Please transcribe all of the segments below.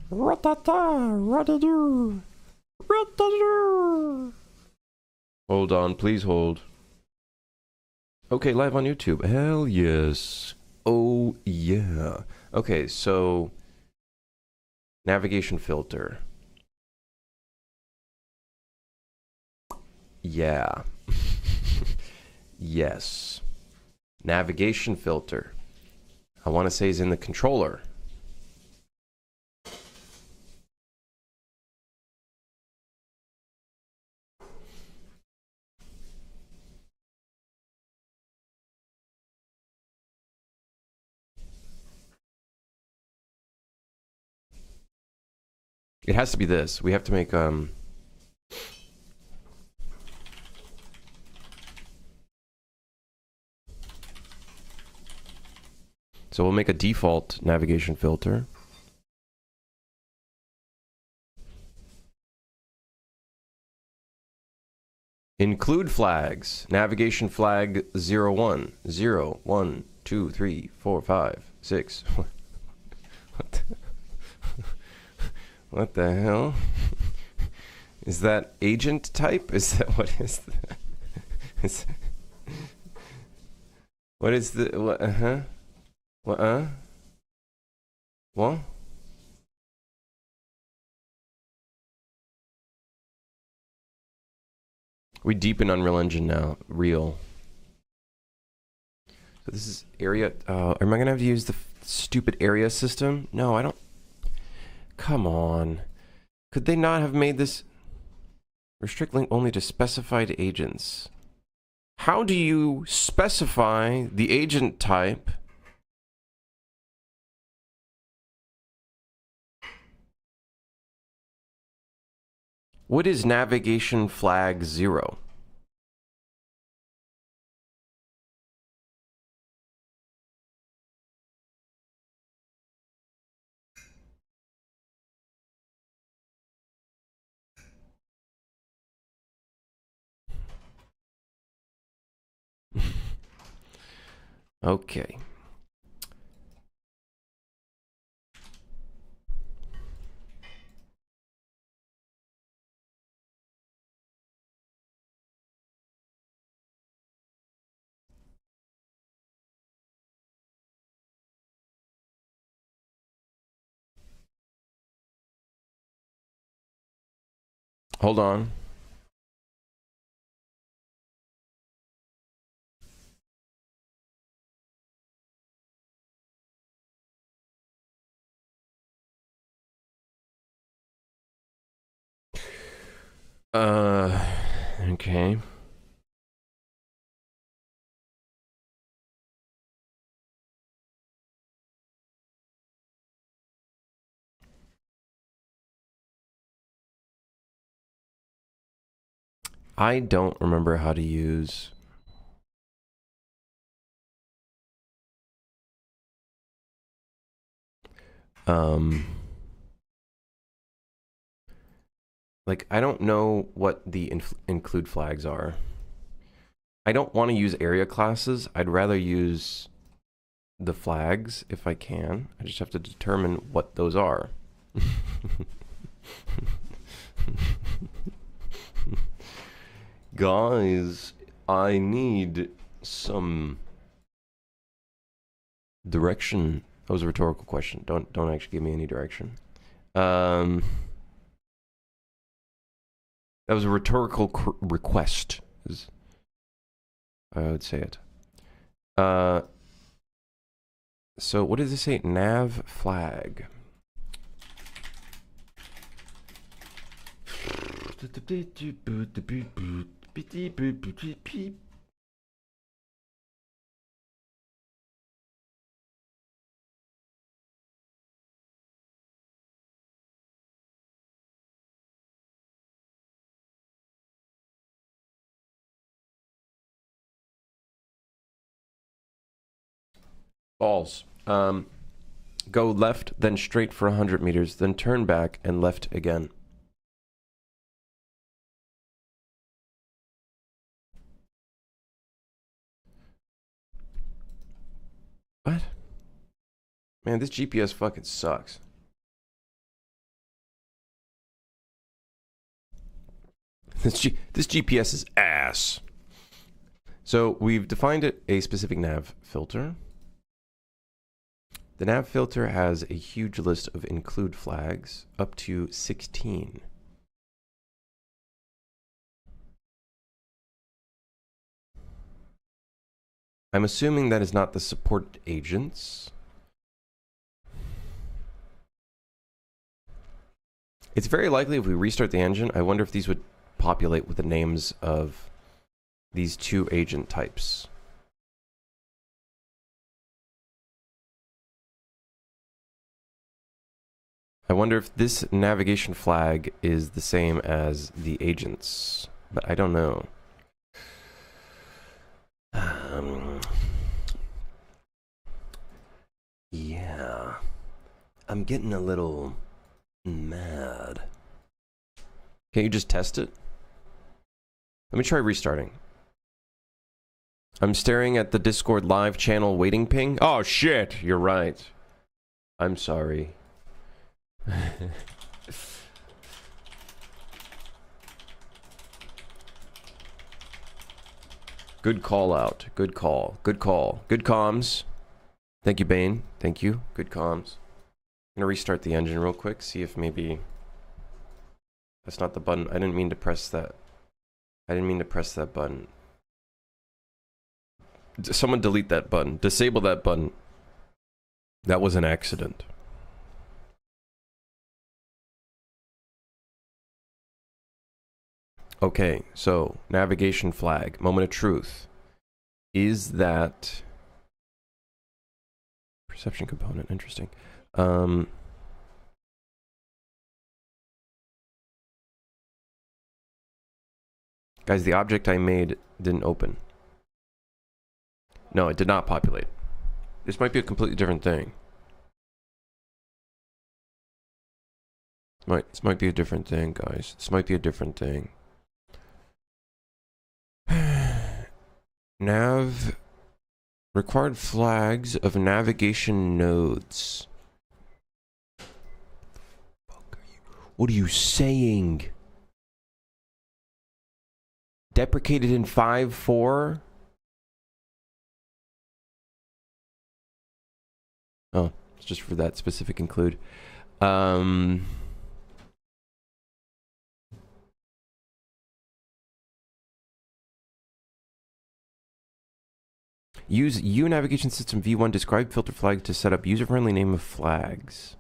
What-da-da, what-da-do. Hold on, please hold. Okay, live on YouTube. Hell yes. Oh yeah. Okay, so navigation filter. Yeah. Yes. Navigation filter. I want to say is in the controller. It has to be this. We have to make so we'll make a default navigation filter. Include flags. Navigation flag 01. 0, 1, 2, 3, 4, 5, 6. What the hell? Is that agent type? Is that what is that? What is the what What? We deep in Unreal Engine now. Real. So this is area. Am I gonna have to use the stupid area system? No, I don't. Come on. Could they not have made this restrict link only to specified agents? How do you specify the agent type? What is navigation flag 0? Okay. Hold on. Okay. I don't remember how to use like I don't know what the include flags are. I don't want to use area classes. I'd rather use the flags if I can. I just have to determine what those are. Guys, I need some direction. That was a rhetorical question. Don't actually give me any direction. That was a rhetorical request. I would say it. So what does it say? Nav flag. Balls. Go left, then straight for 100 meters, then turn back and left again. What? Man, this GPS fucking sucks. This GPS is ass. So we've defined a specific nav filter. The nav filter has a huge list of include flags, up to 16. I'm assuming that is not the support agents. It's very likely if we restart the engine, I wonder if these would populate with the names of these two agent types. I wonder if this navigation flag is the same as the agents, but I don't know. Yeah, I'm getting a little mad. Can't you just test it? Let me try restarting. I'm staring at the Discord live channel waiting ping. Oh shit, you're right. I'm sorry. Good call out. Good call. Good call. Good comms. Thank you, Bane. Thank you. Good comms. I'm gonna restart the engine real quick, see if maybe that's not the button. I didn't mean to press that. I didn't mean to press that button. Someone delete that button. Disable that button. That was an accident. Okay, so navigation flag, moment of truth. Is that perception component? Interesting. Guys, the object I made didn't open. No, it did not populate. This might be a completely different thing. This might be a different thing, guys. This might be a different thing. Nav required flags of navigation nodes. What are you saying? Deprecated in 5.4? Oh, it's just for that specific include. Use U navigation system v1 describe filter flag to set up user-friendly name of flags.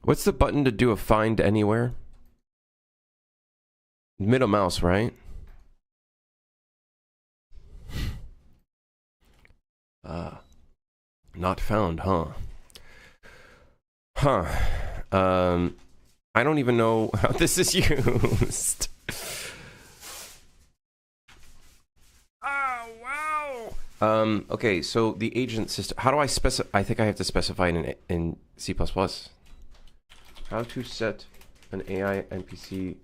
What's the button to do a find anywhere? Middle mouse, right? Not found, huh? Huh. I don't even know how this is used. Oh, wow. Okay, so the agent system, how do I specify? I think I have to specify in C++. How to set an AI NPC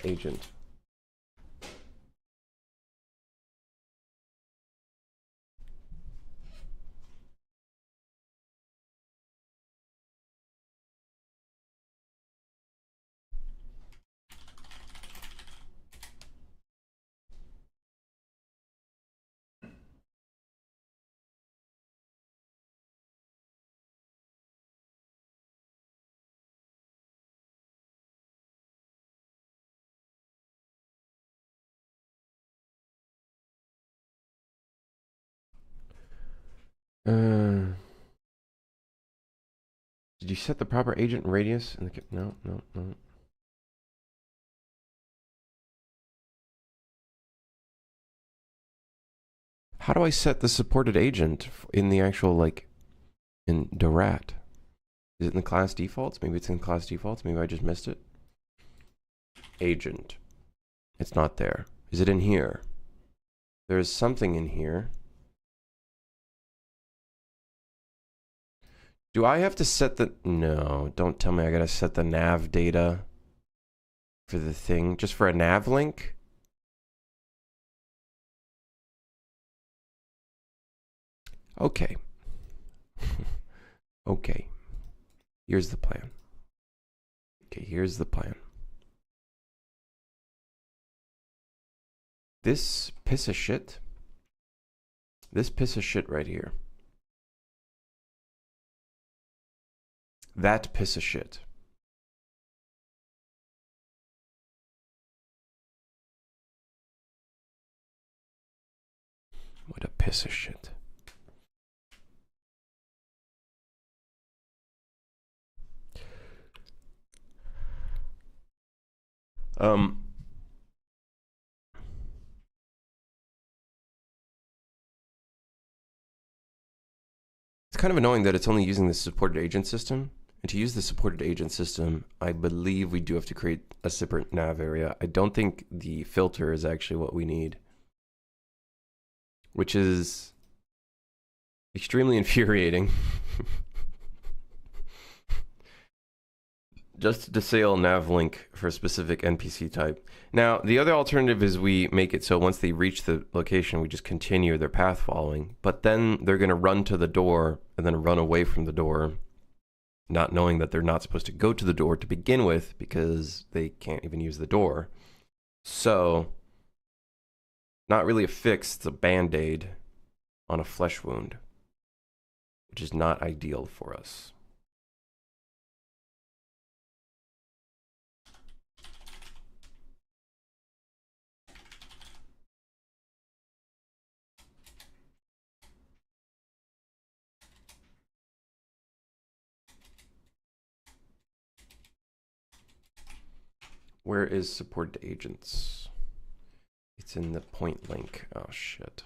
agent. Did you set the proper agent radius? No. How do I set the supported agent in the actual, like, in the rat? Is it in the class defaults? Maybe it's in class defaults. Maybe I just missed it. Agent. It's not there. Is it in here? There's something in here. Do I have to set the... No, don't tell me I gotta set the nav data for the thing. Just for a nav link? Okay. Okay. Here's the plan. Okay, here's the plan. This piece of shit right here. That piece of shit. What a piece of shit. It's kind of annoying that it's only using the supported agent system. And to use the supported agent system, I believe we do have to create a separate nav area. I don't think the filter is actually what we need, which is extremely infuriating. Just to disable nav link for a specific NPC type. Now, the other alternative is we make it so once they reach the location, we just continue their path following. But then they're going to run to the door and then run away from the door, not knowing that they're not supposed to go to the door to begin with because they can't even use the door. So, not really a fix, it's a band-aid on a flesh wound, which is not ideal for us. Where is support agents? It's in the point link. Oh, shit.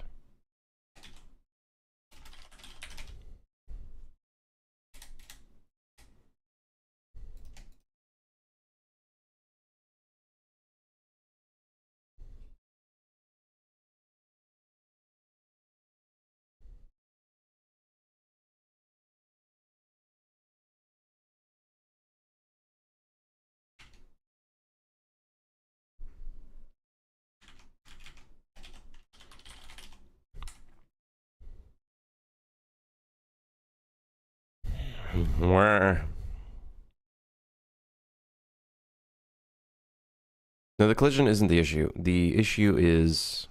Where? No, the collision isn't the issue. The issue is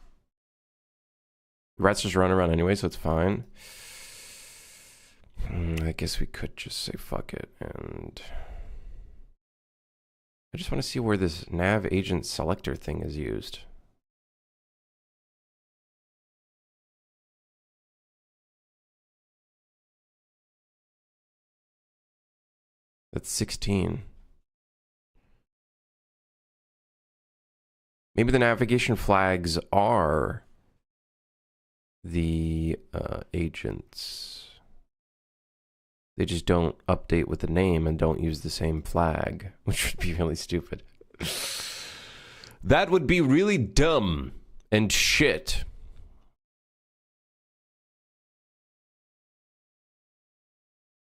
rats just run around anyway, so it's fine. I guess we could just say fuck it, and I just want to see where this nav agent selector thing is used. That's 16. Maybe the navigation flags are the agents. They just don't update with the name and don't use the same flag, which would be really stupid. That would be really dumb and shit.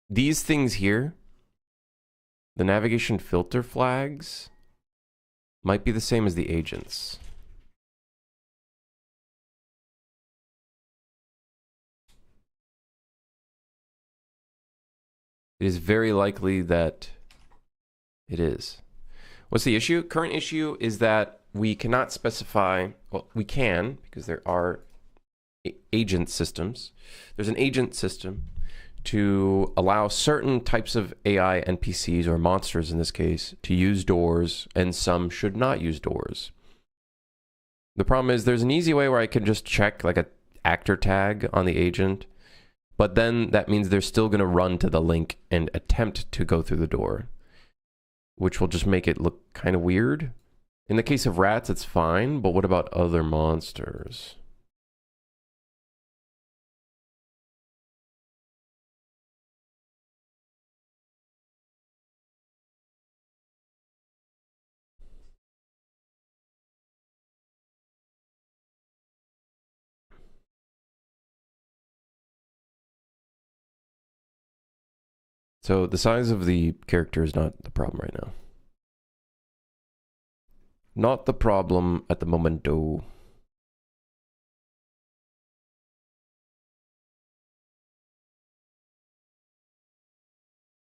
These things here, the navigation filter flags, might be the same as the agents. It is very likely that it is. What's the issue? Current issue is that we cannot specify, well, we can, because there are agent systems. There's an agent system to allow certain types of AI NPCs, or monsters in this case, to use doors, and some should not use doors. The problem is there's an easy way where I can just check like a actor tag on the agent, but then that means they're still going to run to the link and attempt to go through the door, which will just make it look kind of weird. In the case of rats, it's fine, but what about other monsters? So the size of the character is not the problem right now. Not the problem at the momento.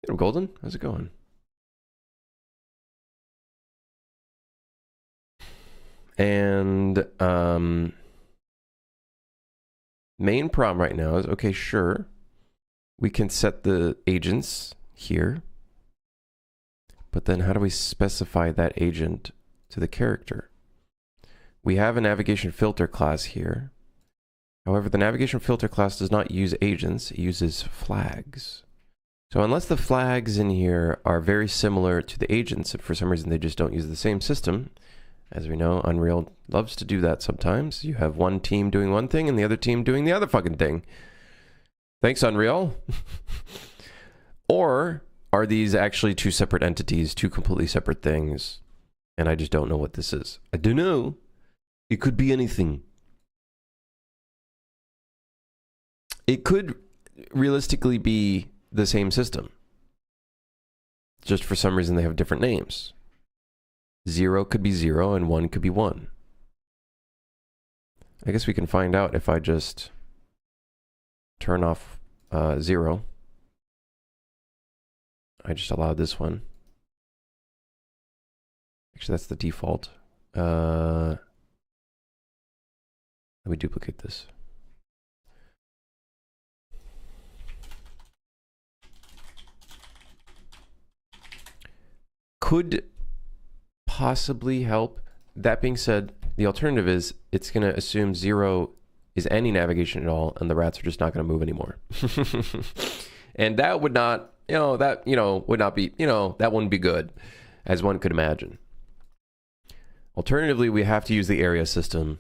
Hey, Golden, how's it going? And main problem right now is, okay, sure, we can set the agents here, but then how do we specify that agent to the character? We have a navigation filter class here. However, the navigation filter class does not use agents, it uses flags. So unless the flags in here are very similar to the agents, if for some reason they just don't use the same system, as we know, Unreal loves to do that sometimes. You have one team doing one thing and the other team doing the other fucking thing. Thanks, Unreal. Or are these actually two separate entities, two completely separate things? And I just don't know what this is. I don't know. It could be anything. It could realistically be the same system. Just for some reason they have different names. 0 could be 0 and 1 could be 1. I guess we can find out if I just turn off 0. I just allowed this one. Actually, that's the default. Let me duplicate this. Could possibly help. That being said, the alternative is it's going to assume 0 is any navigation at all, and the rats are just not going to move anymore. And that would not, would not be, that wouldn't be good, as one could imagine. Alternatively, we have to use the area system,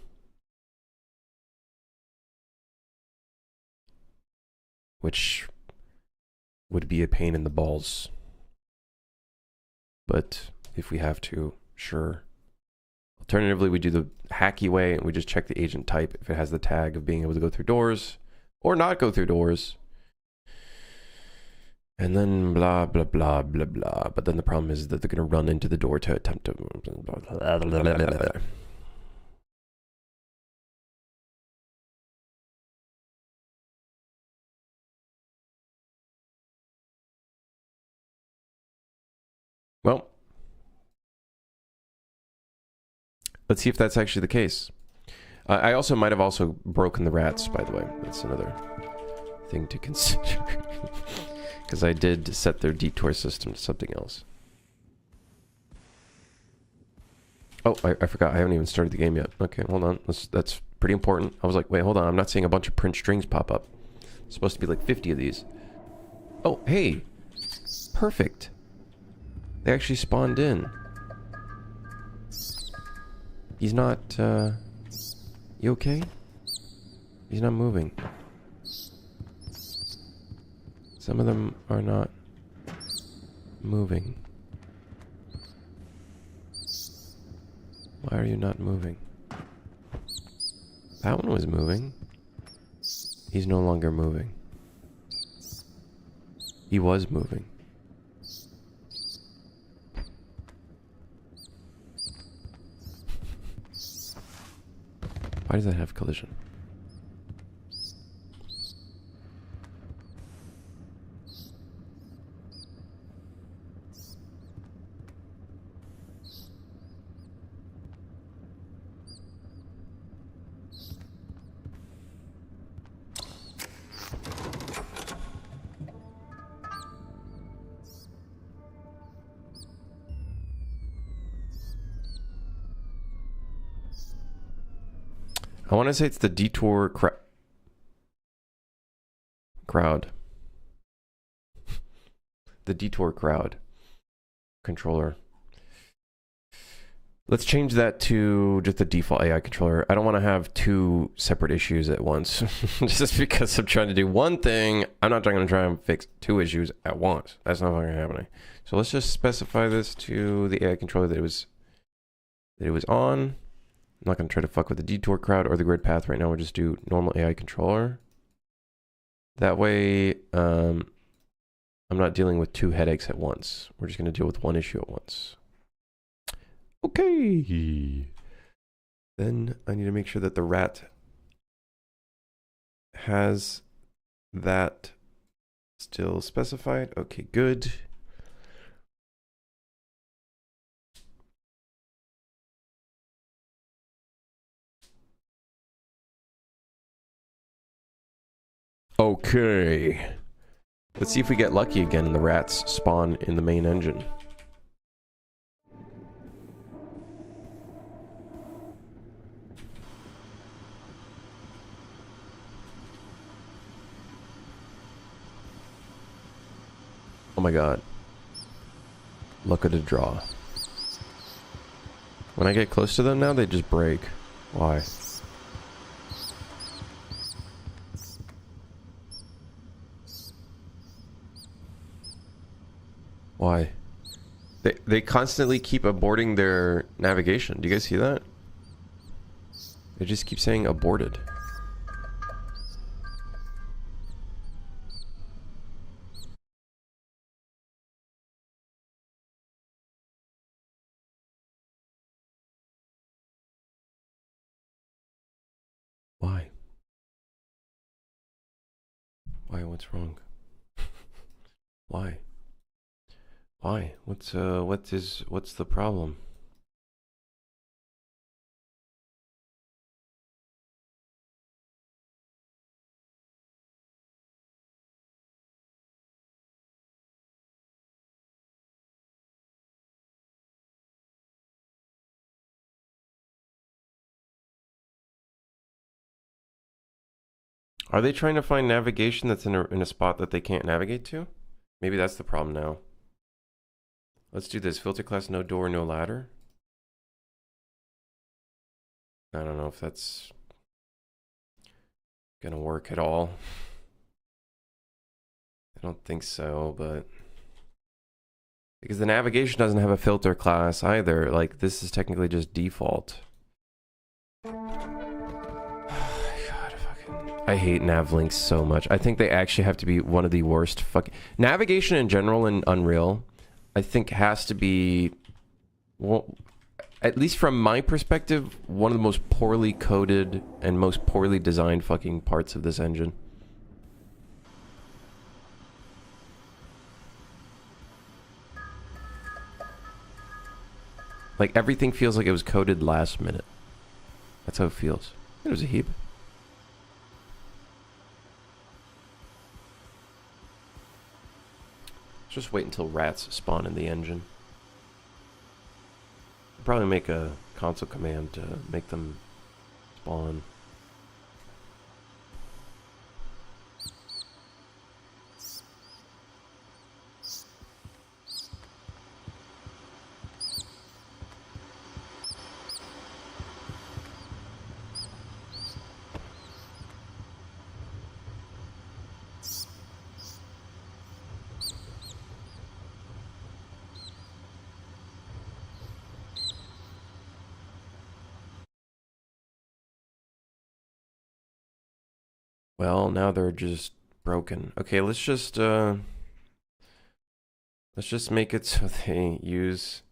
which would be a pain in the balls. But if we have to, sure. Alternatively, we do the hacky way and we just check the agent type if it has the tag of being able to go through doors or not go through doors. And then blah, blah, blah, blah, blah. But then the problem is that they're going to run into the door to attempt to... Blah, blah, blah, blah, blah. Well, let's see if that's actually the case. I also might have also broken the rats, by the way. That's another thing to consider. Because I did set their detour system to something else. Oh, I forgot. I haven't even started the game yet. Okay, hold on. That's pretty important. I was like, wait, hold on. I'm not seeing a bunch of print strings pop up. It's supposed to be like 50 of these. Oh, hey. Perfect. They actually spawned in. He's not, you okay? He's not moving. Some of them are not moving. Why are you not moving? That one was moving. He's no longer moving. He was moving. Why does that have collision? I want to say it's the detour crowd. The detour crowd controller. Let's change that to just the default AI controller. I don't want to have two separate issues at once. Just because I'm trying to do one thing, I'm not going to try and fix two issues at once. That's not fucking happening. So let's just specify this to the AI controller that it was on. I'm not going to try to fuck with the detour crowd or the grid path right now. We'll just do normal AI controller. That way, I'm not dealing with two headaches at once. We're just going to deal with one issue at once. Okay. Then I need to make sure that the rat has that still specified. Okay, good. Okay. Let's see if we get lucky again and the rats spawn in the main engine. Oh my god. Luck of the draw. When I get close to them now, they just break. Why? Why? They constantly keep aborting their navigation. Do you guys see that? They just keep saying aborted. Why? Why? What's wrong? Why? Why? What's the problem? Are they trying to find navigation that's in a spot that they can't navigate to? Maybe that's the problem now. Let's do this. Filter class, no door, no ladder. I don't know if that's gonna work at all. I don't think so, but... Because the navigation doesn't have a filter class either. Like, this is technically just default. I hate nav links so much. I think they actually have to be one of the worst fucking... Navigation in general in Unreal, I think has to be... Well, at least from my perspective, one of the most poorly coded and most poorly designed fucking parts of this engine. Like, everything feels like it was coded last minute. That's how it feels. There's a heap. Just wait until rats spawn in the engine. I'll probably make a console command to make them spawn. Well, now they're just broken. Okay, let's just make it so they use...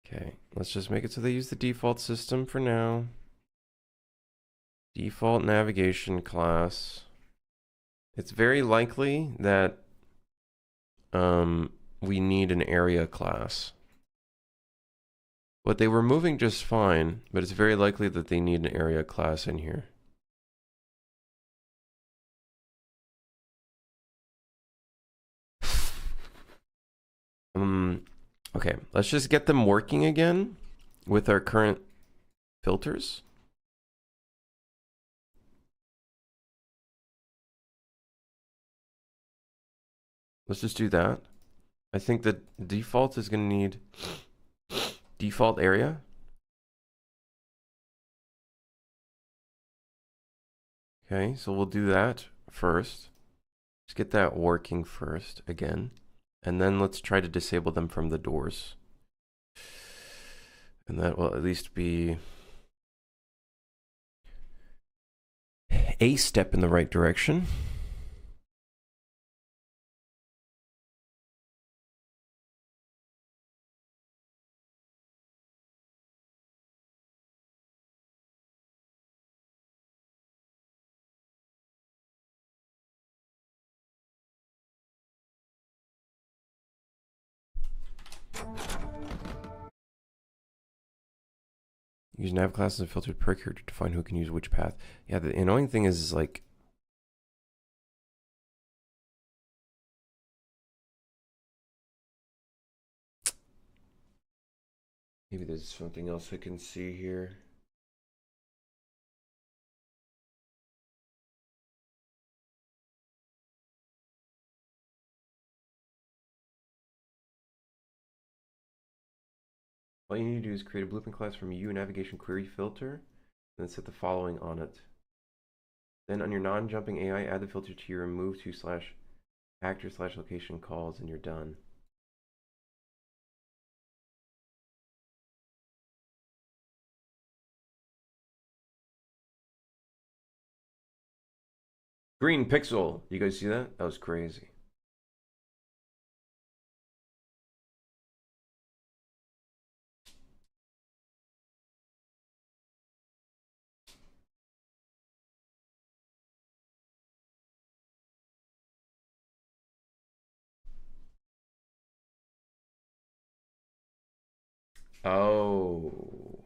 Okay, let's just make it so they use the default system for now. Default navigation class. It's very likely that we need an area class. But they were moving just fine, but it's very likely that they need an area class in here. Okay, let's just get them working again with our current filters. Let's just do that. I think the default is going to need default area. Okay, so we'll do that first. Let's get that working first again. And then let's try to disable them from the doors. And that will at least be a step in the right direction. Use nav classes and filtered per character to find who can use which path. Yeah, the annoying thing is like... Maybe there's something else I can see here. All you need to do is create a blueprint class from U navigation query filter, and then set the following on it. Then on your non-jumping AI, add the filter to your remove to slash actor slash location calls, and you're done. Green pixel. You guys see that? That was crazy. Oh.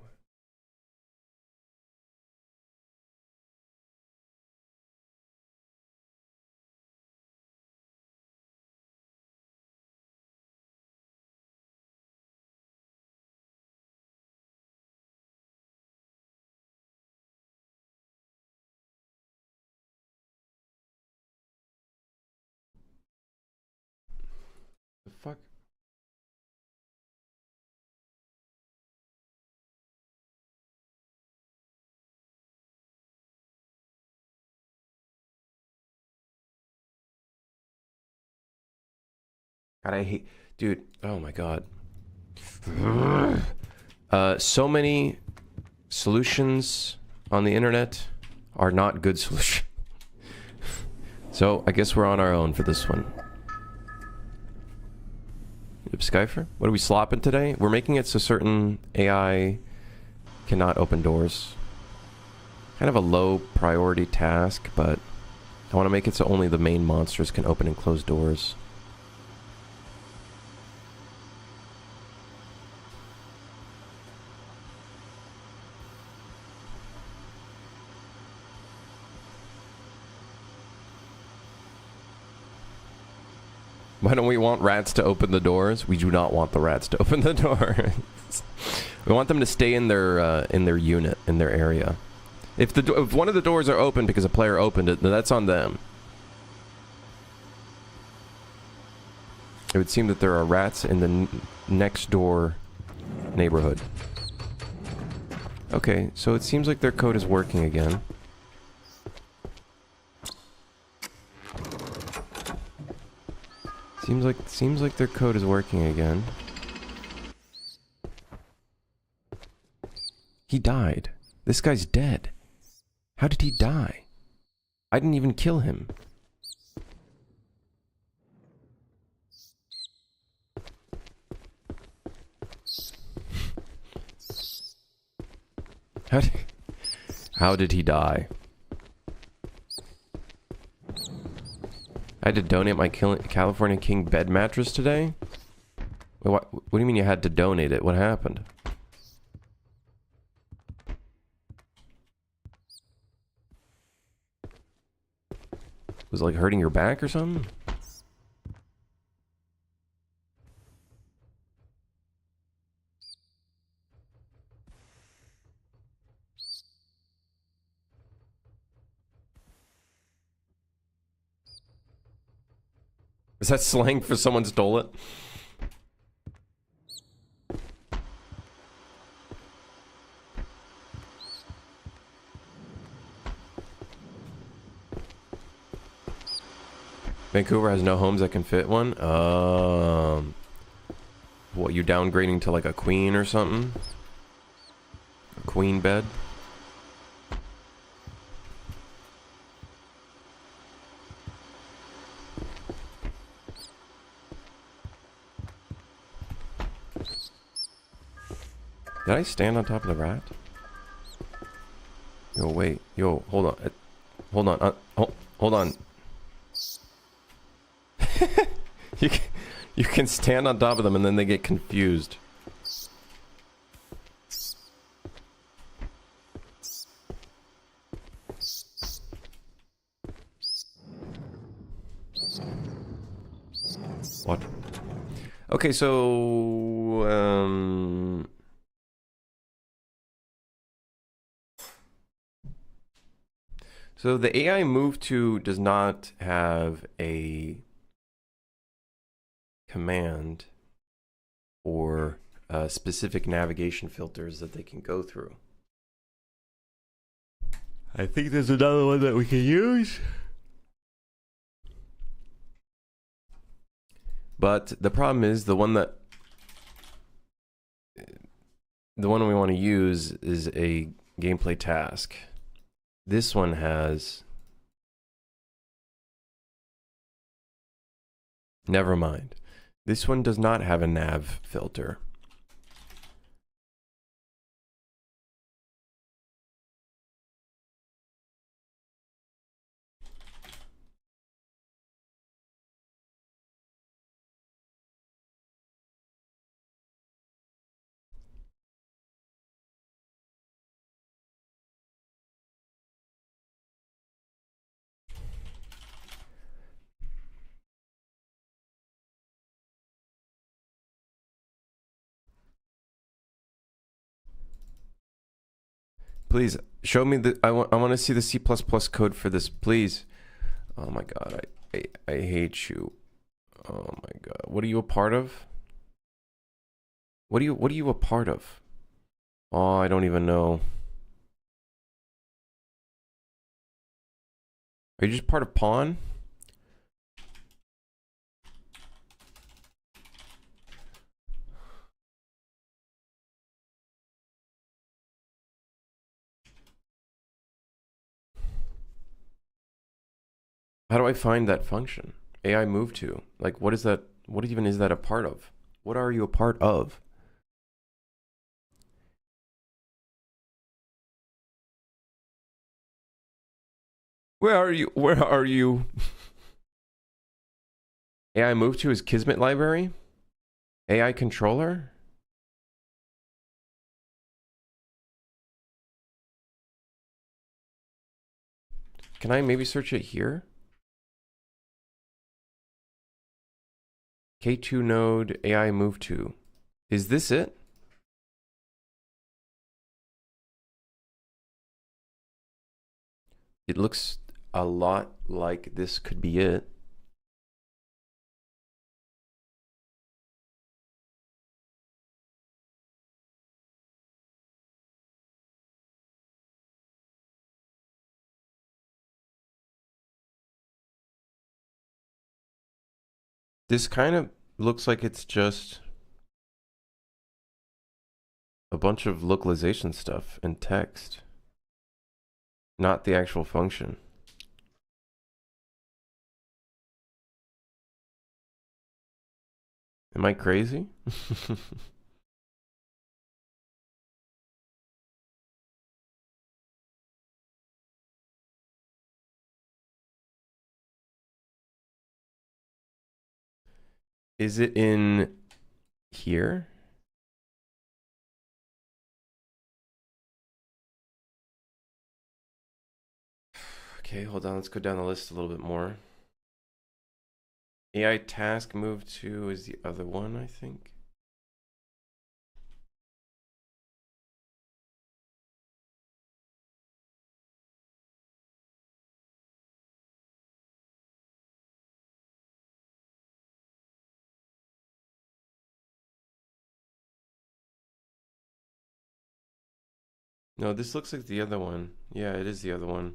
The fuck? God, I hate... Dude, oh my god. So many solutions on the internet are not good solutions. So, I guess we're on our own for this one. Skyfer? What are we slopping today? We're making it so certain AI cannot open doors. Kind of a low priority task, but I want to make it so only the main monsters can open and close doors. Why don't we want rats to open the doors? We do not want the rats to open the doors. We want them to stay in their unit, in their area. If one of the doors are open because a player opened it, then that's on them. It would seem that there are rats in the next door neighborhood. Okay, so it seems like their code is working again. Seems like their code is working again. He died. This guy's dead. How did he die? I didn't even kill him. How did he die? I had to donate my California King bed mattress today? What do you mean you had to donate it? What happened? Was it like hurting your back or something? Is that slang for someone stole it? Vancouver has no homes that can fit one. What, you downgrading to like a queen or something? A queen bed? Did I stand on top of the rat? Yo, wait. Yo, hold on. Hold on. Hold on. You can stand on top of them and then they get confused. What? Okay, so so the AI move to does not have a command or specific navigation filters that they can go through. I think there's another one that we can use. But the problem is the one we want to use is a gameplay task. This one has... Never mind. This one does not have a nav filter. Please show me the. I want to see the C++ code for this, please. Oh my god, I hate you. Oh my god, what are you a part of? What are you a part of? Oh, I don't even know. Are you just part of Pawn? How do I find that function? AI move to? Like, what is that? What even is that a part of? What are you a part of? Where are you? Where are you? AI move to is Kismet library? AI controller? Can I maybe search it here? K2 node AI move to. Is this it? It looks a lot like this could be it. This kind of looks like it's just a bunch of localization stuff and text, not the actual function. Am I crazy? Is it in here? Okay, hold on. Let's go down the list a little bit more. AI task move to is the other one, I think. No, this looks like the other one. Yeah, it is the other one.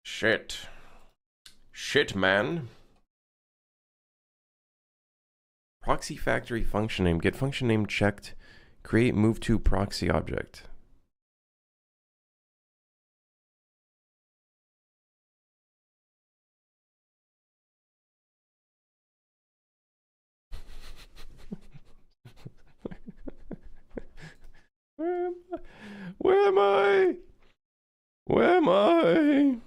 Shit. Shit, man. Proxy factory function name. Get function name checked. Create move to proxy object. Where am I? Where am I?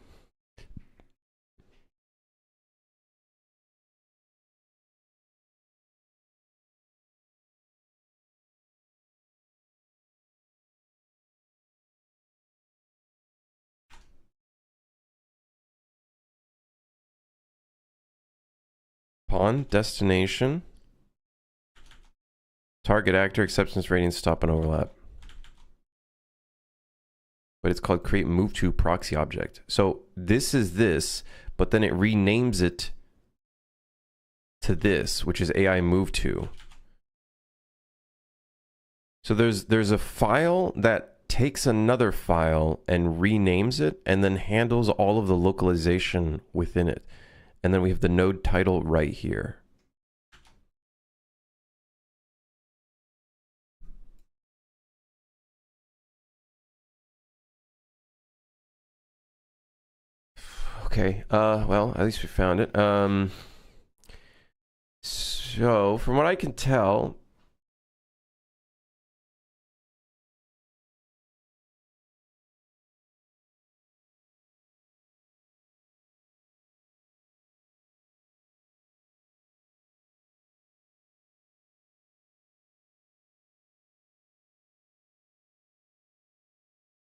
Pawn, destination, target actor, acceptance rating, stop and overlap. But it's called create move to proxy object. So this is this, but then it renames it to this, which is AI move to. So there's a file that takes another file and renames it and then handles all of the localization within it. And then we have the node title right here. Okay, well, at least we found it. So from what I can tell,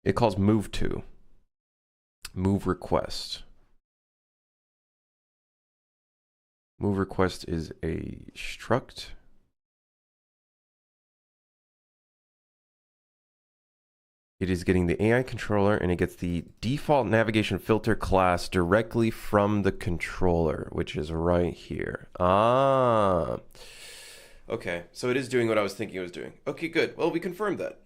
it calls move to, move request. Move request is a struct. It is getting the AI controller and it gets the default navigation filter class directly from the controller, which is right here. Ah. Okay, so it is doing what I was thinking it was doing. Okay, good. Well, we confirmed that.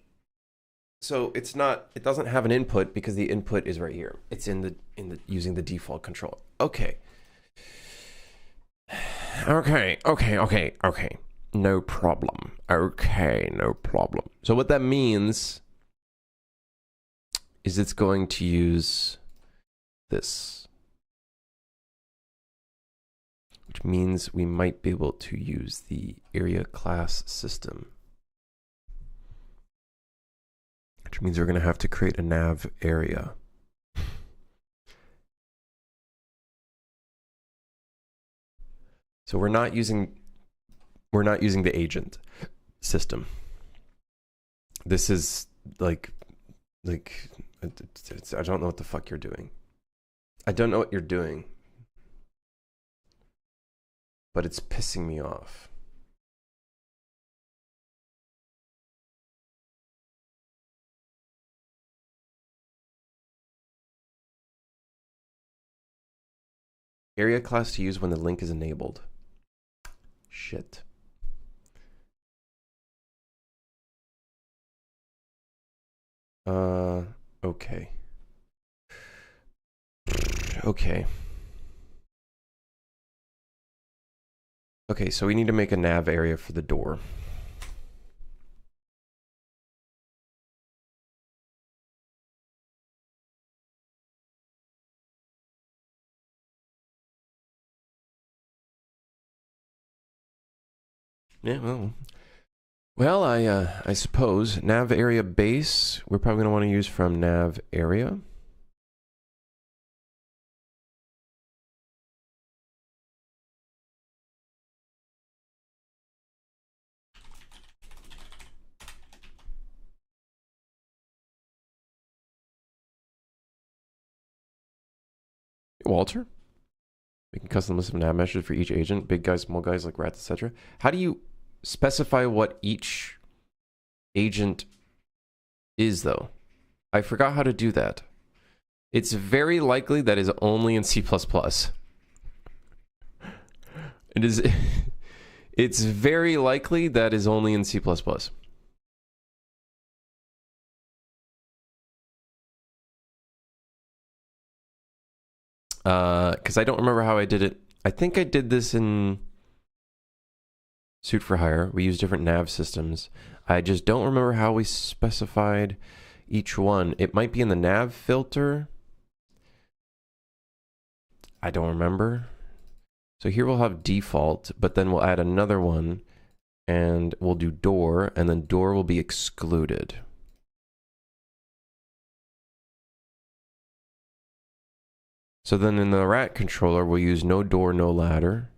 So it doesn't have an input because the input is right here. It's in the using the default controller. Okay. Okay. No problem. Okay, no problem. So what that means is it's going to use this, which means we might be able to use the area class system, which means we're going to have to create a nav area. So we're not using the agent system. This is like I don't know what the fuck you're doing. I don't know what you're doing, but it's pissing me off. Area class to use when the link is enabled. Shit. Okay. Okay, so we need to make a nav area for the door. Yeah, well, I suppose nav area base, we're probably going to want to use from nav area. Walter, we can custom list of nav meshes for each agent, big guys, small guys like rats, etc. How do you specify what each agent is, though? I forgot how to do that. It's very likely that is only in C++. It is. It's very likely that is only in C++. Because I don't remember how I did it. I think I did this in Suit for Hire. We use different nav systems. I just don't remember how we specified each one. It might be in the nav filter. I don't remember. So here we'll have default, but then we'll add another one and we'll do door, and then door will be excluded. So then in the rat controller, we'll use no door, no ladder.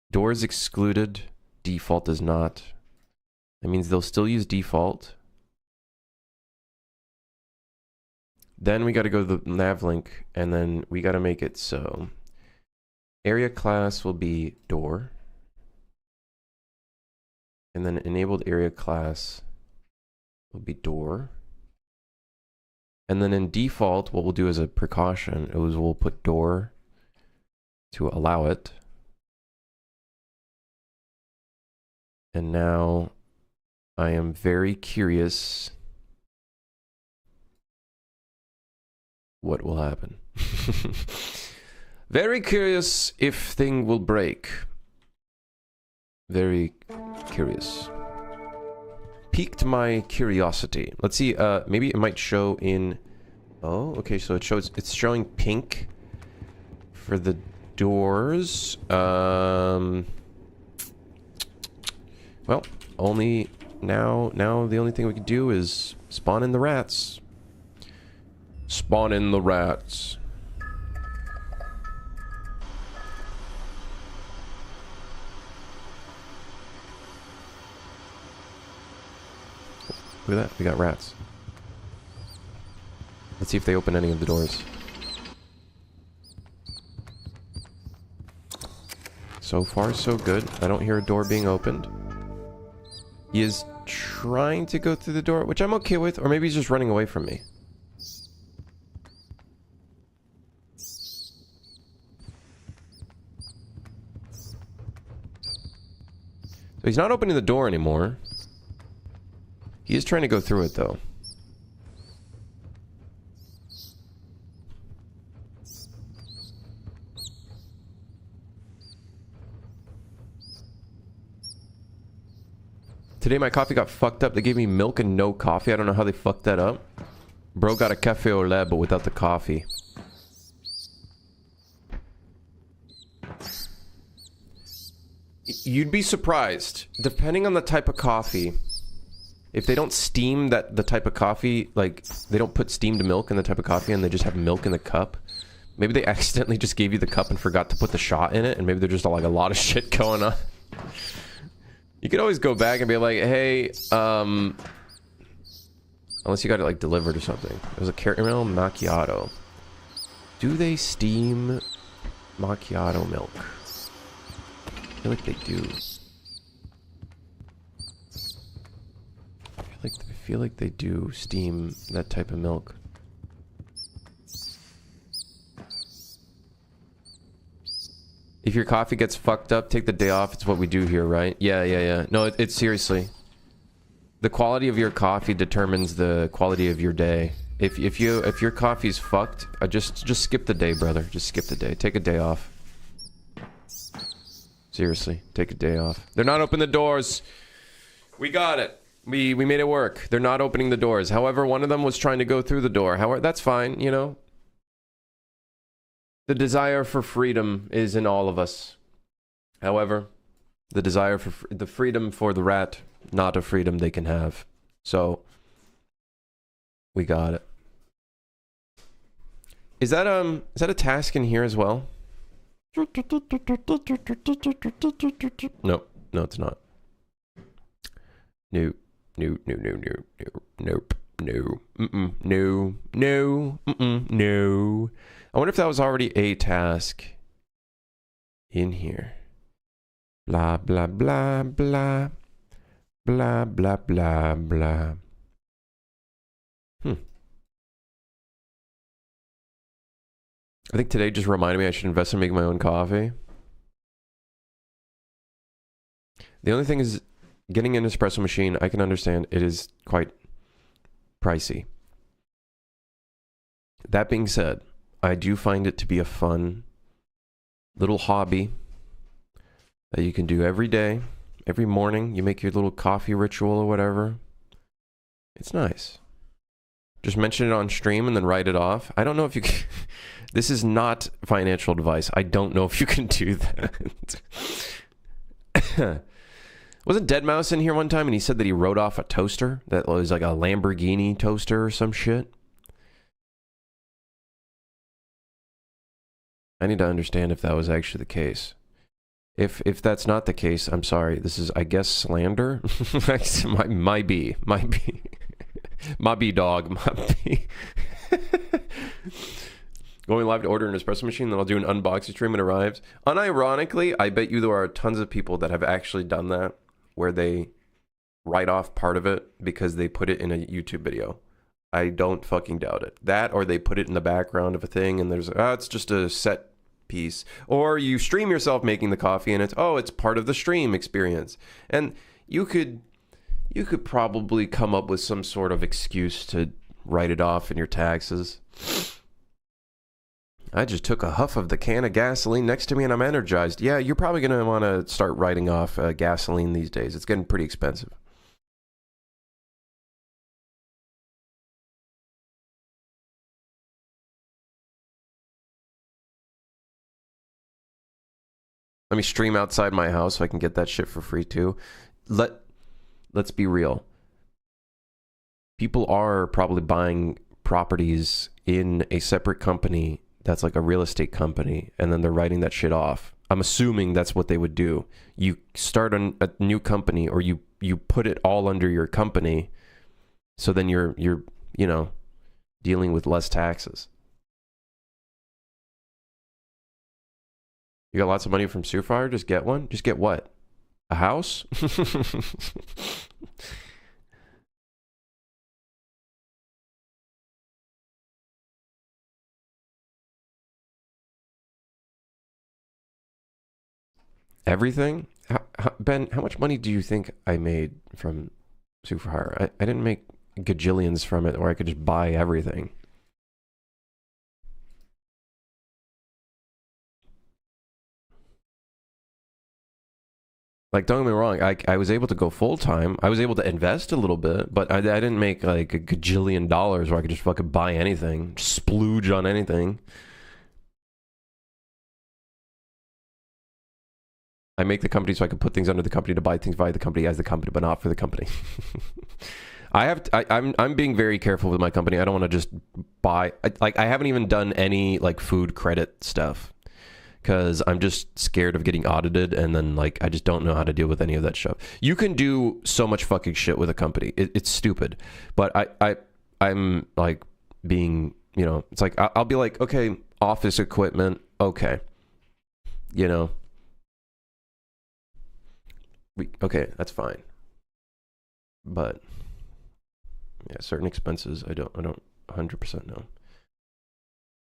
Door is excluded, default is not. That means they'll still use default. Then we got to go to the nav link, and then we got to make it so area class will be door, and then enabled area class will be door. And then in default, what we'll do as a precaution is we'll put door to allow it. And now I am very curious what will happen. Very curious if thing will break. Very curious. Piqued my curiosity. Let's see, maybe it might show in... Oh, okay, so it's showing pink for the doors. Well, only now the only thing we can do is spawn in the rats. Spawn in the rats. Look at that, we got rats. Let's see if they open any of the doors. So far, so good. I don't hear a door being opened. He is trying to go through the door, which I'm okay with, or maybe he's just running away from me. So he's not opening the door anymore. He is trying to go through it, though. Today my coffee got fucked up. They gave me milk and no coffee. I don't know how they fucked that up. Bro got a cafe au lait, but without the coffee. You'd be surprised. Depending on the type of coffee... If they don't steam the type of coffee, like, they don't put steamed milk in the type of coffee and they just have milk in the cup, maybe they accidentally just gave you the cup and forgot to put the shot in it, and maybe there's just like a lot of shit going on. You could always go back and be like, hey, unless you got it, like, delivered or something. There's a caramel macchiato. Do they steam macchiato milk? I feel like they do. I feel like they do steam that type of milk. If your coffee gets fucked up, take the day off. It's what we do here, right? Yeah. No, it's seriously. The quality of your coffee determines the quality of your day. If your coffee's fucked, just skip the day, brother. Just skip the day. Take a day off. Seriously, take a day off. They're not opening the doors. We got it. We made it work. They're not opening the doors. However, one of them was trying to go through the door. However, that's fine, you know. The desire for freedom is in all of us. However, the desire for the freedom for the rat, not a freedom they can have. So, we got it. Is that a task in here as well? No, it's not. No. No. I wonder if that was already a task in here. Blah, blah, blah, blah. Blah, blah, blah, blah. I think today just reminded me I should invest in making my own coffee. The only thing is, getting an espresso machine, I can understand it is quite pricey. That being said, I do find it to be a fun little hobby that you can do every day, every morning. You make your little coffee ritual or whatever. It's nice. Just mention it on stream and then write it off. I don't know if you can... This is not financial advice. I don't know if you can do that. Wasn't deadmau5 in here one time and he said that he wrote off a toaster? That was like a Lamborghini toaster or some shit? I need to understand if that was actually the case. If that's not the case, I'm sorry. This is, I guess, slander? might be. Might be, dog. Might be. Going live to order an espresso machine, then I'll do an unboxing stream when it arrives. Unironically, I bet you there are tons of people that have actually done that, where they write off part of it because they put it in a YouTube video. I don't fucking doubt it. That, or they put it in the background of a thing and there's, it's just a set piece. Or you stream yourself making the coffee and it's part of the stream experience. And you could probably come up with some sort of excuse to write it off in your taxes. I just took a huff of the can of gasoline next to me and I'm energized. Yeah, you're probably going to want to start writing off gasoline these days. It's getting pretty expensive. Let me stream outside my house so I can get that shit for free too. Let's be real. People are probably buying properties in a separate company that's like a real estate company, and then they're writing that shit off. I'm assuming that's what they would do. You start a new company, or you put it all under your company, so then you're dealing with less taxes. You got lots of money from Superfire? Just get one? Just get what? A house? Everything? Ben, how much money do you think I made from Superfire? I didn't make gajillions from it, or I could just buy everything. Like, don't get me wrong, I was able to go full-time. I was able to invest a little bit, but I didn't make like a gajillion dollars where I could just fucking buy anything, splooge on anything. I make the company so I can put things under the company to buy things via the company as the company, but not for the company. I'm being very careful with my company. I don't want to just buy, I haven't even done any like food credit stuff, because I'm just scared of getting audited, and then like I just don't know how to deal with any of that stuff. You can do so much fucking shit with a company. It's stupid, but I'm like being, it's like I'll be like, okay, office equipment, okay, okay, that's fine, but yeah, certain expenses I don't 100% know.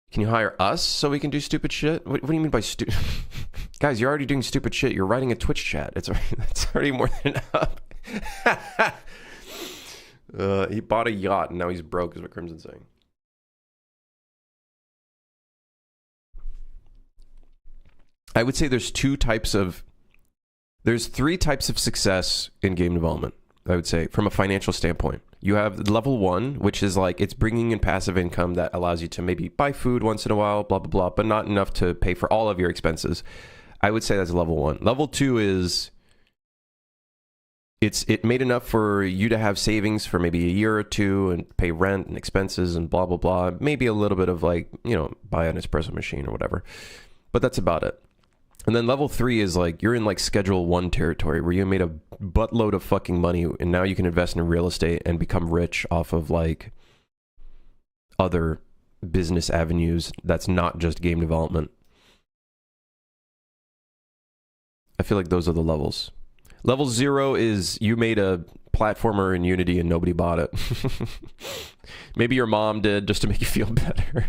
Can you hire us so we can do stupid shit? What do you mean by stupid? Guys, you're already doing stupid shit. You're writing a Twitch chat. That's already more than enough. He bought a yacht and now he's broke, is what Crimson's saying. I would say there's three types of success in game development, I would say, from a financial standpoint. You have level 1, which is like it's bringing in passive income that allows you to maybe buy food once in a while, blah, blah, blah, but not enough to pay for all of your expenses. I would say that's level 1. Level 2 is it made enough for you to have savings for maybe a year or two and pay rent and expenses and blah, blah, blah. Maybe a little bit of like, buy an espresso machine or whatever. But that's about it. And then level 3 is like you're in like Schedule 1 territory where you made a buttload of fucking money and now you can invest in real estate and become rich off of like other business avenues that's not just game development. I feel like those are the levels. Level 0 is you made a platformer in Unity and nobody bought it. Maybe your mom did just to make you feel better.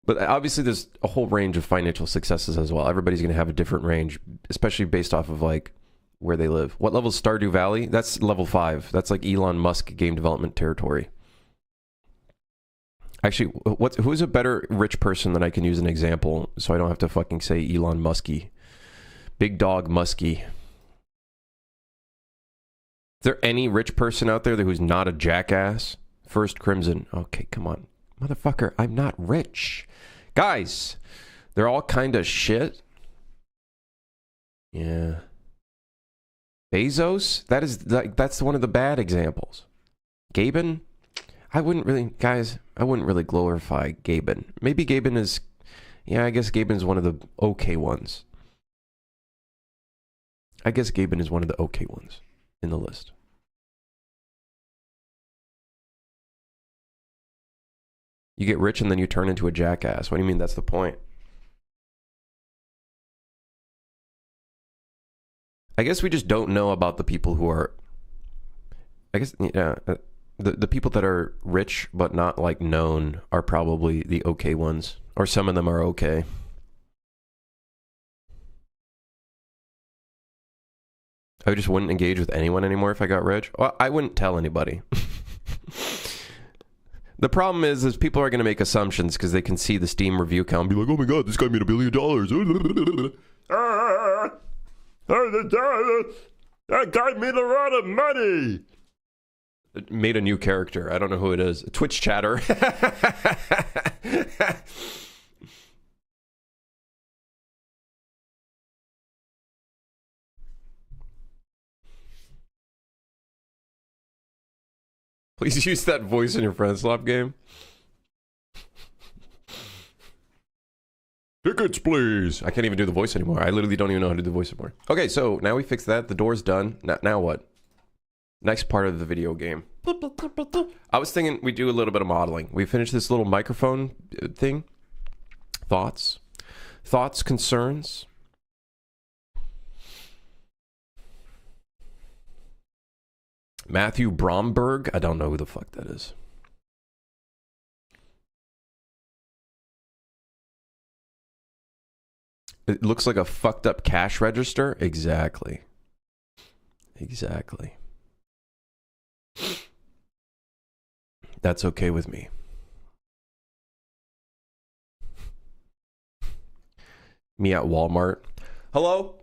But obviously there's a whole range of financial successes as well. Everybody's going to have a different range, especially based off of like where they live. What level is Stardew Valley? That's level 5. That's like Elon Musk game development territory. Actually, who's a better rich person that I can use an example so I don't have to fucking say Elon Muskie? Big Dog Muskie. Is there any rich person out there who's not a jackass? First Crimson. Okay, come on. Motherfucker, I'm not rich. Guys, they're all kind of shit. Yeah. Bezos? That's one of the bad examples. Gaben? I wouldn't really glorify Gaben. Maybe Gaben is, I guess Gaben's one of the okay ones. I guess Gaben is one of the okay ones in the list. You get rich and then you turn into a jackass. What do you mean that's the point? I guess we just don't know about the people who are... I guess, yeah, the people that are rich but not, like, known are probably the okay ones. Or some of them are okay. I just wouldn't engage with anyone anymore if I got rich. Well, I wouldn't tell anybody. The problem is people are going to make assumptions because they can see the Steam review count and be like, oh my god, this guy made $1 billion. That guy made a lot of money. It made a new character. I don't know who it is. Twitch chatter. Please use that voice in your friendslop game. Tickets, please. I can't even do the voice anymore. I literally don't even know how to do the voice anymore. Okay, so now we fixed that. The door's done. Now what? Next part of the video game. I was thinking we do a little bit of modeling. We finished this little microphone thing. Thoughts? Thoughts, concerns? Matthew Bromberg? I don't know who the fuck that is. It looks like a fucked up cash register. Exactly. Exactly. That's okay with me. Me at Walmart. Hello?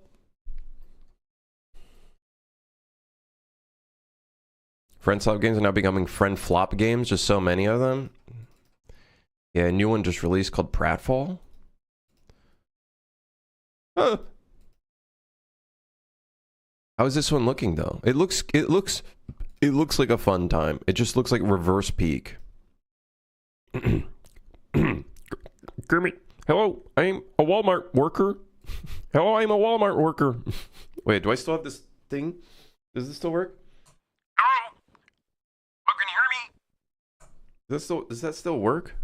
Friendslop games are now becoming friend-flop games. Just so many of them. Yeah, a new one just released called Pratfall. Huh. How is this one looking though? It looks like a fun time. It just looks like Reverse Peak. Grimmy. Hello, I'm a Walmart worker. Hello, I'm a Walmart worker. Wait, do I still have this thing? Does this still work? Hello? Oh, can you hear me? Does that still work?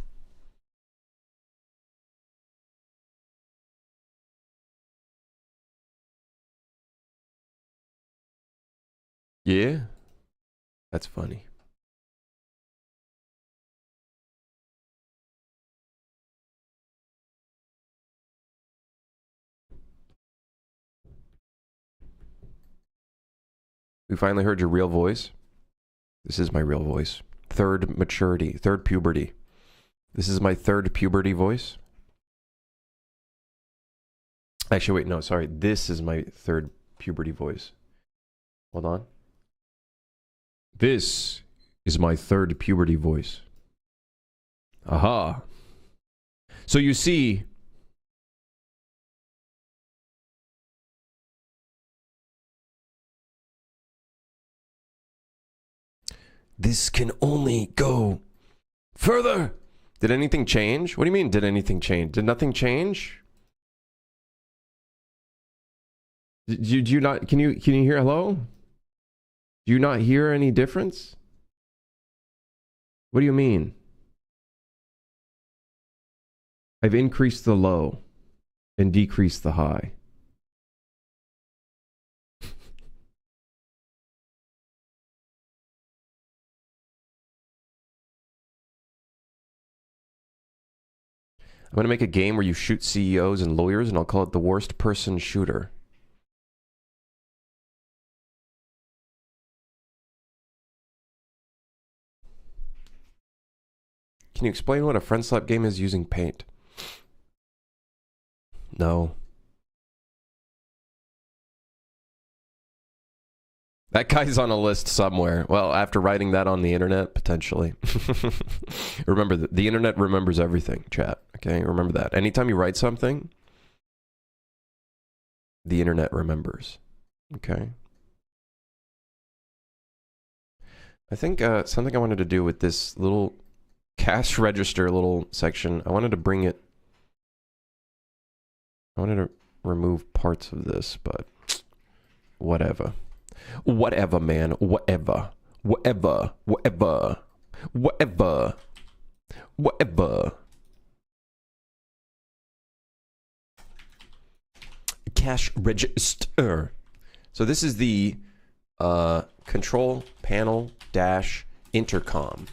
Yeah? That's funny. We finally heard your real voice. This is my real voice. Third maturity. Third puberty. This is my third puberty voice. Actually, wait, no, sorry. This is my third puberty voice. Hold on. This is my third puberty voice. Aha. So you see... This can only go further. Did anything change? What do you mean, did anything change? Did nothing change? Do you not... Can you hear... Hello? Do you not hear any difference? What do you mean? I've increased the low and decreased the high. I'm going to make a game where you shoot CEOs and lawyers, and I'll call it the worst person shooter. Can you explain what a friendslop game is using paint? No. That guy's on a list somewhere. Well, after writing that on the internet, potentially. Remember, the internet remembers everything, chat. Okay, remember that. Anytime you write something, the internet remembers. Okay. I think something I wanted to do with this little cash register little section, I wanted to remove parts of this, but whatever. Whatever, man. Whatever. Whatever. Whatever. Whatever. whatever. Cash register. So this is the control panel dash intercom.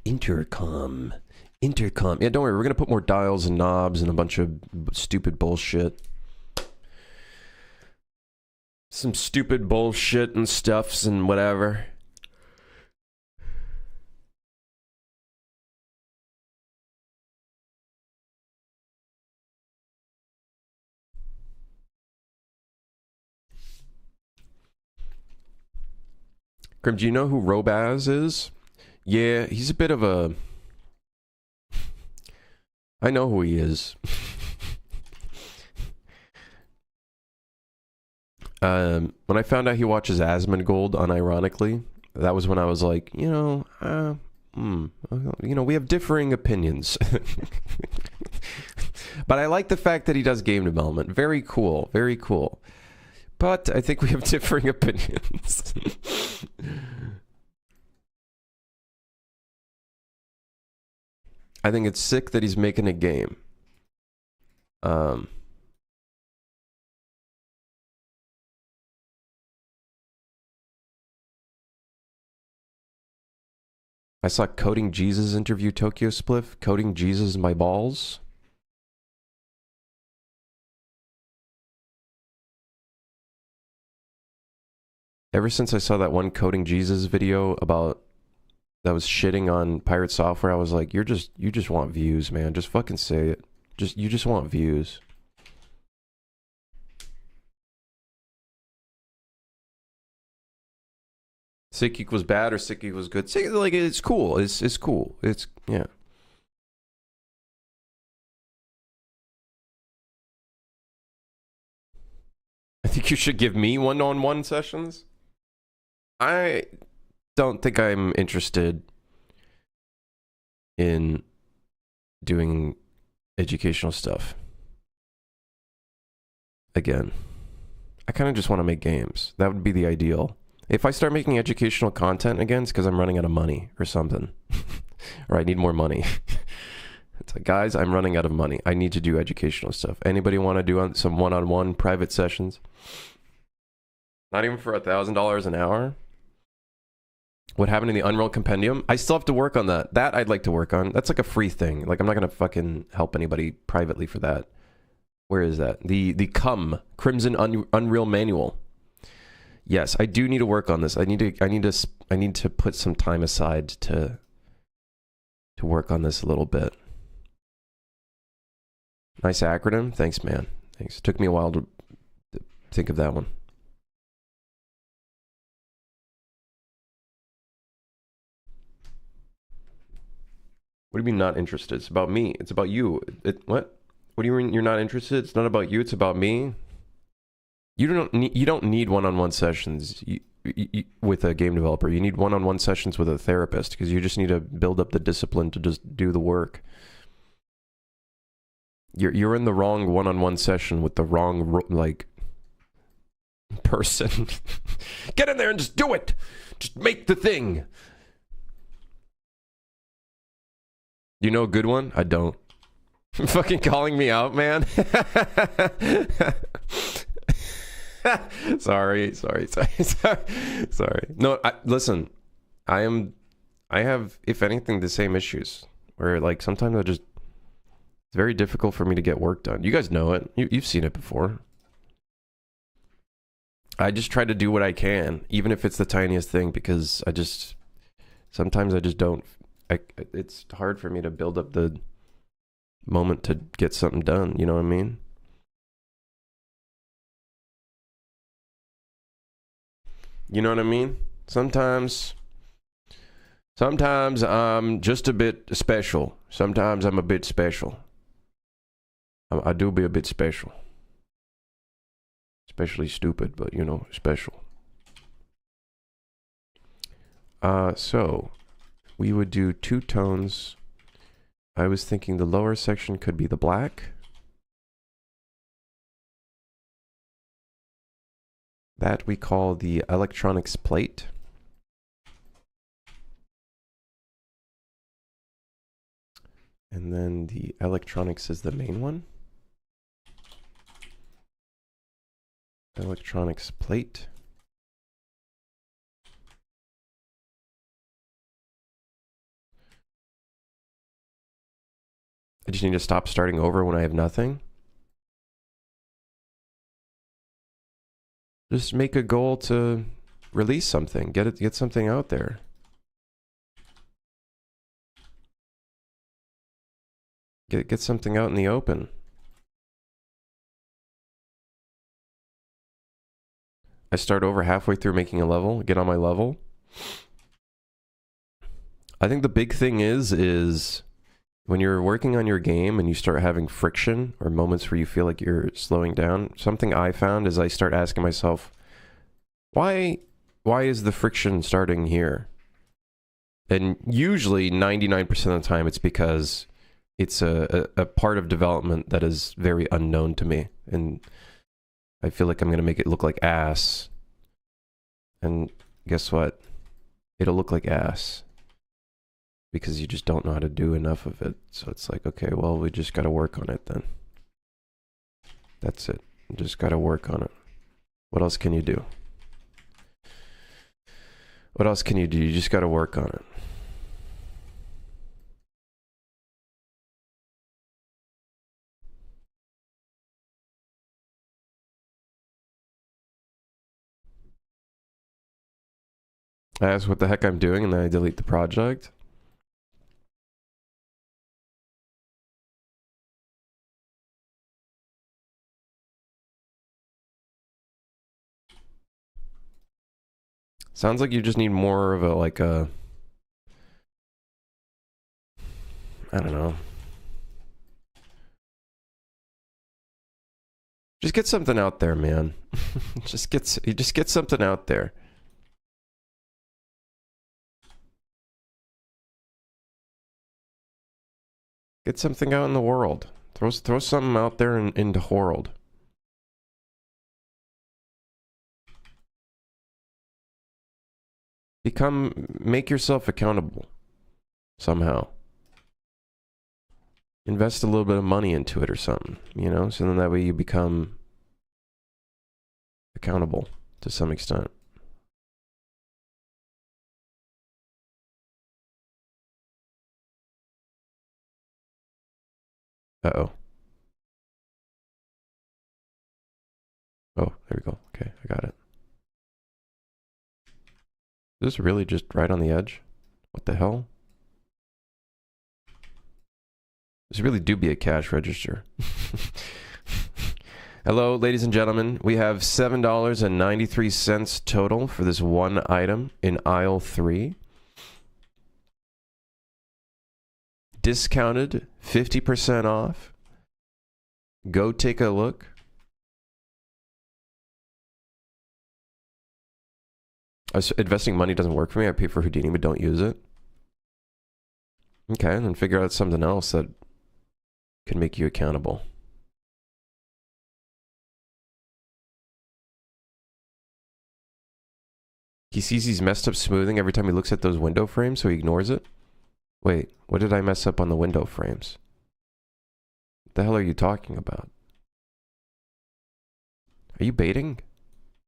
Intercom. Yeah, don't worry. We're going to put more dials and knobs and a bunch of stupid bullshit. Some stupid bullshit and stuffs and whatever. Grim, do you know who Robaz is? Yeah, he's a bit of a... I know who he is. When I found out he watches Asmongold unironically, that was when I was like, you know, we have differing opinions. But I like the fact that he does game development. Very cool, very cool. But I think we have differing opinions. I think it's sick that he's making a game. I saw Coding Jesus interview Tokyo Spliff. Coding Jesus my balls. Ever since I saw that one Coding Jesus video about that was shitting on pirate software, I was like, you just want views, man. Just fucking say it. You just want views. Sick equals bad or sick equals good. Sick, like, it's cool. It's cool. It's, yeah. I think you should give me one-on-one sessions. I don't think I'm interested in doing educational stuff. Again, I kind of just want to make games. That would be the ideal. If I start making educational content again, it's because I'm running out of money or something. Or I need more money. It's like, guys, I'm running out of money. I need to do educational stuff. Anybody want to do some one-on-one private sessions? Not even for $1,000 an hour? What happened in the Unreal Compendium? I still have to work on that. That I'd like to work on. That's like a free thing. Like, I'm not going to fucking help anybody privately for that. Where is that? The Crimson Unreal Manual. Yes, I do need to work on this. I need to put some time aside to work on this a little bit. Nice acronym. Thanks, man. Thanks. It took me a while to think of that one. What do you mean not interested? It's about me. It's about you. What? What do you mean you're not interested? It's not about you. It's about me. You don't need one-on-one sessions with a game developer. You need one-on-one sessions with a therapist because you just need to build up the discipline to just do the work. You're in the wrong one-on-one session with the wrong like person. Get in there and just do it. Just make the thing. You know a good one? I don't. Fucking calling me out, man. Sorry. No, listen. I have, if anything, the same issues where, like, sometimes it's very difficult for me to get work done. You guys know it. You've seen it before. I just try to do what I can, even if it's the tiniest thing, because sometimes I just don't. It's hard for me to build up the moment to get something done. You know what I mean? You know what I mean? Sometimes I'm just a bit special. Sometimes I'm a bit special. I do be a bit special. Especially stupid, but, you know, special. So we would do two tones. I was thinking the lower section could be the black. That we call the electronics plate. And then the electronics is the main one. Electronics plate. I just need to stop starting over when I have nothing. Just make a goal to release something. Get something out there. Get something out in the open. I start over halfway through making a level, get on my level. I think the big thing is when you're working on your game and you start having friction or moments where you feel like you're slowing down, something I found is I start asking myself, why is the friction starting here? And usually 99% of the time it's because it's a part of development that is very unknown to me. And I feel like I'm going to make it look like ass. And guess what? It'll look like ass. Because you just don't know how to do enough of it. So it's like, okay, well, we just got to work on it then. That's it. You just got to work on it. What else can you do? What else can you do? You just got to work on it. I ask what the heck I'm doing and then I delete the project. Sounds like you just need more of a, like a, I don't know. Just get something out there, man. just get something out there. Get something out in the world. Throw something out there in the world. Make yourself accountable somehow. Invest a little bit of money into it or something, you know, so then that way you become accountable to some extent. Uh-oh. Oh, there we go. Okay, I got it. Is this really just right on the edge? What the hell? This really do be a cash register. Hello, ladies and gentlemen. We have $7.93 total for this one item in aisle 3. Discounted, 50% off. Go take a look. Investing money doesn't work for me. I pay for Houdini, but don't use it. Okay, and then figure out something else that can make you accountable. He sees he's messed up smoothing every time he looks at those window frames, so he ignores it. Wait, what did I mess up on the window frames? What the hell are you talking about? Are you baiting?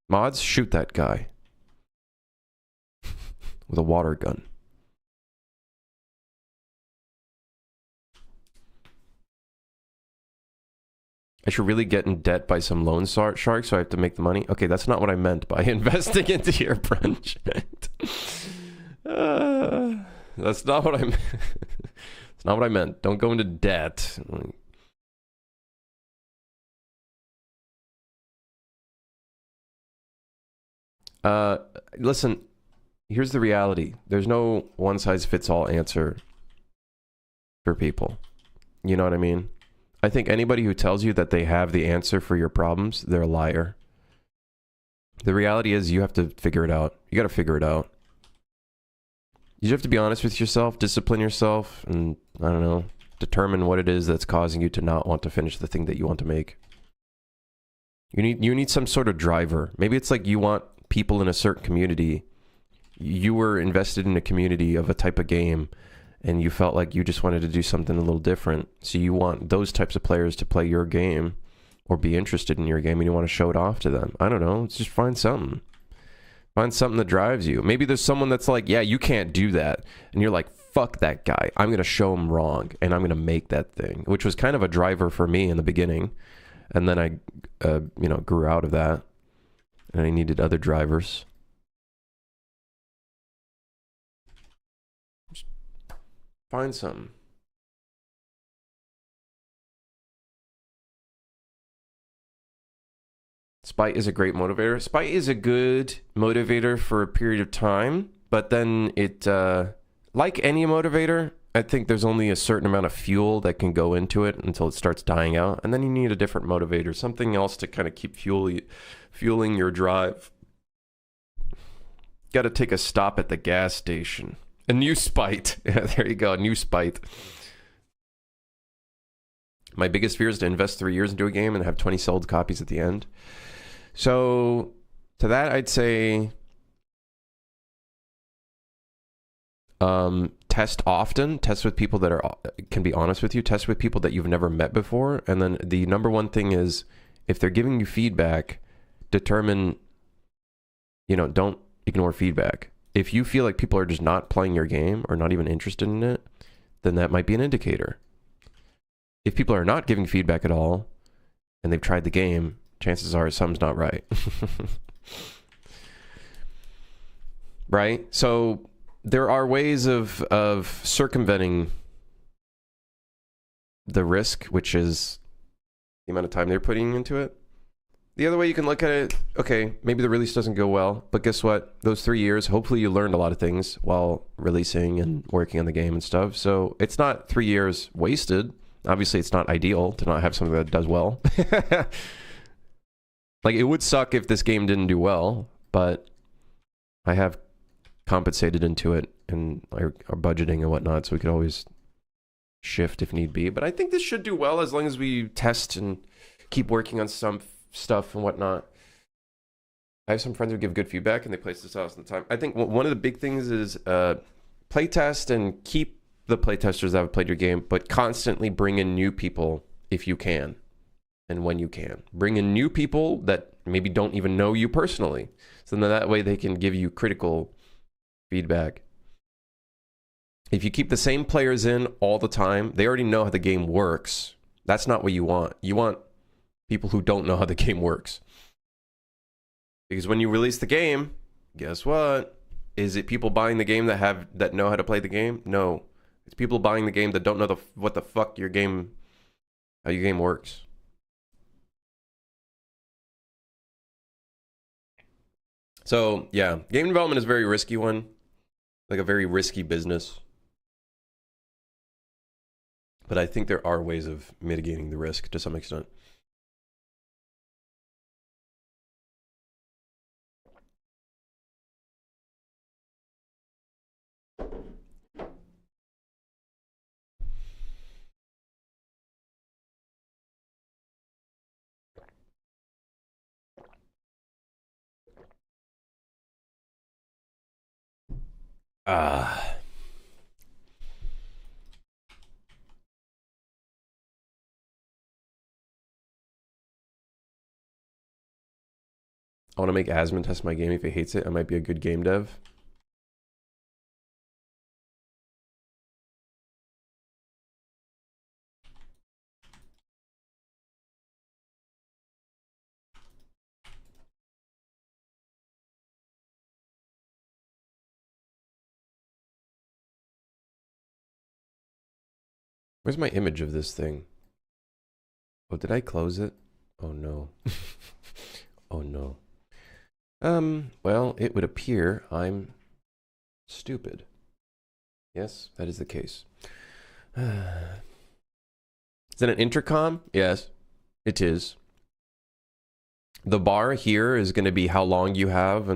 Mods, shoot that guy. With a water gun. I should really get in debt by some loan shark, so I have to make the money. Okay, that's not what I meant by investing into your project. That's not what I meant. It's not what I meant. Don't go into debt. Listen, here's the reality. There's no one-size-fits-all answer for people. You know what I mean? I think anybody who tells you that they have the answer for your problems, they're a liar. The reality is you have to figure it out. You got to figure it out. You have to be honest with yourself, discipline yourself, and, I don't know, determine what it is that's causing you to not want to finish the thing that you want to make. You need some sort of driver. Maybe it's like you want people in a certain community. You were invested in a community of a type of game, and you felt like you just wanted to do something a little different. So you want those types of players to play your game or be interested in your game, and you want to show it off to them. I don't know. Just find something. Find something that drives you. Maybe there's someone that's like, yeah, you can't do that. And you're like, fuck that guy. I'm going to show him wrong, and I'm going to make that thing, which was kind of a driver for me in the beginning. And then I, grew out of that, and I needed other drivers. Just find something. Spite is a great motivator. Spite is a good motivator for a period of time, but then it, like any motivator, I think there's only a certain amount of fuel that can go into it until it starts dying out, and then you need a different motivator, something else to kind of keep fueling your drive. Got to take a stop at the gas station. A new spite. Yeah, there you go, a new spite. My biggest fear is to invest 3 years into a game and have 20 sold copies at the end. So to that, I'd say test often. Test with people that can be honest with you. Test with people that you've never met before. And then the number one thing is, if they're giving you feedback, determine, don't ignore feedback. If you feel like people are just not playing your game or not even interested in it, then that might be an indicator. If people are not giving feedback at all and they've tried the game, chances are something's not right. Right? So there are ways of circumventing the risk, which is the amount of time they're putting into it. The other way you can look at it, okay, maybe the release doesn't go well, but guess what? Those 3 years, hopefully you learned a lot of things while releasing and working on the game and stuff. So it's not 3 years wasted. Obviously, it's not ideal to not have something that does well. Like, it would suck if this game didn't do well, but I have compensated into it and our budgeting and whatnot, so we could always shift if need be. But I think this should do well as long as we test and keep working on some stuff and whatnot. I have some friends who give good feedback and they play this out all the time. I think one of the big things is playtest and keep the playtesters that have played your game, but constantly bring in new people if you can and when you can. Bring in new people that maybe don't even know you personally. So then that way they can give you critical feedback. If you keep the same players in all the time, they already know how the game works. That's not what you want. You want people who don't know how the game works. Because when you release the game, guess what? Is it people buying the game that know how to play the game? No. It's people buying the game that don't know what the fuck how your game works. So, yeah, game development is a very risky one. Like a very risky business. But I think there are ways of mitigating the risk to some extent. I want to make Asmon test my game if he hates it. I might be a good game dev. Where's my image of this thing? Oh, did I close it? Oh no. Oh no. Well, it would appear I'm stupid. Yes, that is the case. Is that an intercom? Yes, it is. The bar here is going to be how long you have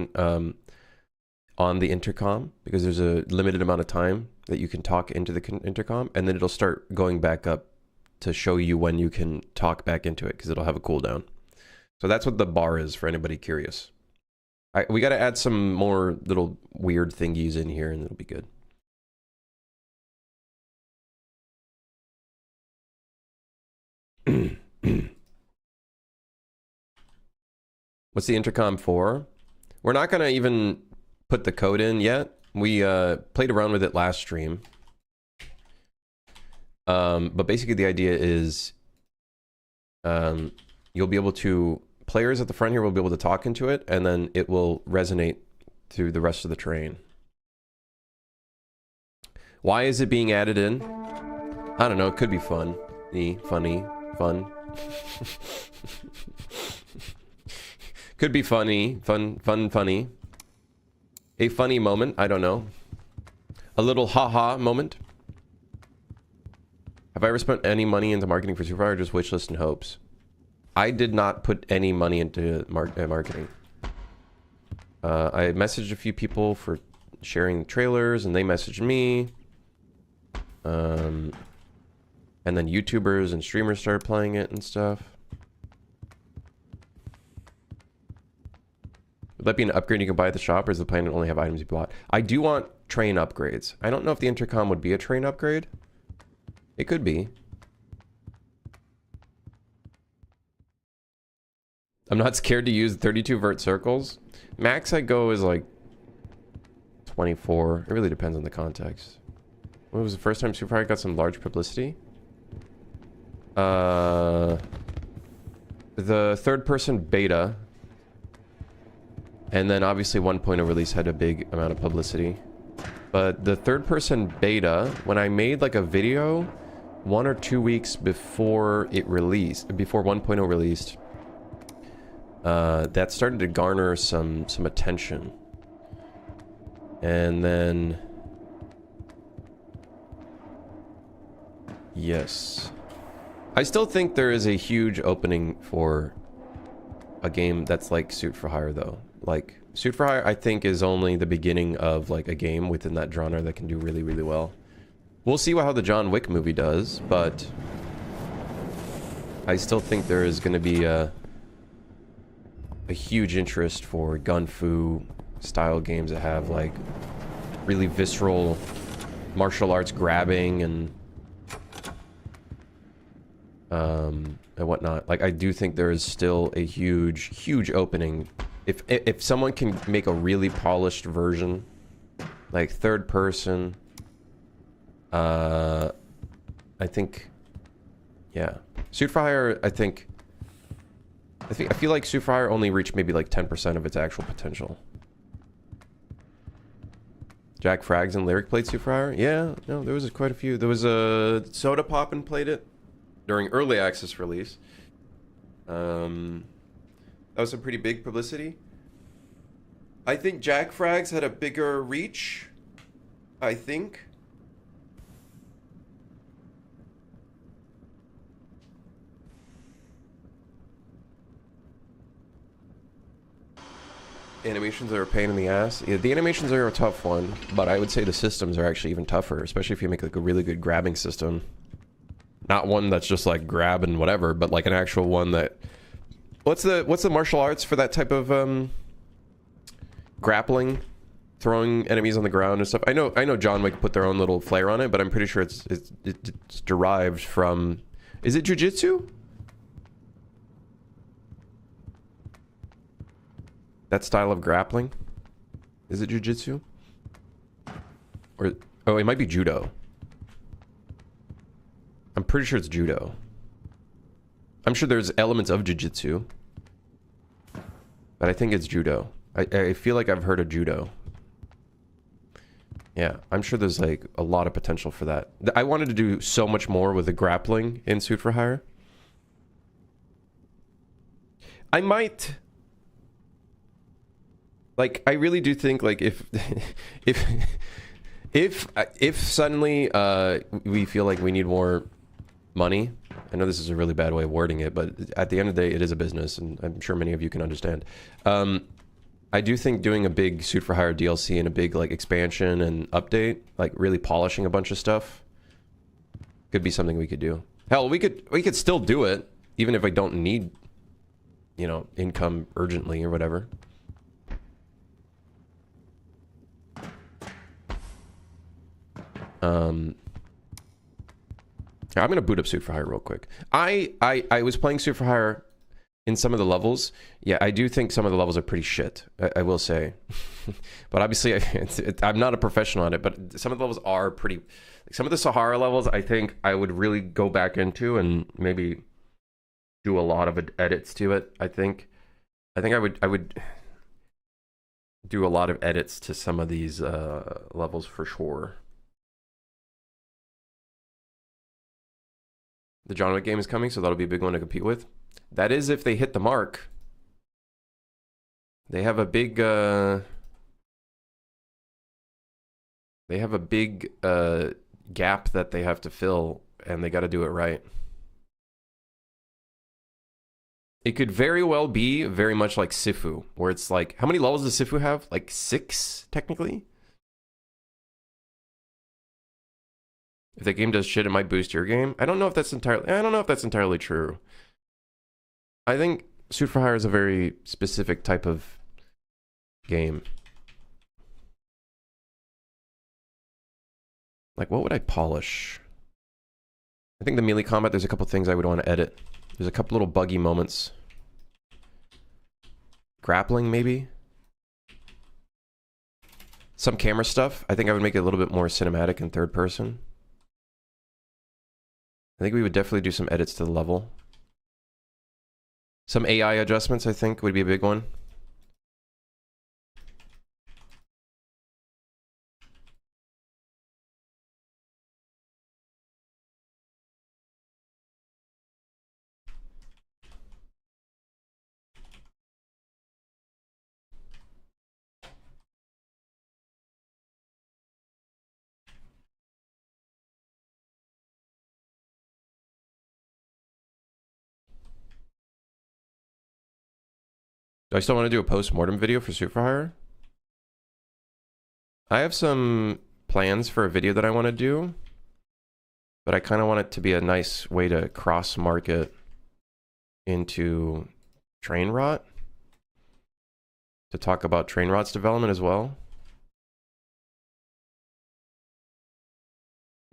on the intercom, because there's a limited amount of time that you can talk into the intercom, and then it'll start going back up to show you when you can talk back into it, because it'll have a cooldown. So that's what the bar is for anybody curious. We got to add some more little weird thingies in here, and it'll be good. What's the intercom for? We're not gonna even put the code in yet. We played around with it last stream. But basically the idea is you'll be able to, players at the front here will be able to talk into it, and then it will resonate through the rest of the train. Why is it being added in? I don't know, it could be fun. Funny, fun. Could be funny, funny. A funny moment, I don't know. A little haha moment. Have I ever spent any money into marketing for Superfire or just wishlist and hopes? I did not put any money into marketing. I messaged a few people for sharing trailers, and they messaged me. And then YouTubers and streamers started playing it and stuff. Would that be an upgrade you can buy at the shop, or is the plan to only have items you bought? I do want train upgrades. I don't know if the intercom would be a train upgrade. It could be. I'm not scared to use 32 vert circles. Max I go is like 24. It really depends on the context. When was the first time Superfire got some large publicity? The third person beta. And then obviously 1.0 release had a big amount of publicity. But the third person beta, when I made like a video 1 or 2 weeks before it released, before 1.0 released, that started to garner some attention. And then yes, I still think there is a huge opening for a game that's like Suit for Hire, though. Like Suit for Hire, I think, is only the beginning of like a game within that genre that can do really, really well. We'll see how the John Wick movie does, but I still think there is going to be a huge interest for gun-fu style games that have like really visceral martial arts grabbing and whatnot. Like, I do think there is still a huge opening. If someone can make a really polished version, like third person, I think, yeah. Suit for Hire, I feel like Suit for Hire only reached maybe like 10% of its actual potential. Jack Frags and Lyric played Suit for Hire? Yeah, no, there was quite a few. There was a Soda Poppin' played it during early access release. That was some pretty big publicity. I think Jack Frags had a bigger reach, I think. Animations are a pain in the ass. Yeah, the animations are a tough one, but I would say the systems are actually even tougher, especially if you make like a really good grabbing system. Not one that's just like grab and whatever, but like an actual one that... What's the martial arts for that type of grappling? Throwing enemies on the ground and stuff. I know John Wick put their own little flair on it, but I'm pretty sure it's derived from... Is it jiu-jitsu? That style of grappling? Is it jiu-jitsu? Or... Oh, it might be judo. I'm pretty sure it's judo. I'm sure there's elements of jiu-jitsu. But I think it's judo. I feel like I've heard of judo. Yeah, I'm sure there's like a lot of potential for that. I wanted to do so much more with the grappling in Suit for Hire. I might... Like, I really do think, like, if suddenly we feel like we need more money, I know this is a really bad way of wording it, but at the end of the day, it is a business, and I'm sure many of you can understand. I do think doing a big Suit for Hire DLC and a big like expansion and update, like really polishing a bunch of stuff, could be something we could do. Hell, we could still do it, even if I don't need, you know, income urgently or whatever. I'm gonna boot up Suit for Hire real quick. I was playing Suit for Hire in some of the levels. Yeah, I do think some of the levels are pretty shit. I will say, but obviously I'm not a professional at it. But some of the levels are pretty. Some of the Sahara levels, I think I would really go back into and maybe do a lot of edits to it. I think I would do a lot of edits to some of these levels for sure. The John Wick game is coming, so that'll be a big one to compete with. That is if they hit the mark. They have a big gap that they have to fill, and they got to do it right. It could very well be very much like Sifu, where it's like, how many levels does Sifu have? Like 6, technically? If the game does shit, it might boost your game. I don't know if that's entirely true. I think Suit for Hire is a very specific type of game. Like, what would I polish? I think the melee combat, there's a couple things I would want to edit. There's a couple little buggy moments. Grappling, maybe? Some camera stuff. I think I would make it a little bit more cinematic in third person. I think we would definitely do some edits to the level. Some AI adjustments, I think, would be a big one. Do I still want to do a post-mortem video for Suit for Hire? I have some plans for a video that I want to do, but I kind of want it to be a nice way to cross-market into Train Rot, to talk about Train Rot's development as well.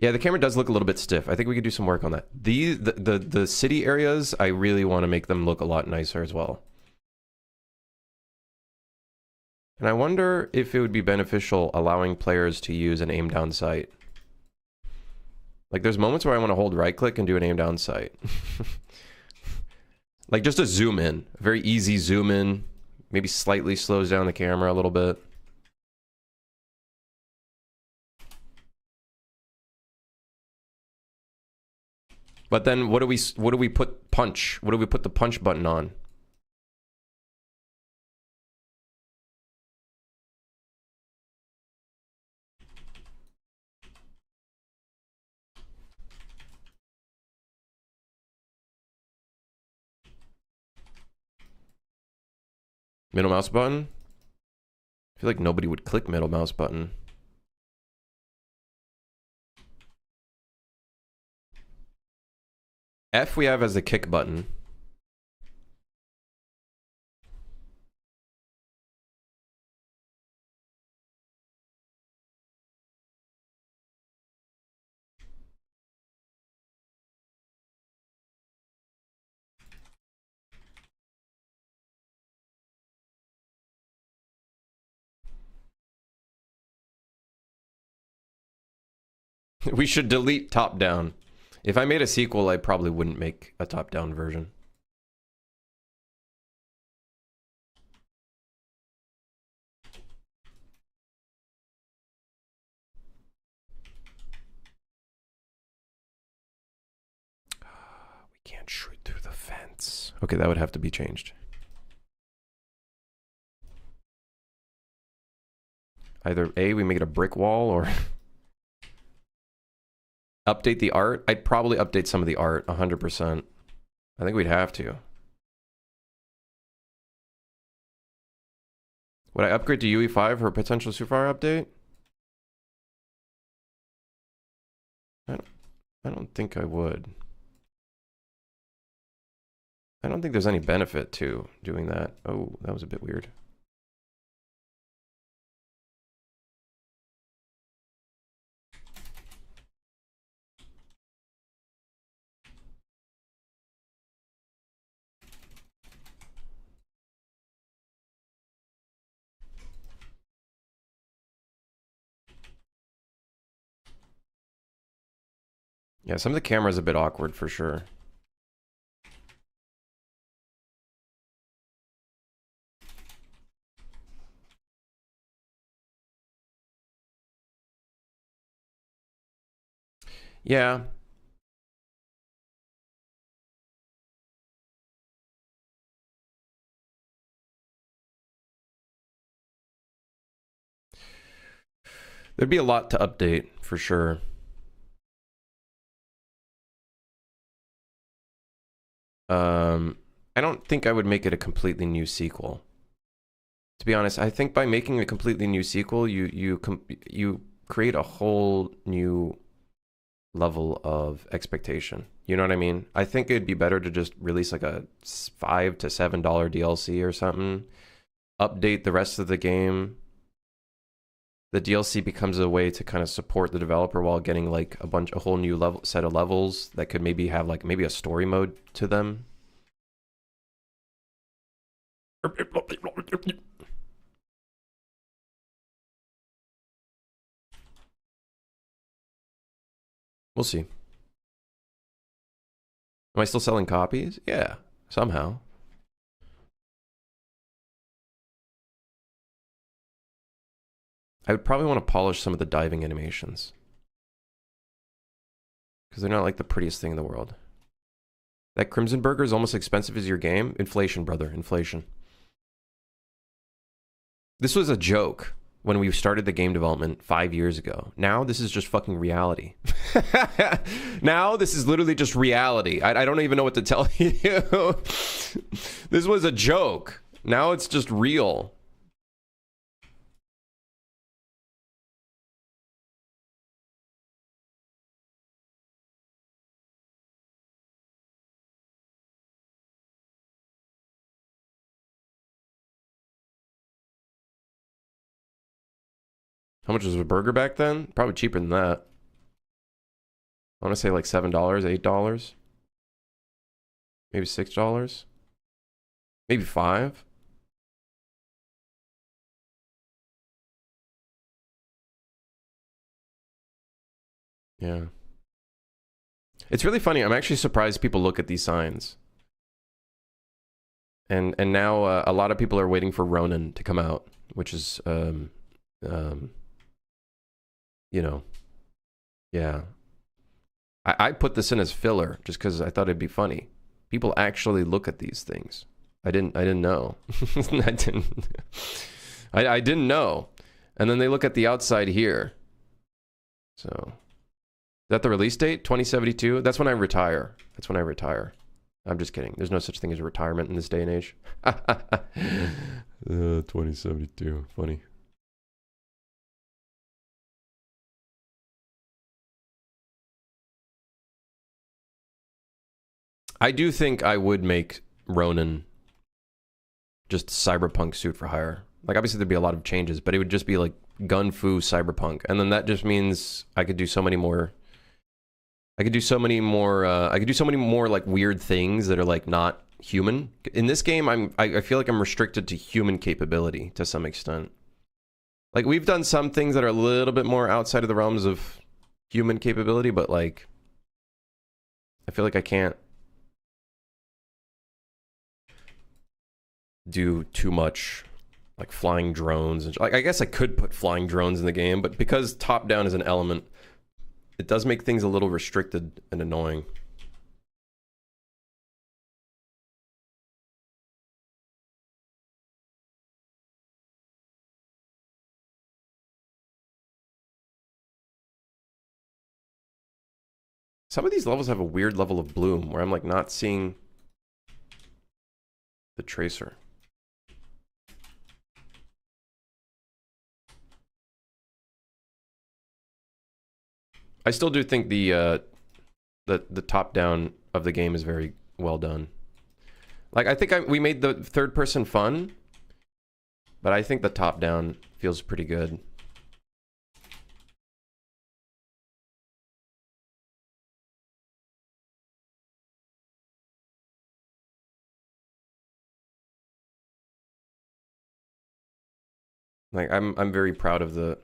Yeah, the camera does look a little bit stiff. I think we could do some work on that. The city areas, I really want to make them look a lot nicer as well. And I wonder if it would be beneficial allowing players to use an aim down sight. Like, there's moments where I want to hold right click and do an aim down sight. Like, just a zoom in. A very easy zoom in. Maybe slightly slows down the camera a little bit. But then what do we put punch? What do we put the punch button on? Middle mouse button? I feel like nobody would click middle mouse button. F we have as the kick button. We should delete top down. If I made a sequel, I probably wouldn't make a top down version. We can't shoot through the fence. Okay, that would have to be changed. Either A, we make it a brick wall, or update the art. I'd probably update some of the art, 100%. I think we'd have to. Would I upgrade to UE5 for a potential Suit for Hire update? I don't think I would. I don't think there's any benefit to doing that. Oh, that was a bit weird. Yeah, some of the camera's a bit awkward for sure. Yeah. There'd be a lot to update for sure. I don't think I would make it a completely new sequel. To be honest, I think by making a completely new sequel, you create a whole new level of expectation. You know what I mean? I think it'd be better to just release like a $5 to $7 DLC or something. Update the rest of the game. The DLC becomes a way to kind of support the developer while getting like a whole new level set of levels that could maybe have like maybe a story mode to them. We'll see. Am I still selling copies? Yeah, somehow. I would probably want to polish some of the diving animations. Because they're not like the prettiest thing in the world. That Crimson Burger is almost expensive as your game. Inflation, brother, inflation. This was a joke when we started the game development 5 years ago. Now this is just fucking reality. Now this is literally just reality. I don't even know what to tell you. This was a joke. Now it's just real. How much was a burger back then? Probably cheaper than that. I want to say like $7, $8. Maybe $6. Maybe $5. Yeah. It's really funny. I'm actually surprised people look at these signs. And now a lot of people are waiting for Ronin to come out, which is you know, yeah. I put this in as filler just because I thought it'd be funny. People actually look at these things. I didn't know. I didn't know. And then they look at the outside here. So, is that the release date? 2072? That's when I retire. That's when I retire. I'm just kidding. There's no such thing as a retirement in this day and age. 2072. Funny. I do think I would make Ronin just cyberpunk suit for hire. Like, obviously there'd be a lot of changes, but it would just be like gun fu cyberpunk. And then that just means I could do so many more. I could do so many more like weird things that are like not human. In this game, I feel like I'm restricted to human capability to some extent. Like, we've done some things that are a little bit more outside of the realms of human capability, but like I feel like I can't do too much like flying drones and like I guess I could put flying drones in the game, but because top down is an element, it does make things a little restricted and annoying. Some of these levels have a weird level of bloom where I'm like not seeing the tracer. I still do think the top down of the game is very well done. Like, I think we made the third person fun, but I think the top down feels pretty good. Like, I'm very proud of the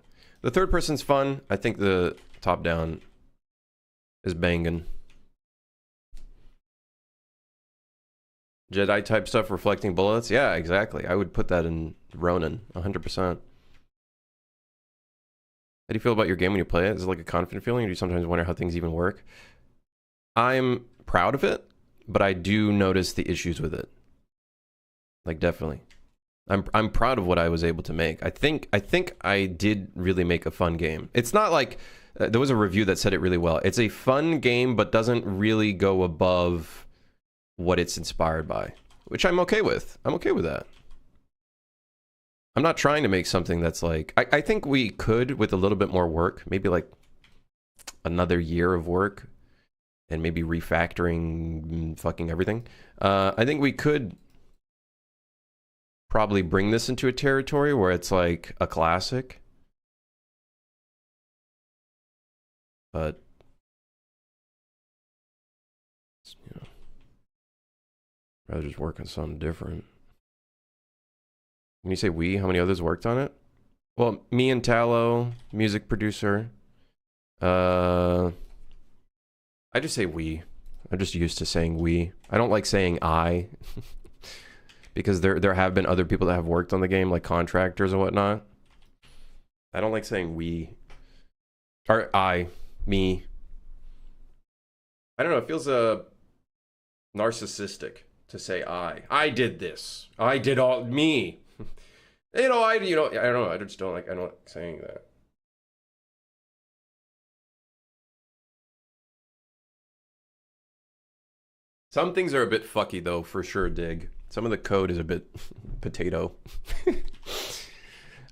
third person's fun. I think the top down is banging. Jedi type stuff, reflecting bullets. Yeah, exactly. I would put that in Ronin, 100%. How do you feel about your game when you play it? Is it like a confident feeling, or do you sometimes wonder how things even work? I'm proud of it, but I do notice the issues with it. Like, definitely. I'm proud of what I was able to make. I think I did really make a fun game. It's not like there was a review that said it really well. It's a fun game, but doesn't really go above what it's inspired by, which I'm okay with. I'm okay with that. I'm not trying to make something that's like, I think we could, with a little bit more work, maybe like another year of work and maybe refactoring fucking everything. I think we could probably bring this into a territory where it's like a classic. But, you know, rather just work on something different. When you say we, how many others worked on it? Well, me and Tallow, music producer. I just say we. I'm just used to saying we. I don't like saying I. Because there have been other people that have worked on the game, like contractors and whatnot. I don't like saying we. Or I. Me. I don't know, it feels narcissistic to say I. I did this. I did all me. I don't know, I just don't like saying that. Some things are a bit fucky though, for sure, Dig. Some of the code is a bit potato.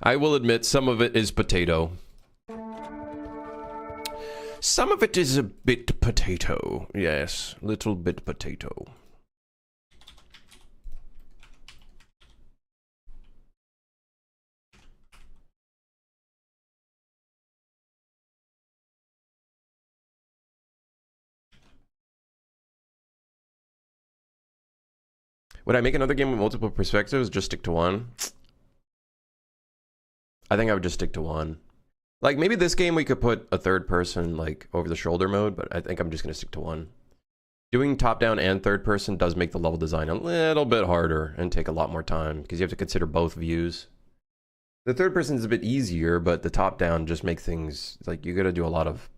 I will admit some of it is potato. Some of it is a bit potato. Yes, little bit potato. Would I make another game with multiple perspectives? Just stick to one? I think I would just stick to one. Like, maybe this game we could put a third person, like, over the shoulder mode, but I think I'm just going to stick to one. Doing top-down and third person does make the level design a little bit harder and take a lot more time, because you have to consider both views. The third person is a bit easier, but the top-down just make things, like, you got to do a lot of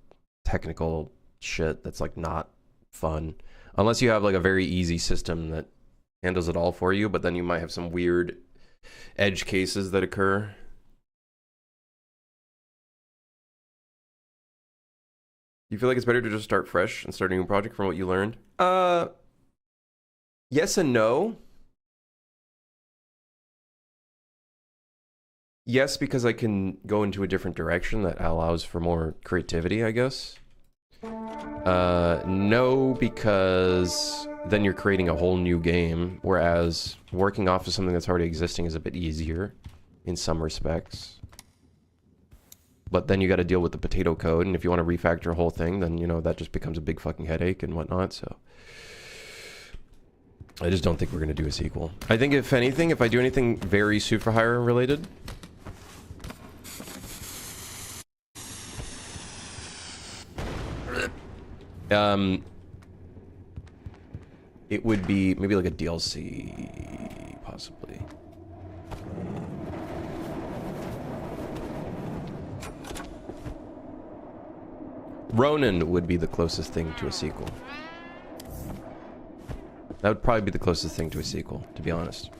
technical shit that's, like, not fun. Unless you have, like, a very easy system that handles it all for you, but then you might have some weird edge cases that occur. You feel like it's better to just start fresh and start a new project from what you learned? Yes and no. Yes, because I can go into a different direction that allows for more creativity, I guess. No, because then you're creating a whole new game, whereas working off of something that's already existing is a bit easier in some respects. But then you got to deal with the potato code, and if you want to refactor a whole thing, then, you know, that just becomes a big fucking headache and whatnot, so... I just don't think we're going to do a sequel. I think, if anything, if I do anything very super hire related... it would be maybe like a DLC, possibly. Ronin would be the closest thing to a sequel. That would probably be the closest thing to a sequel, to be honest.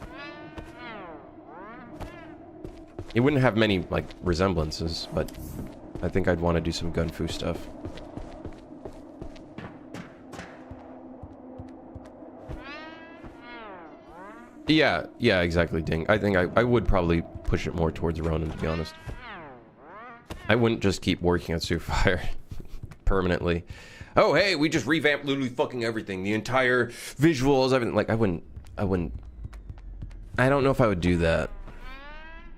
It wouldn't have many, like, resemblances, but I think I'd want to do some gun-fu stuff. Yeah, exactly, Ding. I think I would probably push it more towards Ronin, to be honest. I wouldn't just keep working on Superfire permanently. Oh, hey, we just revamped literally fucking everything. The entire visuals, everything. Like, I wouldn't... I don't know if I would do that.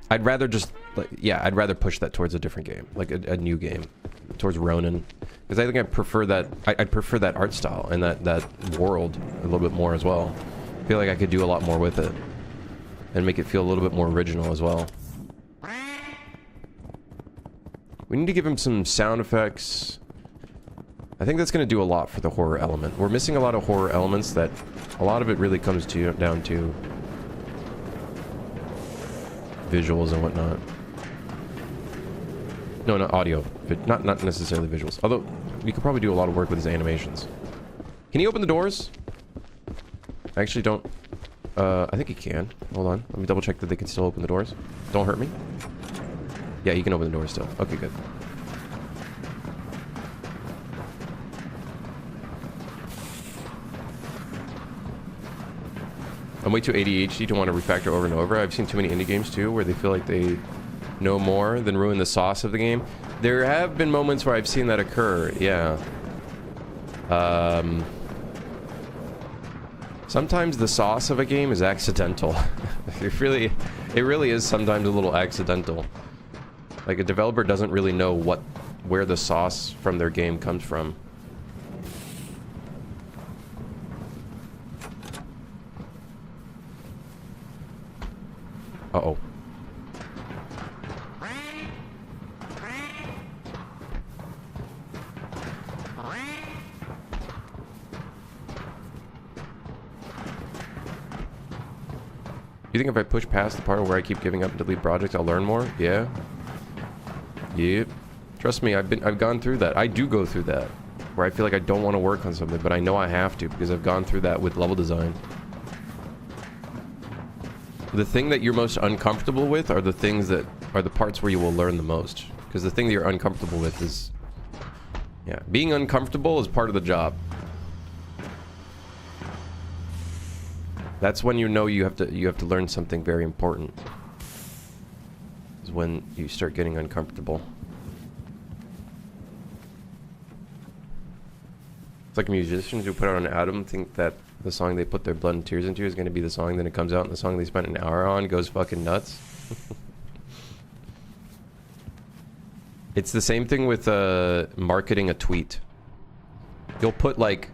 I'd rather just... like, yeah, I'd rather push that towards a different game. Like, a new game. Towards Ronin. Because I think I prefer that... I'd prefer that art style and that world a little bit more as well. I feel like I could do a lot more with it and make it feel a little bit more original as well. We need to give him some sound effects. I think that's going to do a lot for the horror element. We're missing a lot of horror elements that a lot of it really comes down to visuals and whatnot. No, not audio, but not necessarily visuals. Although we could probably do a lot of work with his animations. Can he open the doors? I actually don't. I think he can. Hold on. Let me double check that they can still open the doors. Don't hurt me. Yeah, he can open the doors still. Okay, good. I'm way too ADHD to want to refactor over and over. I've seen too many indie games too where they feel like they know more than ruin the sauce of the game. There have been moments where I've seen that occur, yeah. Sometimes the sauce of a game is accidental. it really is sometimes a little accidental. Like a developer doesn't really know where the sauce from their game comes from. Uh-oh. You think if I push past the part where I keep giving up and delete projects, I'll learn more? Yeah. Yep. Trust me, I've gone through that. I do go through that. Where I feel like I don't want to work on something, but I know I have to because I've gone through that with level design. The thing that you're most uncomfortable with are the things that are the parts where you will learn the most. Because the thing that you're uncomfortable with is... Yeah, being uncomfortable is part of the job. That's when you know you have to learn something very important. Is when you start getting uncomfortable. It's like musicians who put out an album think that the song they put their blood and tears into is going to be the song, then it comes out and the song they spent an hour on goes fucking nuts. It's the same thing with marketing a tweet. You'll put like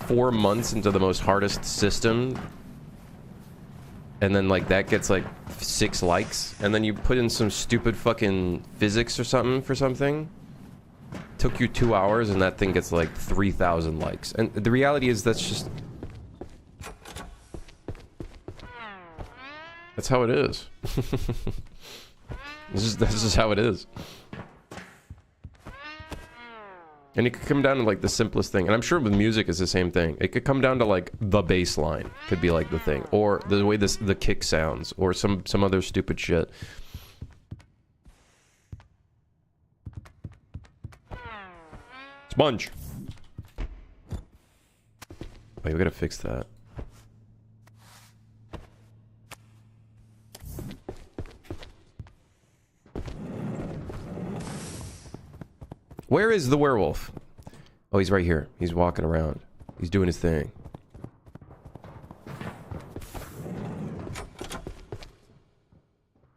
4 months into the most hardest system, and then like that gets like 6 likes, and then you put in some stupid fucking physics or something for something. Took you 2 hours and that thing gets like 3,000 likes. And the reality is that's how it is. This is how it is. And it could come down to like the simplest thing. And I'm sure with music it's the same thing. It could come down to like the bass line could be like the thing, or the way the kick sounds, or some other stupid shit. Sponge. Wait, we gotta fix that. Where is the werewolf? Oh, he's right here. He's walking around. He's doing his thing.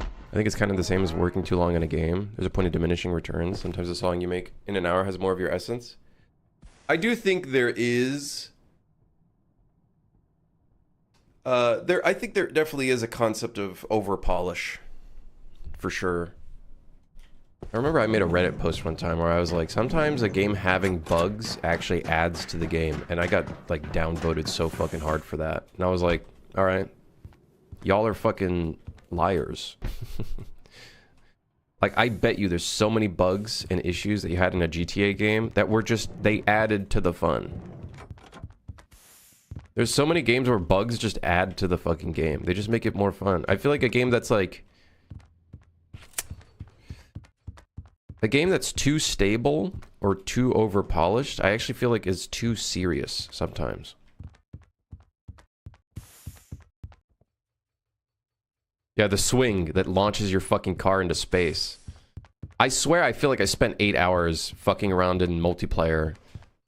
I think it's kind of the same as working too long in a game. There's a point of diminishing returns. Sometimes the song you make in an hour has more of your essence. I do think there is... I think there definitely is a concept of over-polish. For sure. I remember I made a Reddit post one time where I was like, sometimes a game having bugs actually adds to the game. And I got, like, downvoted so fucking hard for that. And I was like, alright. Y'all are fucking... liars. Like, I bet you there's so many bugs and issues that you had in a GTA game that were just, they added to the fun. There's so many games where bugs just add to the fucking game. They just make it more fun. I feel like a game that's like... a game that's too stable or too over-polished, I actually feel like is too serious sometimes. Yeah, the swing that launches your fucking car into space. I swear I feel like I spent 8 hours fucking around in multiplayer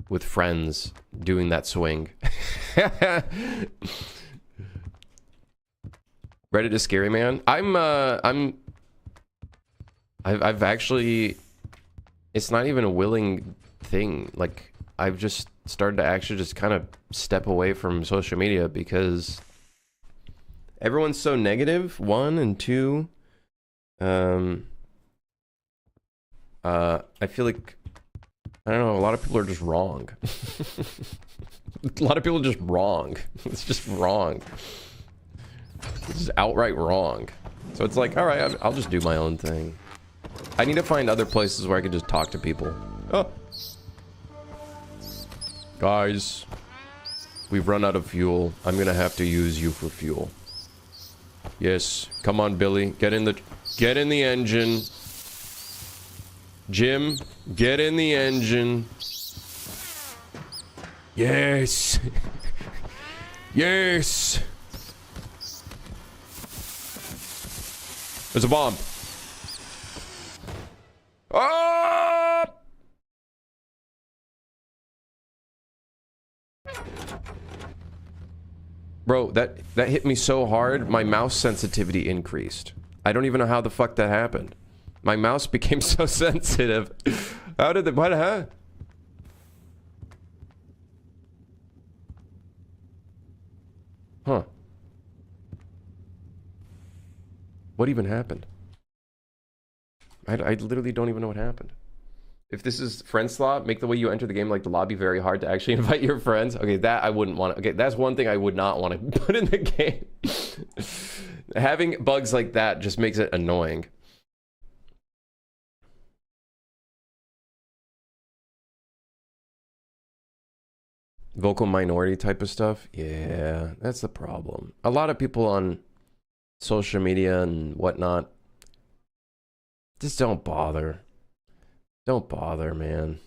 with friends doing that swing. Reddit is scary, man. I've actually... It's not even a willing thing. Like, I've just started to actually just kind of step away from social media because... everyone's so negative, 1, and 2. I feel like I don't know, a lot of people are just wrong. A lot of people are just wrong. It's just wrong. It's just outright wrong. So it's like, alright, I'll just do my own thing. I need to find other places where I can just talk to people. Oh. Guys, we've run out of fuel. I'm gonna have to use you for fuel. Yes, come on, Billy. Get in the engine. Jim, get in the engine. Yes. Yes. There's a bomb. Ah! Bro, that hit me so hard, my mouse sensitivity increased. I don't even know how the fuck that happened. My mouse became so sensitive. How did what, huh? Huh. What even happened? I literally don't even know what happened. If this is friendslop, make the way you enter the game like the lobby very hard to actually invite your friends. Okay, that I wouldn't want to. Okay, that's one thing I would not want to put in the game. Having bugs like that just makes it annoying. Vocal minority type of stuff? Yeah, that's the problem. A lot of people on social media and whatnot just don't bother. Don't bother, man.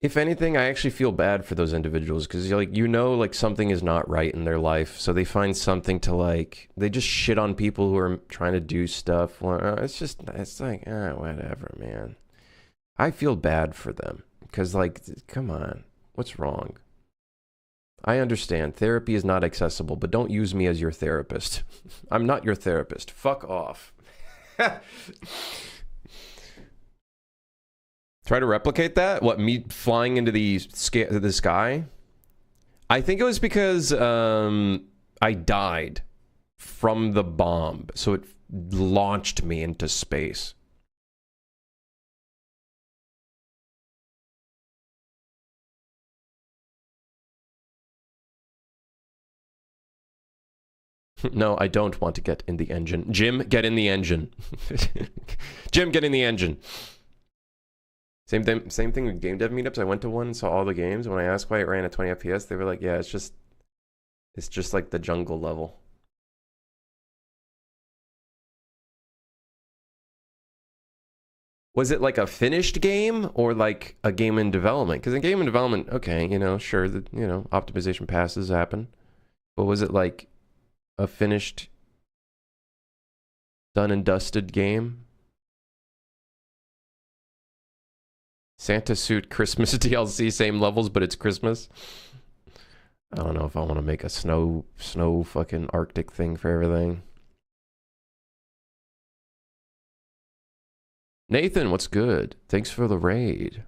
If anything, I actually feel bad for those individuals because like like something is not right in their life, so they find something to like. They just shit on people who are trying to do stuff. Well, it's like whatever, man. I feel bad for them because like, come on, what's wrong? I understand therapy is not accessible, but don't use me as your therapist. I'm not your therapist. Fuck off. Try to replicate that? What, me flying into the sky? I think it was because I died from the bomb, so it launched me into space. No, I don't want to get in the engine. Jim, get in the engine. Jim, get in the engine. Same thing with game dev meetups. I went to one and saw all the games. When I asked why it ran at 20 FPS, they were like, yeah, it's just like the jungle level. Was it like a finished game or like a game in development? Because in game in development, okay, sure, optimization passes happen. But was it like a finished, done and dusted game? Santa suit Christmas DLC, same levels, but it's Christmas. I don't know if I want to make a snow fucking Arctic thing for everything. Nathan, what's good? Thanks for the raid.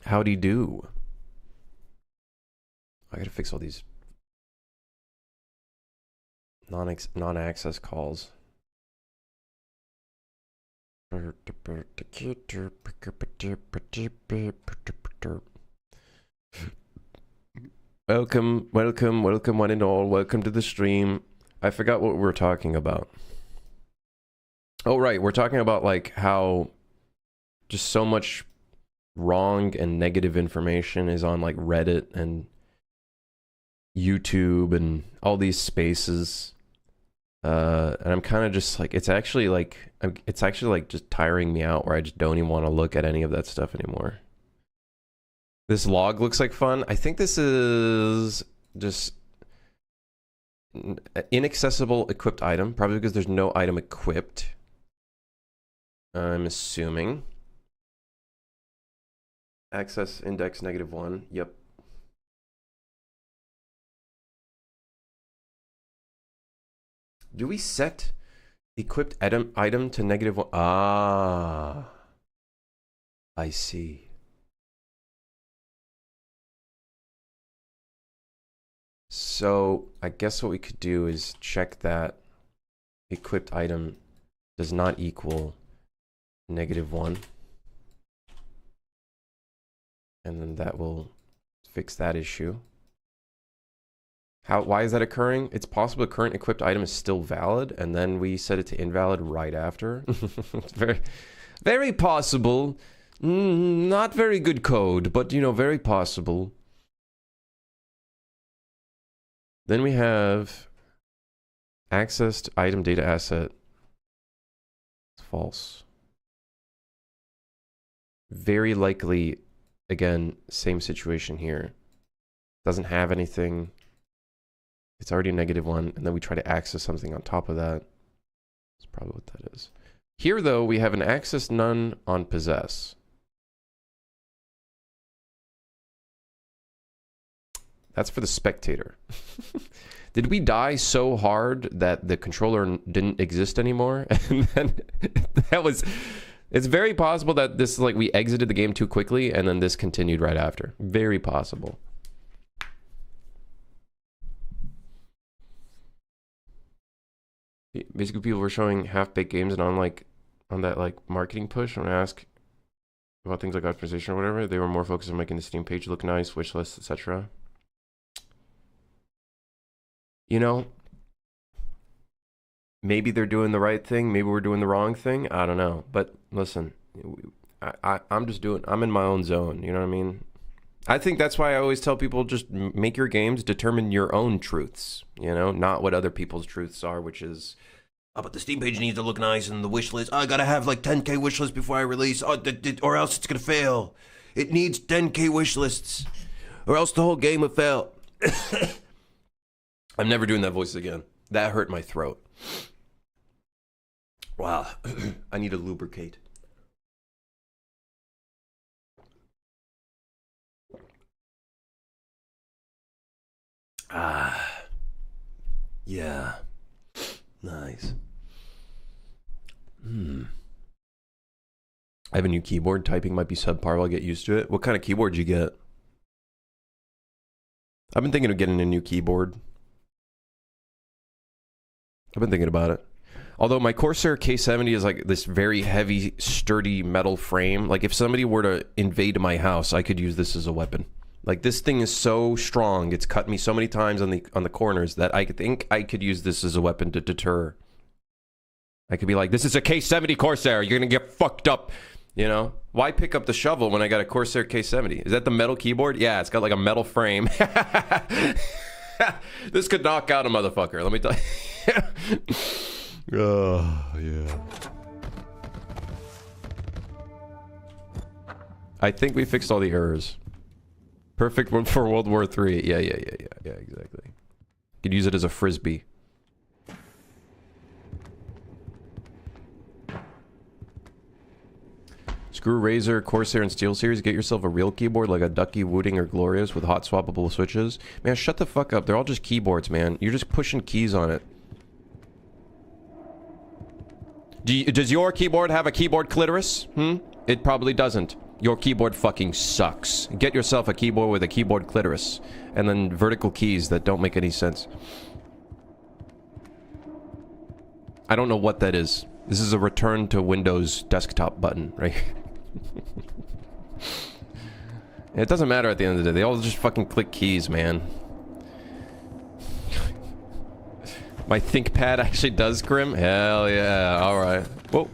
Howdy do. I gotta fix all these non-access calls. Welcome one and all. Welcome to the stream. I forgot what we were talking about. Oh, right. We're talking about like how just so much wrong and negative information is on like Reddit and YouTube and all these spaces. And I'm kind of just like, it's actually like just tiring me out where I just don't even want to look at any of that stuff anymore. This log looks like fun. I think this is just inaccessible equipped item, probably because there's no item equipped. I'm assuming. Access index -1. Yep. Do we set equipped item to -1? Ah, I see. So I guess what we could do is check that equipped item does not equal -1. And then that will fix that issue. Why is that occurring? It's possible the current equipped item is still valid, and then we set it to invalid right after. It's very, very possible. Not very good code, but, you know, very possible. Then we have accessed item data asset. It's false. Very likely, again, same situation here. Doesn't have anything. It's already a -1, and then we try to access something on top of that. That's probably what that is. Here, though, we have an access none on possess. That's for the spectator. Did we die so hard that the controller didn't exist anymore? And then that was... It's very possible that this is like we exited the game too quickly, and then this continued right after. Very possible. Basically, people were showing half-baked games, and on that like marketing push, when I ask about things like optimization or whatever, they were more focused on making the Steam page look nice, wish lists, etc. You know, maybe they're doing the right thing, maybe we're doing the wrong thing. I don't know. But listen, I'm in my own zone. You know what I mean? I think that's why I always tell people just make your games, determine your own truths, you know, not what other people's truths are, which is, oh, but the Steam page needs to look nice and the wish list, I gotta have like 10K wish lists before I release, or else it's gonna fail. It needs 10K wish lists, or else the whole game will fail. I'm never doing that voice again. That hurt my throat. Wow. I need to lubricate. Ah, yeah, nice. I have a new keyboard. Typing might be subpar. I'll get used to it. What kind of keyboard did you get? I've been thinking of getting a new keyboard. I've been thinking about it. Although my Corsair K70 is like this very heavy, sturdy metal frame. Like if somebody were to invade my house, I could use this as a weapon. Like this thing is so strong, it's cut me so many times on the corners that I think I could use this as a weapon to deter. I could be like, this is a K70 Corsair, you're gonna get fucked up, you know? Why pick up the shovel when I got a Corsair K70? Is that the metal keyboard? Yeah, it's got like a metal frame. This could knock out a motherfucker, let me tell you. Oh, yeah. I think we fixed all the errors. Perfect one for World War III. Yeah, exactly. Could use it as a frisbee. Screw Razer, Corsair, and SteelSeries. Get yourself a real keyboard like a Ducky, Wooting, or Glorious with hot swappable switches. Man, shut the fuck up. They're all just keyboards, man. You're just pushing keys on it. Does your keyboard have a keyboard clitoris? It probably doesn't. Your keyboard fucking sucks. Get yourself a keyboard with a keyboard clitoris. And then vertical keys that don't make any sense. I don't know what that is. This is a return to Windows desktop button, right? It doesn't matter at the end of the day. They all just fucking click keys, man. My ThinkPad actually does Grim? Hell yeah. Alright. Whoa.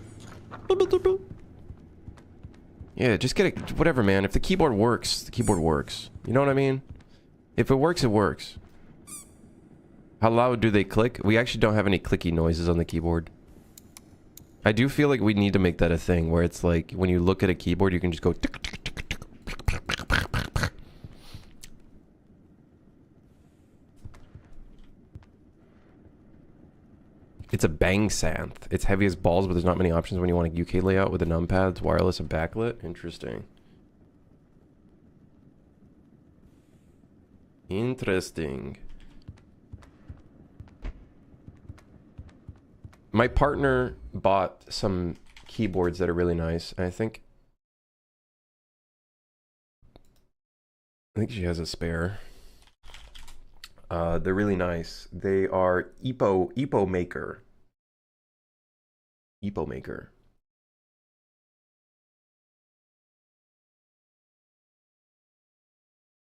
Yeah, just get it. Whatever, man. If the keyboard works, the keyboard works. You know what I mean? If it works, it works. How loud do they click? We actually don't have any clicky noises on the keyboard. I do feel like we need to make that a thing where it's like when you look at a keyboard, you can just go. Tick, tick, tick, tick, tick. It's a bang santh. It's heavy as balls, but there's not many options when you want a UK layout with the numpads, wireless, and backlit. Interesting. Interesting. My partner bought some keyboards that are really nice, and I think she has a spare. They're really nice. They are Epo Maker. Epo Maker.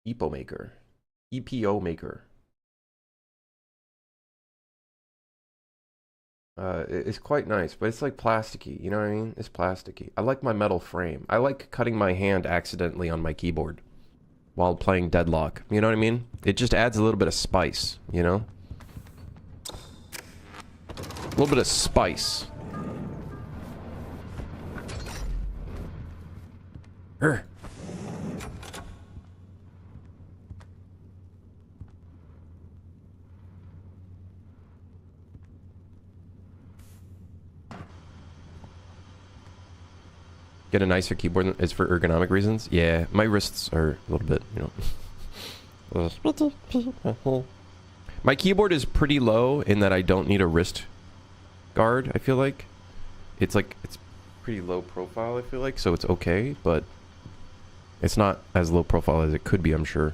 EPO maker. EPO maker. It's quite nice, but it's like plasticky. You know what I mean? It's plasticky. I like my metal frame. I like cutting my hand accidentally on my keyboard while playing Deadlock. You know what I mean? It just adds a little bit of spice, you know? A little bit of spice. Urgh. Get a nicer keyboard is for ergonomic reasons. Yeah, my wrists are a little bit, you know. My keyboard is pretty low in that I don't need a wrist guard, I feel like. It's pretty low profile, I feel like, so it's okay, but it's not as low profile as it could be, I'm sure.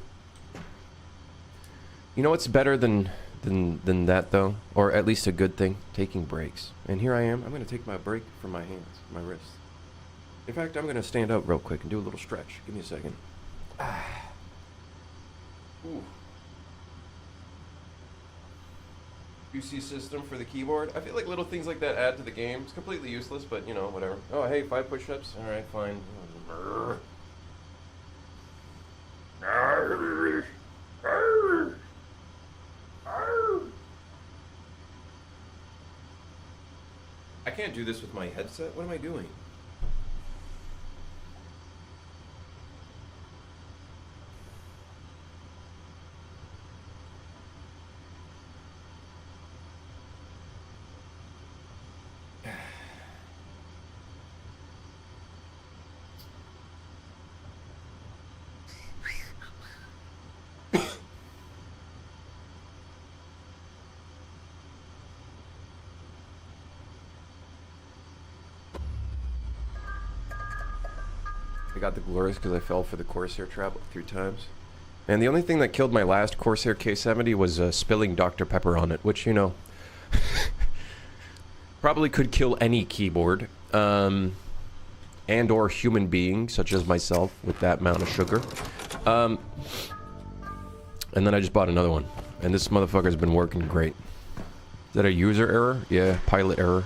You know what's better than that, though? Or at least a good thing? Taking breaks. And here I am. I'm going to take my break from my hands, my wrists. In fact, I'm going to stand up real quick and do a little stretch. Give me a second. Ooh. UC system for the keyboard. I feel like little things like that add to the game. It's completely useless, but, you know, whatever. Oh, hey, 5 push-ups? Alright, fine. I can't do this with my headset. What am I doing? I got the Glorious because I fell for the Corsair trap 3 times. And the only thing that killed my last Corsair K70 was spilling Dr. Pepper on it, which, you know, probably could kill any keyboard. And or human being, such as myself, with that amount of sugar. And then I just bought another one. And this motherfucker's been working great. Is that a user error? Yeah, pilot error.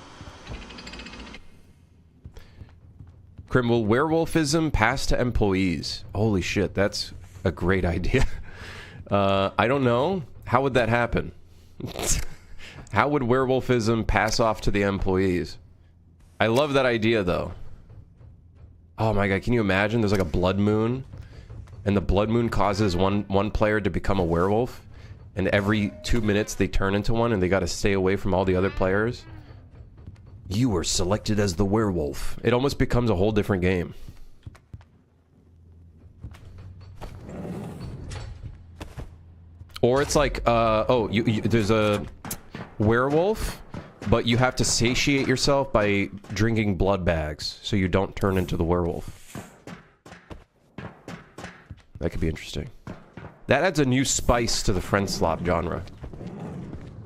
Will werewolfism pass to employees? Holy shit, that's a great idea. I don't know. How would that happen? How would werewolfism pass off to the employees? I love that idea, though. Oh my god, can you imagine? There's like a blood moon, and the blood moon causes one player to become a werewolf, and every 2 minutes they turn into one, and they gotta stay away from all the other players. You were selected as the werewolf. It almost becomes a whole different game. Or it's like, there's a werewolf, but you have to satiate yourself by drinking blood bags, so you don't turn into the werewolf. That could be interesting. That adds a new spice to the friendslop genre.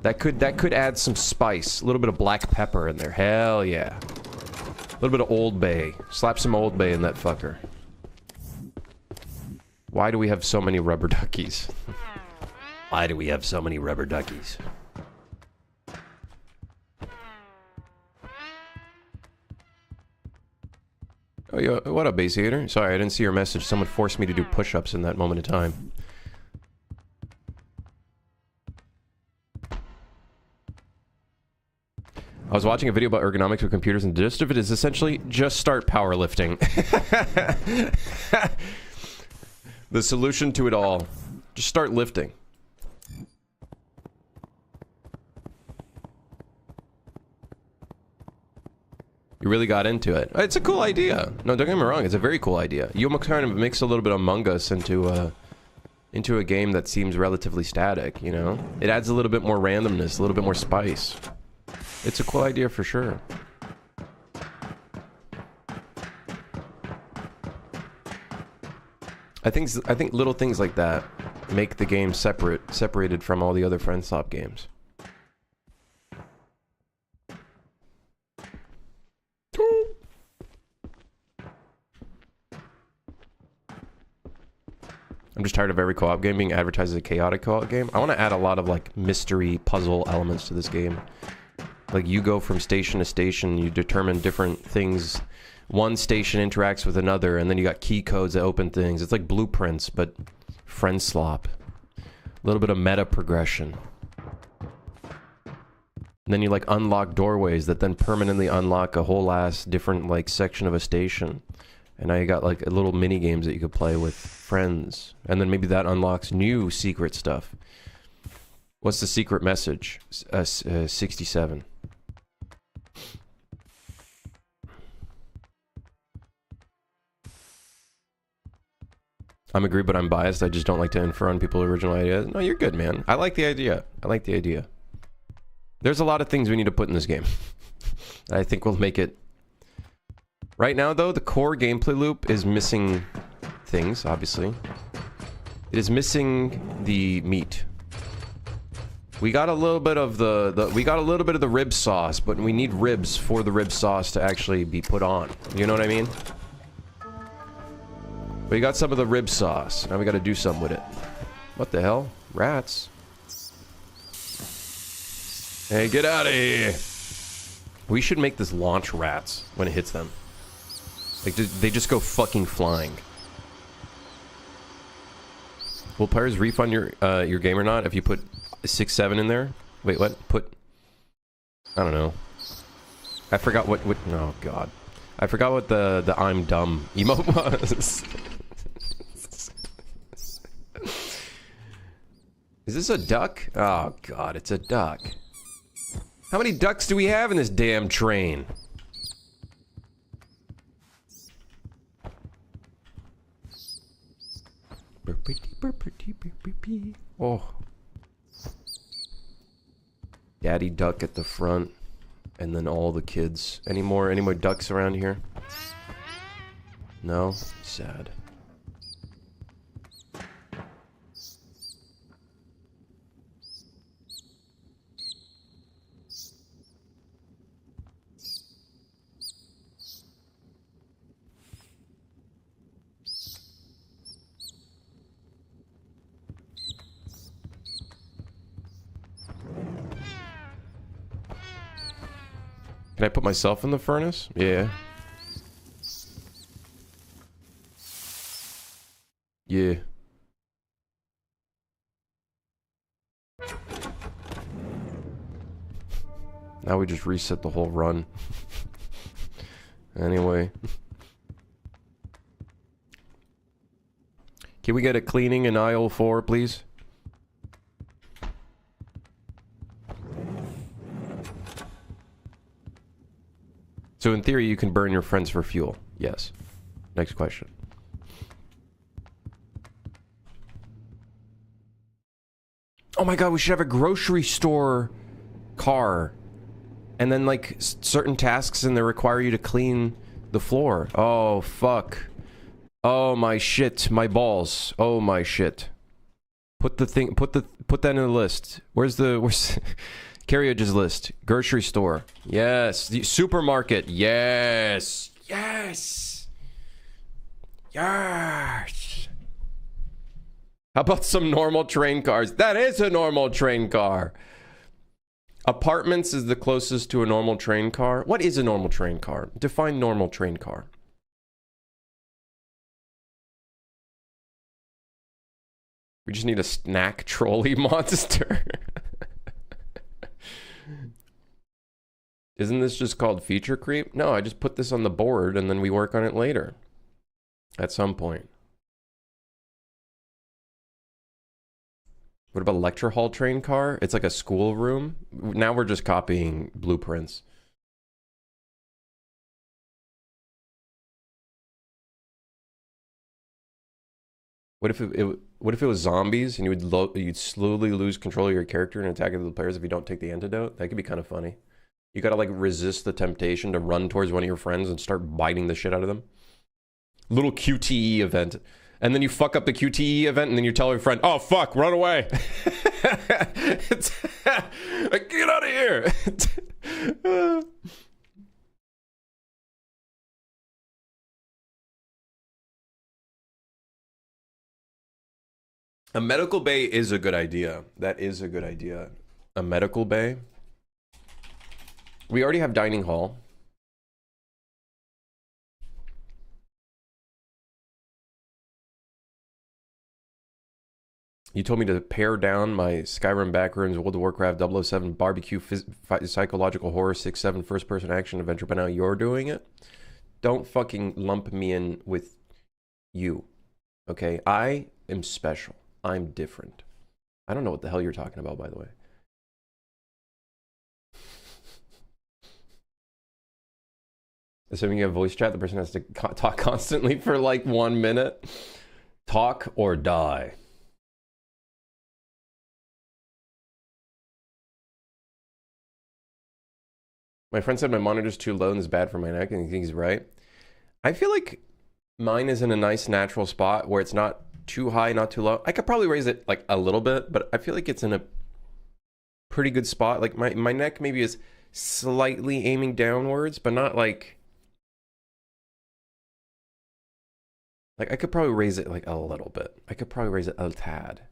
That could add some spice. A little bit of black pepper in there. Hell yeah. A little bit of Old Bay. Slap some Old Bay in that fucker. Why do we have so many rubber duckies? Why do we have so many rubber duckies? Oh, yo, what up, Base Eater? Sorry, I didn't see your message. Someone forced me to do push-ups in that moment of time. I was watching a video about ergonomics with computers, and the gist of it is essentially just start powerlifting. The solution to it all. Just start lifting. You really got into it. It's a cool idea. No, don't get me wrong. It's a very cool idea. You almost kind of mix a little bit of Among Us into a game that seems relatively static, you know? It adds a little bit more randomness, a little bit more spice. It's a cool idea for sure. I think little things like that make the game separated from all the other friendslop games. I'm just tired of every co-op game being advertised as a chaotic co-op game. I want to add a lot of like mystery puzzle elements to this game. Like you go from station to station, you determine different things. One station interacts with another, and then you got key codes that open things. It's like blueprints, but friendslop. A little bit of meta progression. And then you like unlock doorways that then permanently unlock a whole ass different like section of a station. And now you got like little mini games that you could play with friends. And then maybe that unlocks new secret stuff. What's the secret message? 67. I'm agree, but I'm biased. I just don't like to infer on people's original ideas. No, you're good, man. I like the idea. I like the idea. There's a lot of things we need to put in this game. I think we'll make it... Right now, though, the core gameplay loop is missing things, obviously. It is missing the meat. We got a little bit of the rib sauce, but we need ribs for the rib sauce to actually be put on. You know what I mean? We got some of the rib sauce. Now we got to do something with it. What the hell? Rats. Hey, get out of here. We should make this launch rats when it hits them. Like, they just go fucking flying. Will players refund your game or not if you put 6-7 in there? Wait, what? Put... I don't know. I forgot what... Oh, God. I forgot what the I'm dumb emote was. Is this a duck? Oh, God, it's a duck. How many ducks do we have in this damn train? Oh. Daddy duck at the front. And then all the kids. Any more ducks around here? No? Sad. Can I put myself in the furnace? Yeah. Yeah. Now we just reset the whole run. Anyway. Can we get a cleaning in aisle 4, please? So in theory, you can burn your friends for fuel. Yes. Next question. Oh my god, we should have a grocery store car. And then, like, certain tasks in there require you to clean the floor. Oh, fuck. Oh, my shit. My balls. Oh, my shit. Put that in the list. Where's Carriage's list. Grocery store. Yes. The supermarket. Yes. Yes. Yes. How about some normal train cars? That is a normal train car. Apartments is the closest to a normal train car. What is a normal train car? Define normal train car. We just need a snack trolley monster. Isn't this just called feature creep? No, I just put this on the board and then we work on it later. At some point. What about lecture hall train car? It's like a school room. Now we're just copying blueprints. What if it was zombies and you'd slowly lose control of your character and attack the players if you don't take the antidote? That could be kind of funny. You gotta like resist the temptation to run towards one of your friends and start biting the shit out of them. Little QTE event. And then you fuck up the QTE event and then you tell your friend, oh fuck, run away. Get out of here. A medical bay is a good idea. That is a good idea. A medical bay. We already have dining hall. You told me to pare down my Skyrim backrooms, World of Warcraft, 007, barbecue, psychological horror, 6-7 first-person action adventure, but now you're doing it? Don't fucking lump me in with you, okay? I am special. I'm different. I don't know what the hell you're talking about, by the way. Assuming you have voice chat, the person has to talk constantly for like 1 minute. Talk or die. My friend said my monitor's too low and is bad for my neck, and he thinks he's right. I feel like mine is in a nice natural spot where it's not too high, not too low. I could probably raise it like a little bit, but I feel like it's in a pretty good spot. Like my neck maybe is slightly aiming downwards, but not like I could probably raise it like a little bit. I could probably raise it a tad.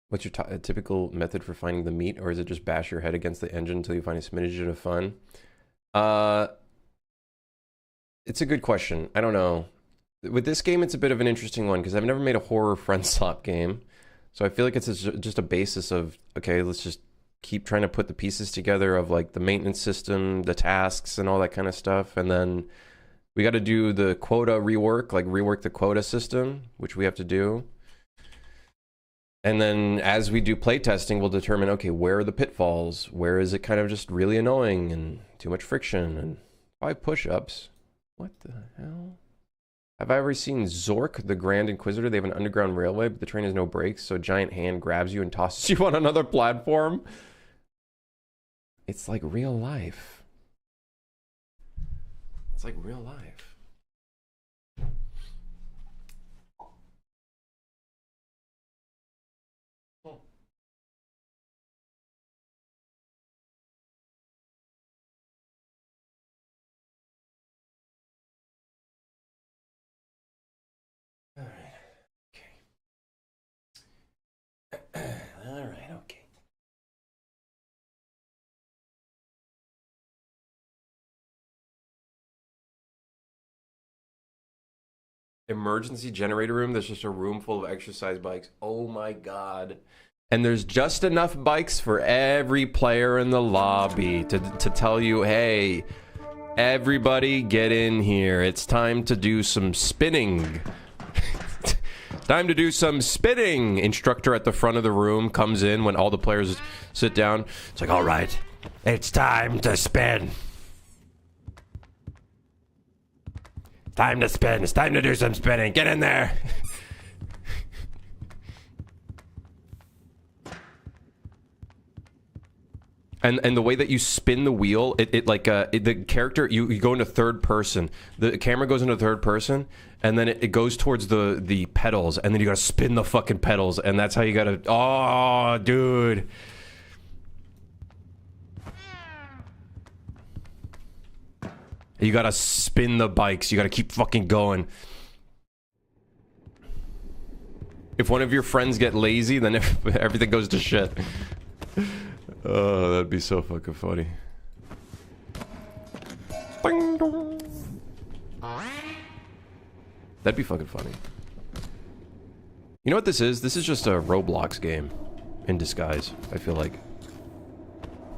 What's your typical method for finding the meat, or is it just bash your head against the engine until you find a smidgen of fun? It's a good question. I don't know. With this game, it's a bit of an interesting one because I've never made a horror friendslop game. So I feel like it's just a basis of, okay, let's just keep trying to put the pieces together of like the maintenance system, the tasks, and all that kind of stuff. And then we got to do the quota rework, like rework the quota system, which we have to do. And then as we do playtesting, we'll determine, okay, where are the pitfalls? Where is it kind of just really annoying and too much friction? And 5 push-ups. What the hell? Have I ever seen Zork, the Grand Inquisitor? They have an underground railway, but the train has no brakes, so a giant hand grabs you and tosses you on another platform. It's like real life. It's like real life. All right. Okay. All right. Okay. Emergency generator room. There's just a room full of exercise bikes. Oh my god. And there's just enough bikes for every player in the lobby to tell you, hey, everybody get in here. It's time to do some spinning. Time to do some spinning. Instructor at the front of the room comes in when all the players sit down. It's like, all right, it's time to spin. Time to spin. It's time to do some spinning. Get in there. And the way that you spin the wheel, the character, you go into third person. The camera goes into third person, and then it goes towards the pedals, and then you gotta spin the fucking pedals, and that's how you gotta. Oh, dude. You gotta spin the bikes. You gotta keep fucking going. If one of your friends get lazy, then everything goes to shit. Oh, that'd be so fucking funny. That'd be fucking funny. You know what this is? This is just a Roblox game in disguise, I feel like.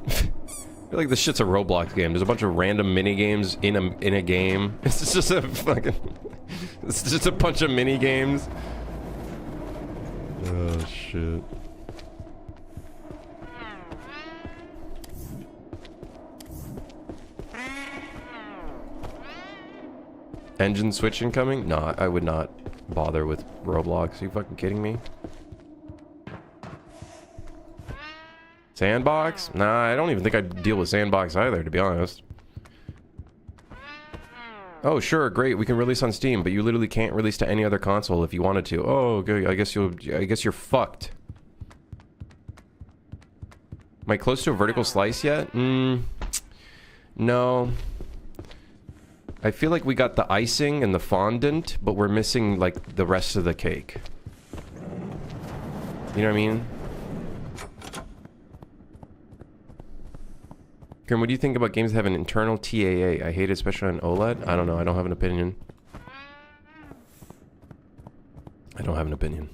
I feel like this shit's a Roblox game. There's a bunch of random mini games in a game. It's just a fucking... It's just a bunch of mini games. Oh, shit. Engine switch incoming? No, I would not bother with Roblox. Are you fucking kidding me? Sandbox? Nah, I don't even think I'd deal with Sandbox either, to be honest. Oh, sure, great. We can release on Steam, but you literally can't release to any other console if you wanted to. Oh, okay. I guess you're fucked. Am I close to a vertical slice yet? No. I feel like we got the icing and the fondant, but we're missing, like, the rest of the cake. You know what I mean? Grim, what do you think about games that have an internal TAA? I hate it, especially on OLED. I don't know. I don't have an opinion. I don't have an opinion.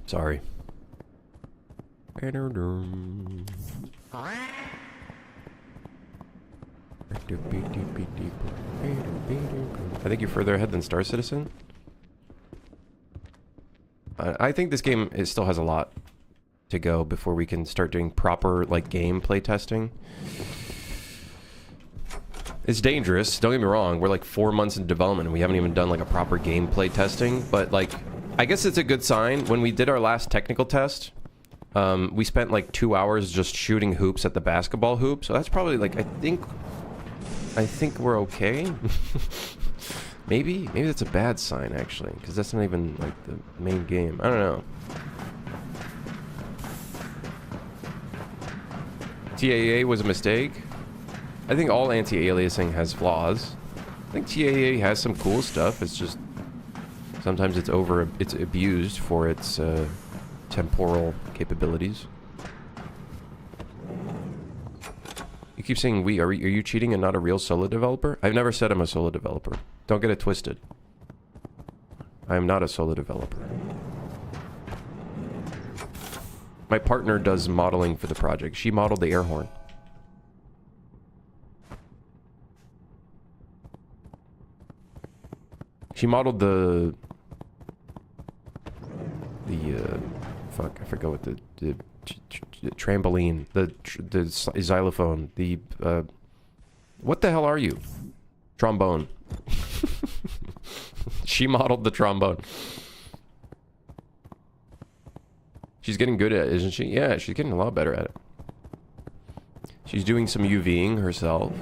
Sorry. I think you're further ahead than Star Citizen. I think this game still has a lot to go before we can start doing proper, like, gameplay testing. It's dangerous, don't get me wrong. We're like 4 months in development and we haven't even done like a proper gameplay testing. But like, I guess it's a good sign. When we did our last technical test, we spent like 2 hours just shooting hoops at the basketball hoop. So that's probably like, I think we're okay. Maybe that's a bad sign actually, because that's not even like the main game. I don't know. TAA was a mistake. I think all anti-aliasing has flaws. I think TAA has some cool stuff. It's just sometimes it's abused for its temporal capabilities. You keep saying we. Are you cheating and not a real solo developer? I've never said I'm a solo developer. Don't get it twisted. I am not a solo developer. My partner does modeling for the project. She modeled the air horn. She modeled the fuck, I forgot what the trampoline, the xylophone, the what the hell are you? Trombone. She modeled the trombone. She's getting good at it, isn't she? Yeah, she's getting a lot better at it. She's doing some UVing herself.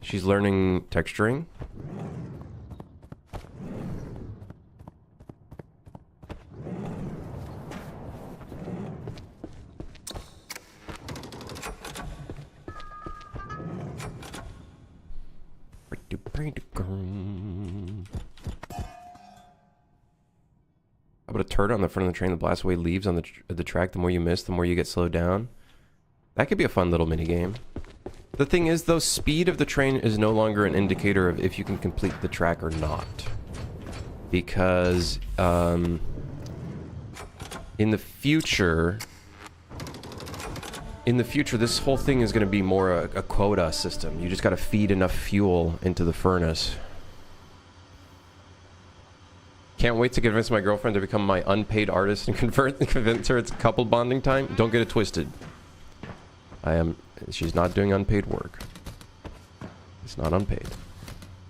She's learning texturing. How about a turd on the front of the train that blasts away leaves on the track? The more you miss, the more you get slowed down. That could be a fun little mini game. The thing is, though, speed of the train is no longer an indicator of if you can complete the track or not. Because, in the future, this whole thing is going to be more a quota system. You just got to feed enough fuel into the furnace. Can't wait to convince my girlfriend to become my unpaid artist and convince her it's couple bonding time. Don't get it twisted. She's not doing unpaid work. It's not unpaid.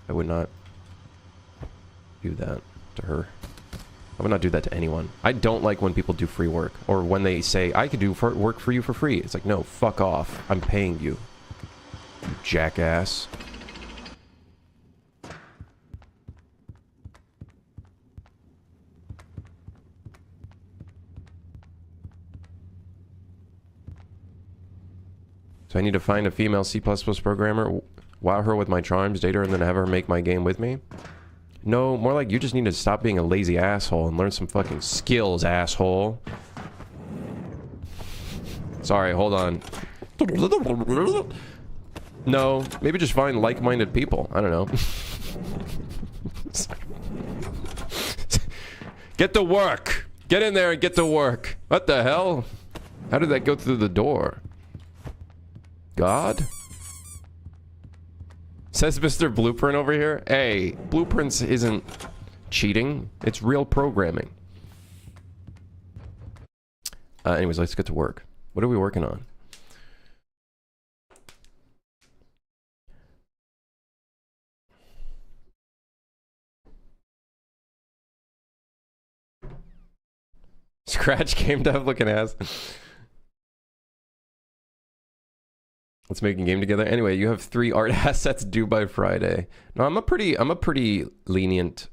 I would not do that to her. I would not do that to anyone. I don't like when people do free work, or when they say, I could do work for you for free. It's like, no, fuck off. I'm paying you. You jackass. So I need to find a female C++ programmer, wow her with my charms, date her, and then have her make my game with me? No, more like you just need to stop being a lazy asshole and learn some fucking skills, asshole. Sorry, hold on. No, maybe just find like-minded people. I don't know. Get to work! Get in there and get to work! What the hell? How did that go through the door? God? Says Mr. Blueprint over here. Hey, Blueprints isn't cheating. It's real programming. Anyways, let's get to work. What are we working on? Scratch game dev looking ass. Let's make a game together. Anyway, you have 3 art assets due by Friday. No, I'm a pretty lenient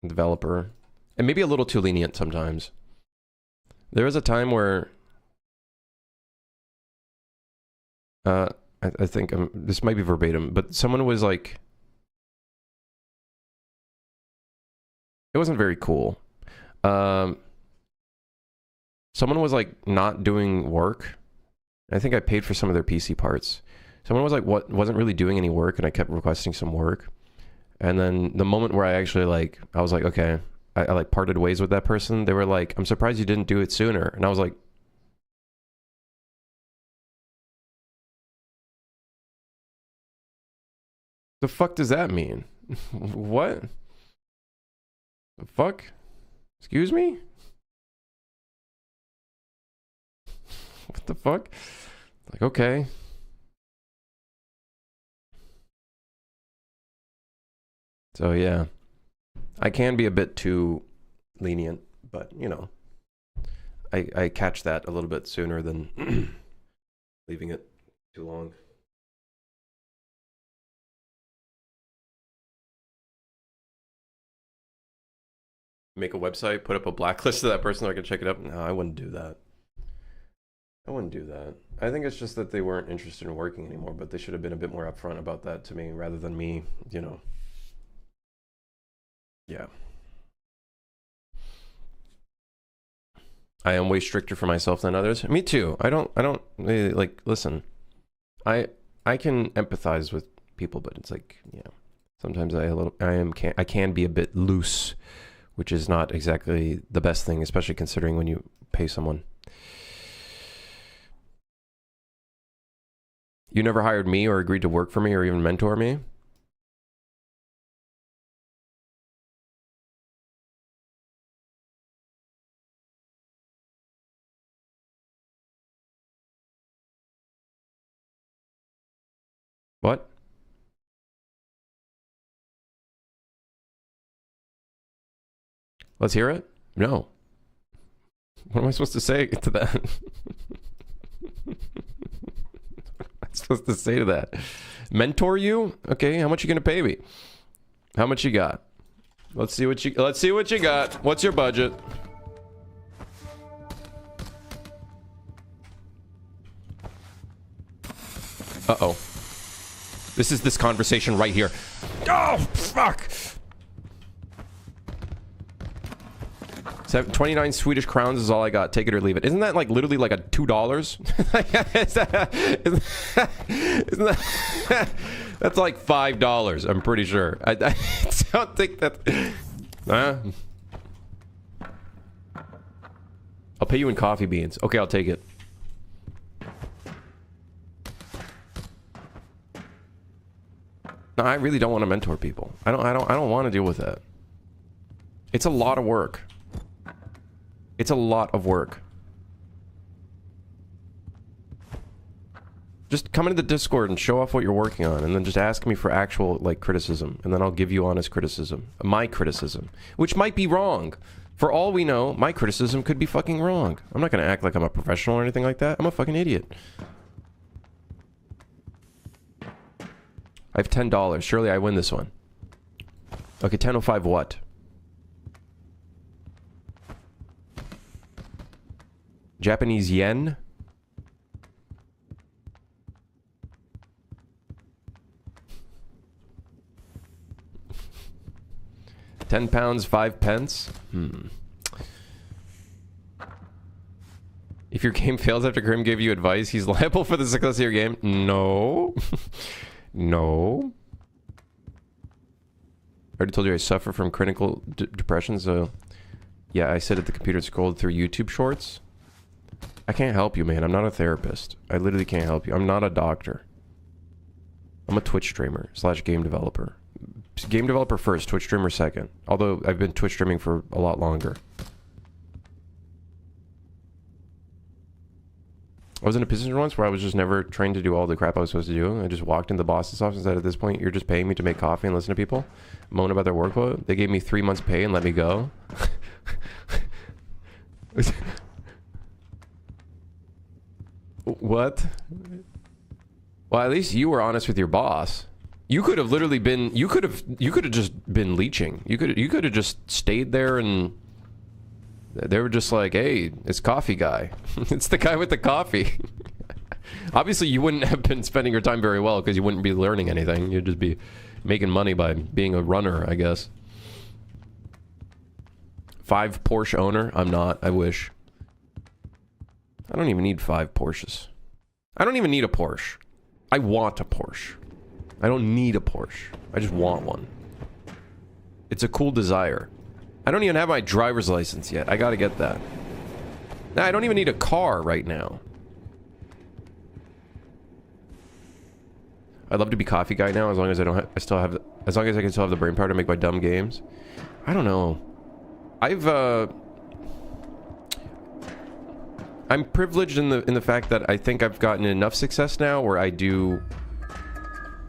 developer. And maybe a little too lenient sometimes. There was a time where I think this might be verbatim, but someone was like, it wasn't very cool. Someone was like not doing work. I think I paid for some of their PC parts. Someone was like, wasn't really doing any work, and I kept requesting some work. And then the moment where I actually I was like, okay, I like parted ways with that person. They were like, I'm surprised you didn't do it sooner. And I was like, the fuck does that mean? What? The fuck? Excuse me? What the fuck? Like, okay. So yeah, I can be a bit too lenient, but you know, I catch that a little bit sooner than leaving it too long. Make a website, put up a blacklist of that person so I can check it up. No, I wouldn't do that. I wouldn't do that. I think it's just that they weren't interested in working anymore, but they should have been a bit more upfront about that to me rather than me, you know. Yeah. I am way stricter for myself than others. Me too. I don't like, listen. I can empathize with people, but it's like, you know, sometimes I can be a bit loose, which is not exactly the best thing, especially considering when you pay someone. You never hired me or agreed to work for me or even mentor me? What? Let's hear it? No. What am I supposed to say to that? What am I supposed to say to that? Mentor you? Okay, how much you gonna pay me? How much you got? Let's see what you got. What's your budget? Uh-oh. This is this conversation right here. Oh, fuck! 29 Swedish crowns is all I got. Take it or leave it. Isn't that like literally like a $2? Isn't that that's like $5, I'm pretty sure. I don't think that... I'll pay you in coffee beans. Okay, I'll take it. No, I really don't want to mentor people. I don't want to deal with that. It's a lot of work. It's a lot of work. Just come into the Discord and show off what you're working on, and then just ask me for actual, like, criticism, and then I'll give you honest criticism. My criticism. Which might be wrong. For all we know, my criticism could be fucking wrong. I'm not gonna act like I'm a professional or anything like that. I'm a fucking idiot. I have $10. Surely I win this one. Okay, 10.05 what? Japanese yen? £10, 5 pence? If your game fails after Grim gave you advice, he's liable for the success of your game? No. No. I already told you I suffer from clinical depression, so... Yeah, I sit at the computer and scrolled through YouTube shorts. I can't help you, man. I'm not a therapist. I literally can't help you. I'm not a doctor. I'm a Twitch streamer / game developer. Game developer first, Twitch streamer second. Although I've been Twitch streaming for a lot longer. I was in a position once where I was just never trained to do all the crap I was supposed to do. I just walked into the boss's office and said, at this point, you're just paying me to make coffee and listen to people moan about their workload. They gave me 3 months pay and let me go. What? Well, at least you were honest with your boss. You could have literally been. You could have just been leeching. You could have just stayed there, and they were just like, "Hey, it's coffee guy. It's the guy with the coffee." Obviously, you wouldn't have been spending your time very well because you wouldn't be learning anything. You'd just be making money by being a runner, I guess. 5 Porsche owner? I'm not. I wish. I don't even need 5 Porsches. I don't even need a Porsche. I want a Porsche. I don't need a Porsche. I just want one. It's a cool desire. I don't even have my driver's license yet. I gotta get that. Nah, I don't even need a car right now. I'd love to be coffee guy now, as long as I don't have, as long as I can still have the brain power to make my dumb games. I don't know. I'm privileged in the fact that I think I've gotten enough success now where I do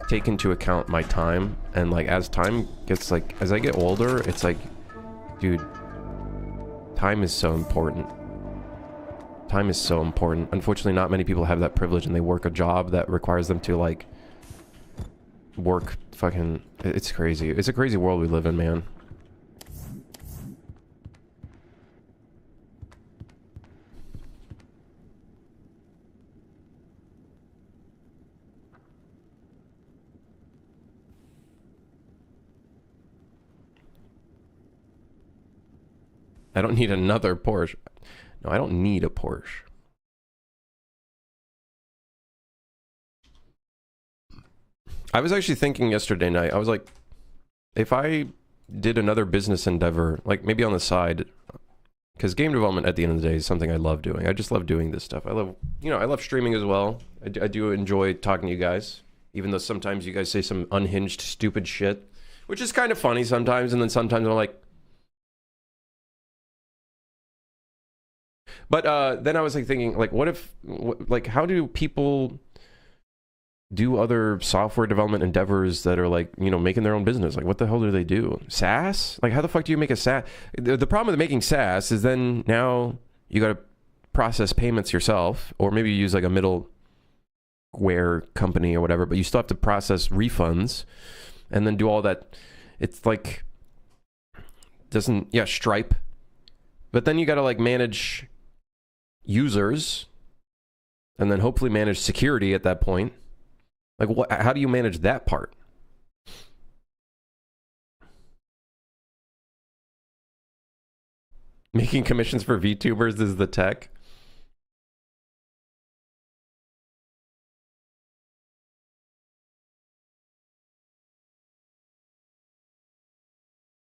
take into account my time, and like as time gets, like as I get older, it's like, dude, time is so important. Time is so important. Unfortunately, not many people have that privilege, and they work a job that requires them to like work fucking... It's crazy. It's a crazy world we live in, man. I don't need another Porsche. No, I don't need a Porsche. I was actually thinking yesterday night, I was like, if I did another business endeavor, like maybe on the side, because game development at the end of the day is something I love doing. I just love doing this stuff. I love, you know, I love streaming as well. I do enjoy talking to you guys, even though sometimes you guys say some unhinged, stupid shit, which is kind of funny sometimes, and then sometimes I'm like... But then I was like thinking, like, what if, like, how do people do other software development endeavors that are like, you know, making their own business? Like, what the hell do they do? SaaS? Like, how the fuck do you make a SaaS? The problem with making SaaS is then now you got to process payments yourself, or maybe you use like a middleware company or whatever, but you still have to process refunds and then do all that. It's like, Stripe. But then you got to like manage users and then hopefully manage security at that point. Like, what? How do you manage that part? Making commissions for VTubers is the tech.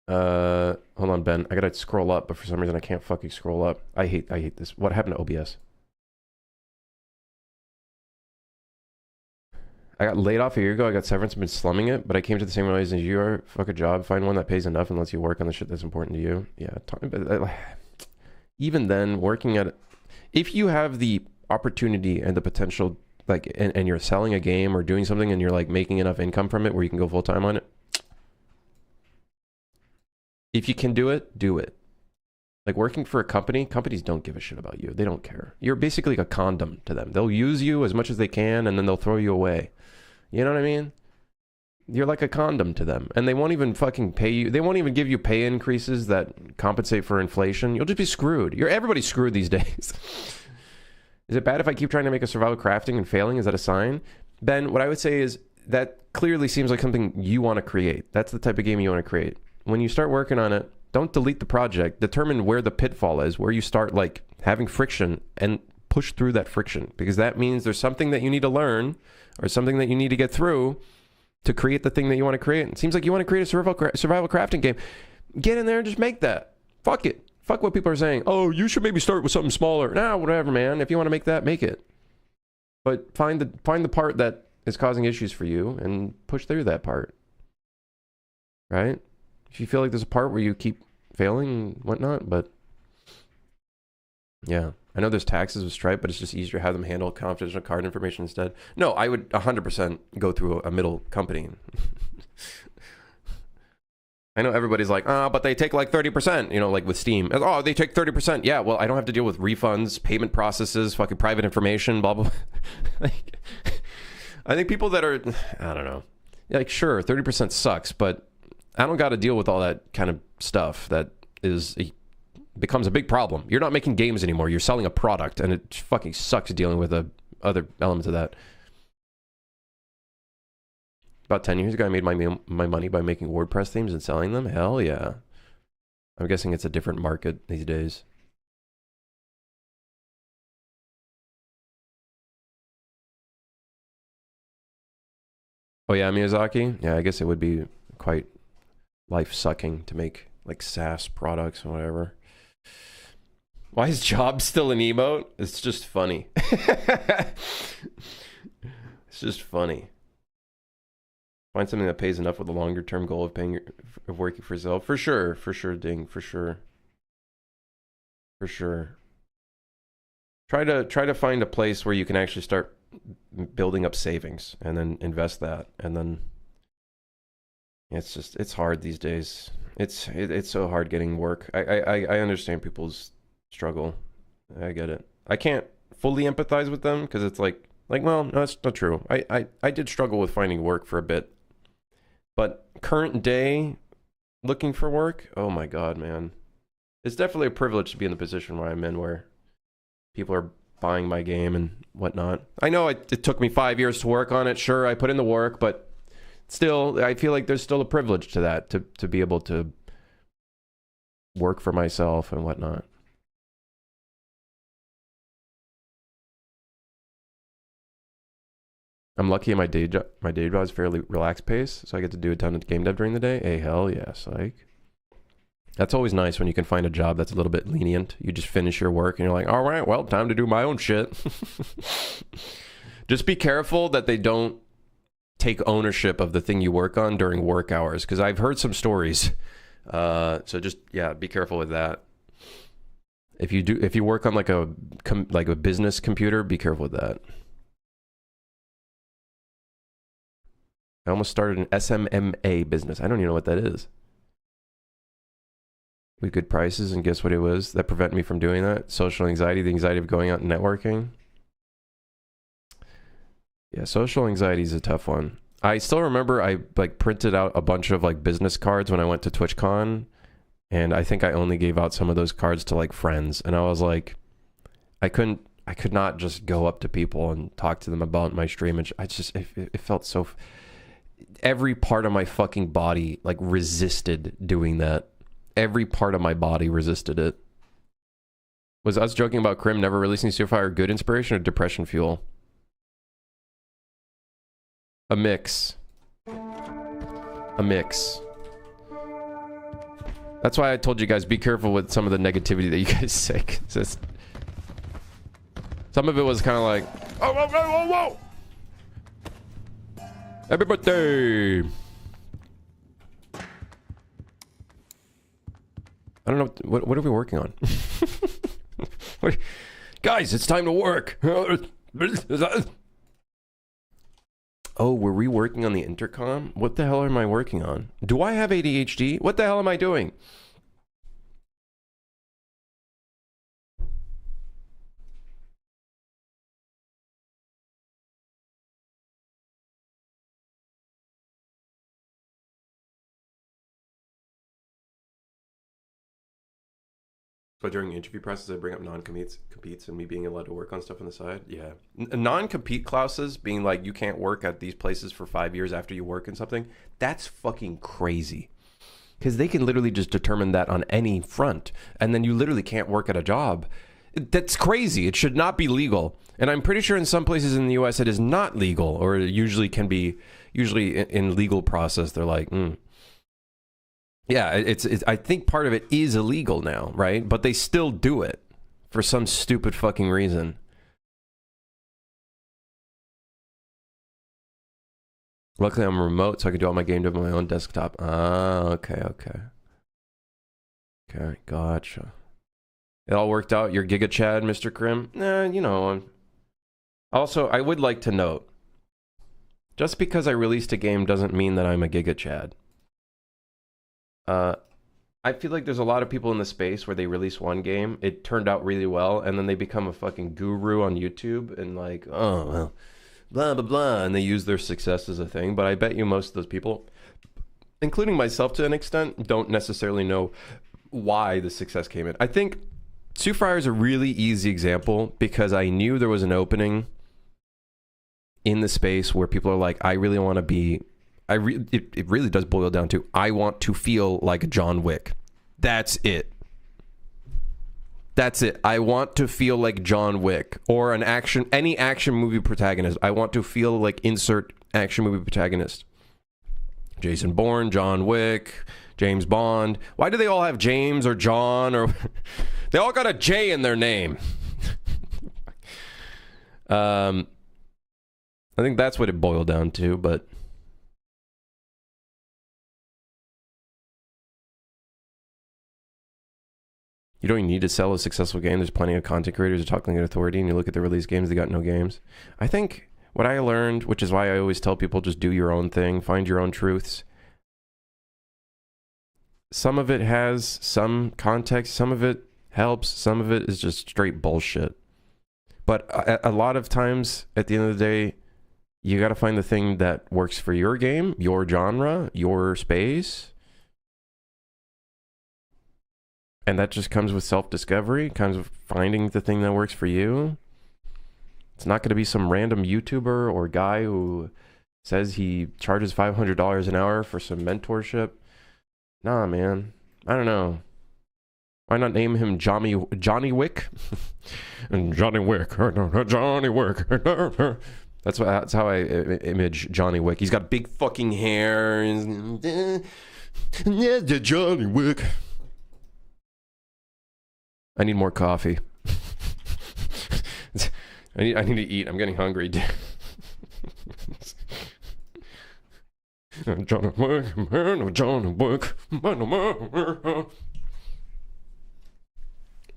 Hold on, Ben. I gotta scroll up, but for some reason I can't fucking scroll up. I hate this. What happened to OBS? I got laid off a year ago. I got severance and been slumming it, but I came to the same realization as you are. Fuck a job. Find one that pays enough and lets you work on the shit that's important to you. Yeah. Even then, working at... If you have the opportunity and the potential, like, and you're selling a game or doing something and you're like making enough income from it where you can go full time on it, if you can do it, do it. Like working for a company, companies don't give a shit about you. They don't care. You're basically like a condom to them. They'll use you as much as they can and then they'll throw you away. You know what I mean? You're like a condom to them. And they won't even fucking pay you. They won't even give you pay increases that compensate for inflation. You'll just be screwed. Everybody's screwed these days. Is it bad if I keep trying to make a survival crafting and failing? Is that a sign? Ben, what I would say is that clearly seems like something you want to create. That's the type of game you want to create. When you start working on it, don't delete the project. Determine where the pitfall is, where you start like having friction, and push through that friction, because that means there's something that you need to learn or something that you need to get through to create the thing that you want to create. It seems like you want to create a survival crafting game. Get in there and just make that. Fuck it. Fuck what people are saying. Oh, you should maybe start with something smaller. Nah, whatever, man. If you want to make that, make it. But find the part that is causing issues for you and push through that part. Right? If you feel like there's a part where you keep failing and whatnot, but yeah. I know there's taxes with Stripe, but it's just easier to have them handle confidential card information instead. No, I would 100% go through a middle company. I know everybody's like, but they take like 30%, you know, like with Steam. Oh, they take 30%. Yeah, well, I don't have to deal with refunds, payment processes, fucking private information, blah, blah, blah. Like, I think people that are, I don't know. Like, sure, 30% sucks, but I don't got to deal with all that kind of stuff that becomes a big problem. You're not making games anymore. You're selling a product, and it fucking sucks dealing with the other elements of that. About 10 years ago, I made my money by making WordPress themes and selling them. Hell yeah. I'm guessing it's a different market these days. Oh yeah, Miyazaki? Yeah, I guess it would be quite life-sucking to make like SaaS products or whatever. Why is Jobs still an emote? It's just funny. It's just funny. Find something that pays enough with a longer term goal of working for yourself. For sure, Ding, for sure. For sure. Try to find a place where you can actually start building up savings and then invest that, and then it's hard these days. It's so hard getting work. I understand people's struggle. I get it. I can't fully empathize with them because it's like well, no, that's not true. I did struggle with finding work for a bit. But current day, looking for work, oh my God, man. It's definitely a privilege to be in the position where I'm in, where people are buying my game and whatnot. I know it took me 5 years to work on it. Sure, I put in the work, but still, I feel like there's still a privilege to that, to be able to work for myself and whatnot. I'm lucky in my day job is fairly relaxed pace, so I get to do a ton of game dev during the day. Hey, hell yes, like. That's always nice when you can find a job that's a little bit lenient. You just finish your work and you're like, all right, well, time to do my own shit. Just be careful that they don't take ownership of the thing you work on during work hours, because I've heard some stories. So just, yeah, be careful with that. If you work on like a business computer, be careful with that. I almost started an SMMA business. I don't even know what that is. With good prices, and guess what it was that prevented me from doing that? Social anxiety, the anxiety of going out and networking. Yeah, social anxiety is a tough one. I still remember I like printed out a bunch of like business cards when I went to TwitchCon, and I think I only gave out some of those cards to like friends, and I was like, I could not just go up to people and talk to them about my stream, and it felt so. Every part of my fucking body like resisted doing that. Every part of my body resisted it. Was us joking about Crim never releasing Fire good inspiration or depression fuel? A mix. A mix. That's why I told you guys, be careful with some of the negativity that you guys say. Some of it was kind of like, oh, whoa, whoa, whoa, whoa! Happy birthday! I don't know, what are we working on? Guys, it's time to work! Oh, we're reworking on the intercom? What the hell am I working on? Do I have ADHD? What the hell am I doing? But during the interview process, I bring up non-competes and me being allowed to work on stuff on the side. Yeah. Non-compete clauses being like, you can't work at these places for 5 years after you work in something. That's fucking crazy. Because they can literally just determine that on any front. And then you literally can't work at a job. That's crazy. It should not be legal. And I'm pretty sure in some places in the US it is not legal, or it usually can be, in legal process, they're like, Yeah, it's I think part of it is illegal now, right? But they still do it for some stupid fucking reason. Luckily, I'm remote, so I can do all my game dev on my own desktop. Ah, okay. Okay, gotcha. It all worked out? You're Giga Chad, Mr. Krim? Nah, you know. Also, I would like to note, just because I released a game doesn't mean that I'm a Giga Chad. I feel like there's a lot of people in the space where they release one game, it turned out really well, and then they become a fucking guru on YouTube and like, oh, well, blah, blah, blah, and they use their success as a thing. But I bet you most of those people, including myself to an extent, don't necessarily know why the success came in. I think Sue Fryer is a really easy example because I knew there was an opening in the space where people are like, I really want to be, it really does boil down to, I want to feel like John Wick. That's it. That's it. I want to feel like John Wick or any action movie protagonist. I want to feel like insert action movie protagonist. Jason Bourne, John Wick, James Bond. Why do they all have James or John or they all got a J in their name? I think that's what it boiled down to, but you don't even need to sell a successful game. There's plenty of content creators who talk like an authority, and you look at the release games, they got no games. I think what I learned, which is why I always tell people just do your own thing, find your own truths. Some of it has some context, some of it helps, some of it is just straight bullshit. But a lot of times, at the end of the day, you got to find the thing that works for your game, your genre, your space. And that just comes with self-discovery, comes with finding the thing that works for you. It's not going to be some random YouTuber or guy who says he charges $500 an hour for some mentorship. Nah, man. I don't know. Why not name him Johnny Wick? And Johnny Wick. Johnny Wick. That's how I image Johnny Wick. He's got big fucking hair. Yeah, Johnny Wick. I need more coffee. I need to eat. I'm getting hungry. Johnny Wick, man, Johnny Wick.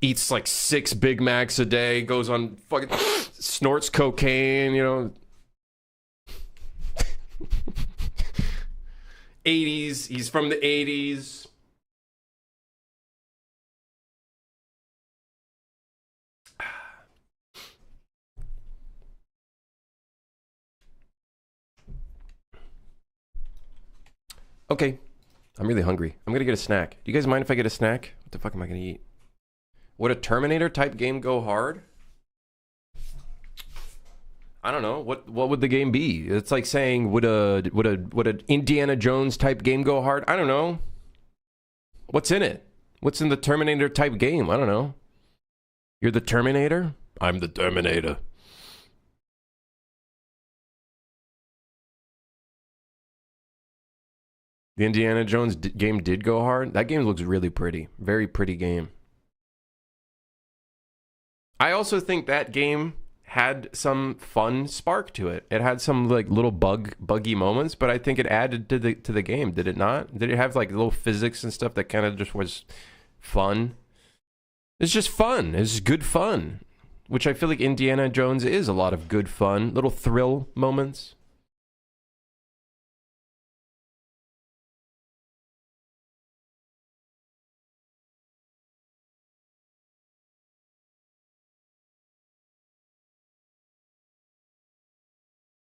Eats like 6 Big Macs a day, goes on fucking snorts cocaine, you know. 80s, he's from the 80s. Okay, I'm really hungry. I'm gonna get a snack. Do you guys mind if I get a snack? What the fuck am I gonna eat? Would a Terminator type game go hard? I don't know. What would the game be? It's like saying would an Indiana Jones type game go hard? I don't know. What's in it? What's in the Terminator type game? I don't know. You're the Terminator? I'm the Terminator. The Indiana Jones game did go hard. That game looks really pretty. Very pretty game. I also think that game had some fun spark to it. It had some like little buggy moments, but I think it added to the game. Did it not? Did it have like little physics and stuff that kind of just was fun? It's just fun. It's good fun, which I feel like Indiana Jones is a lot of good fun, little thrill moments.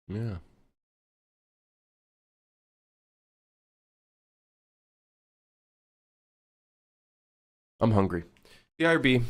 Yeah. I'm hungry. The IRB.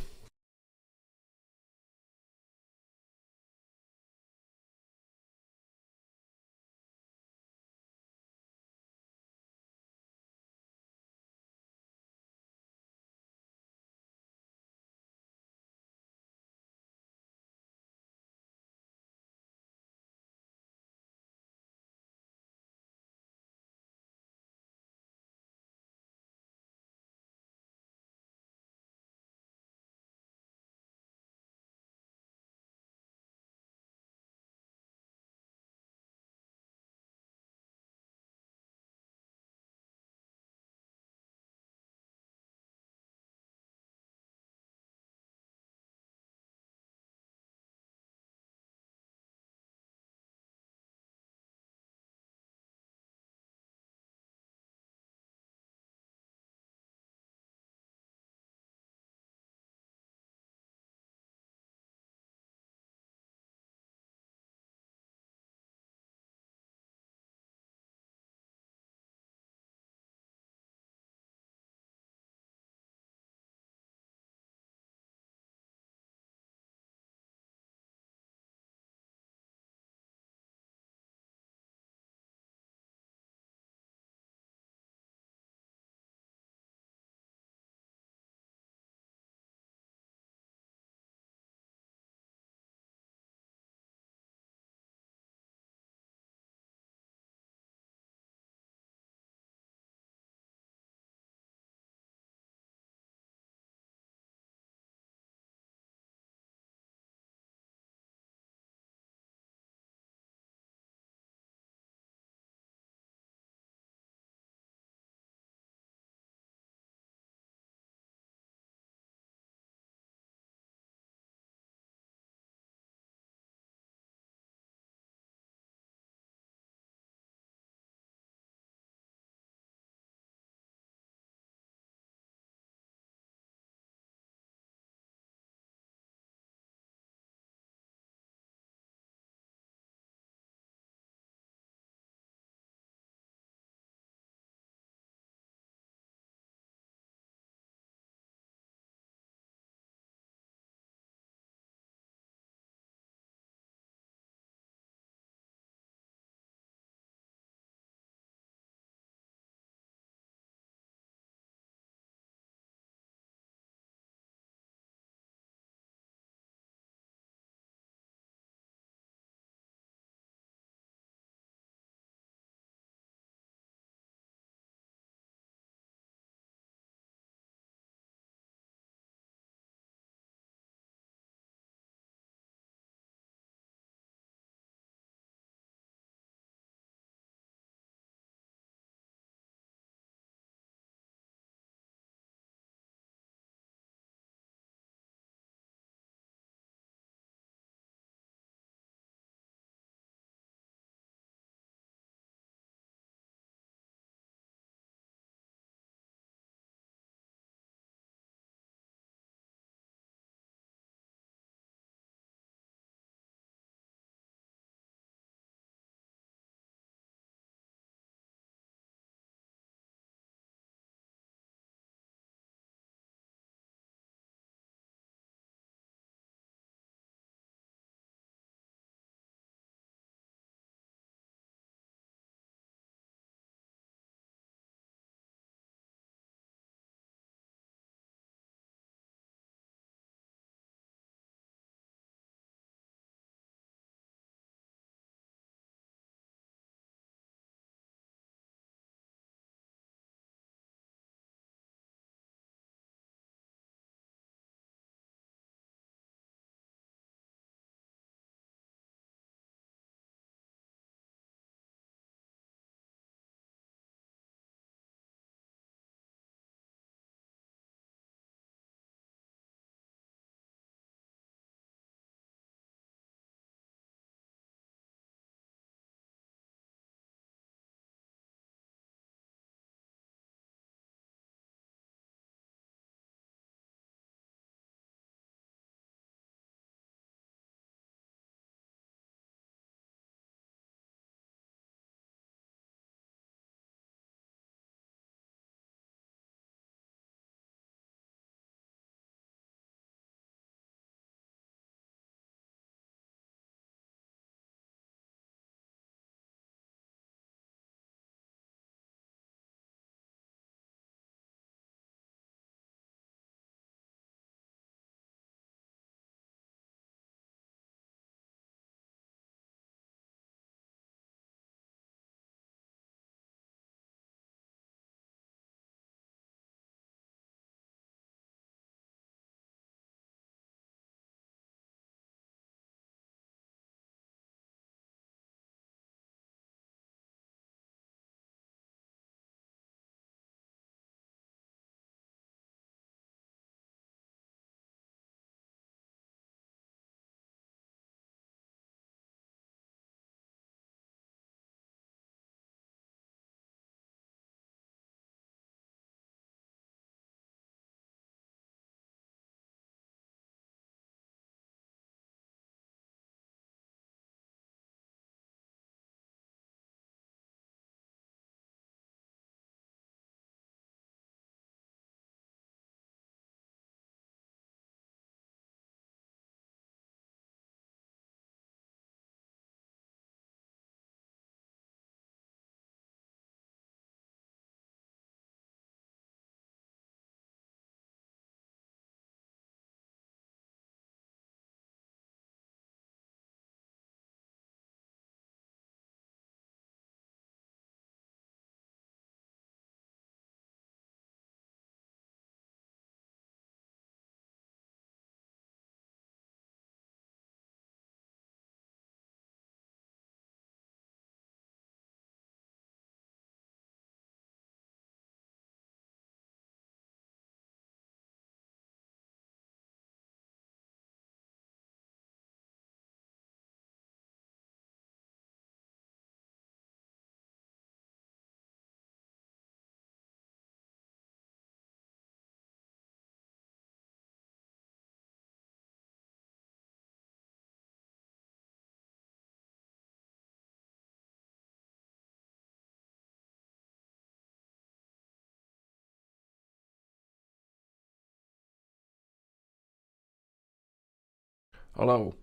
Hello.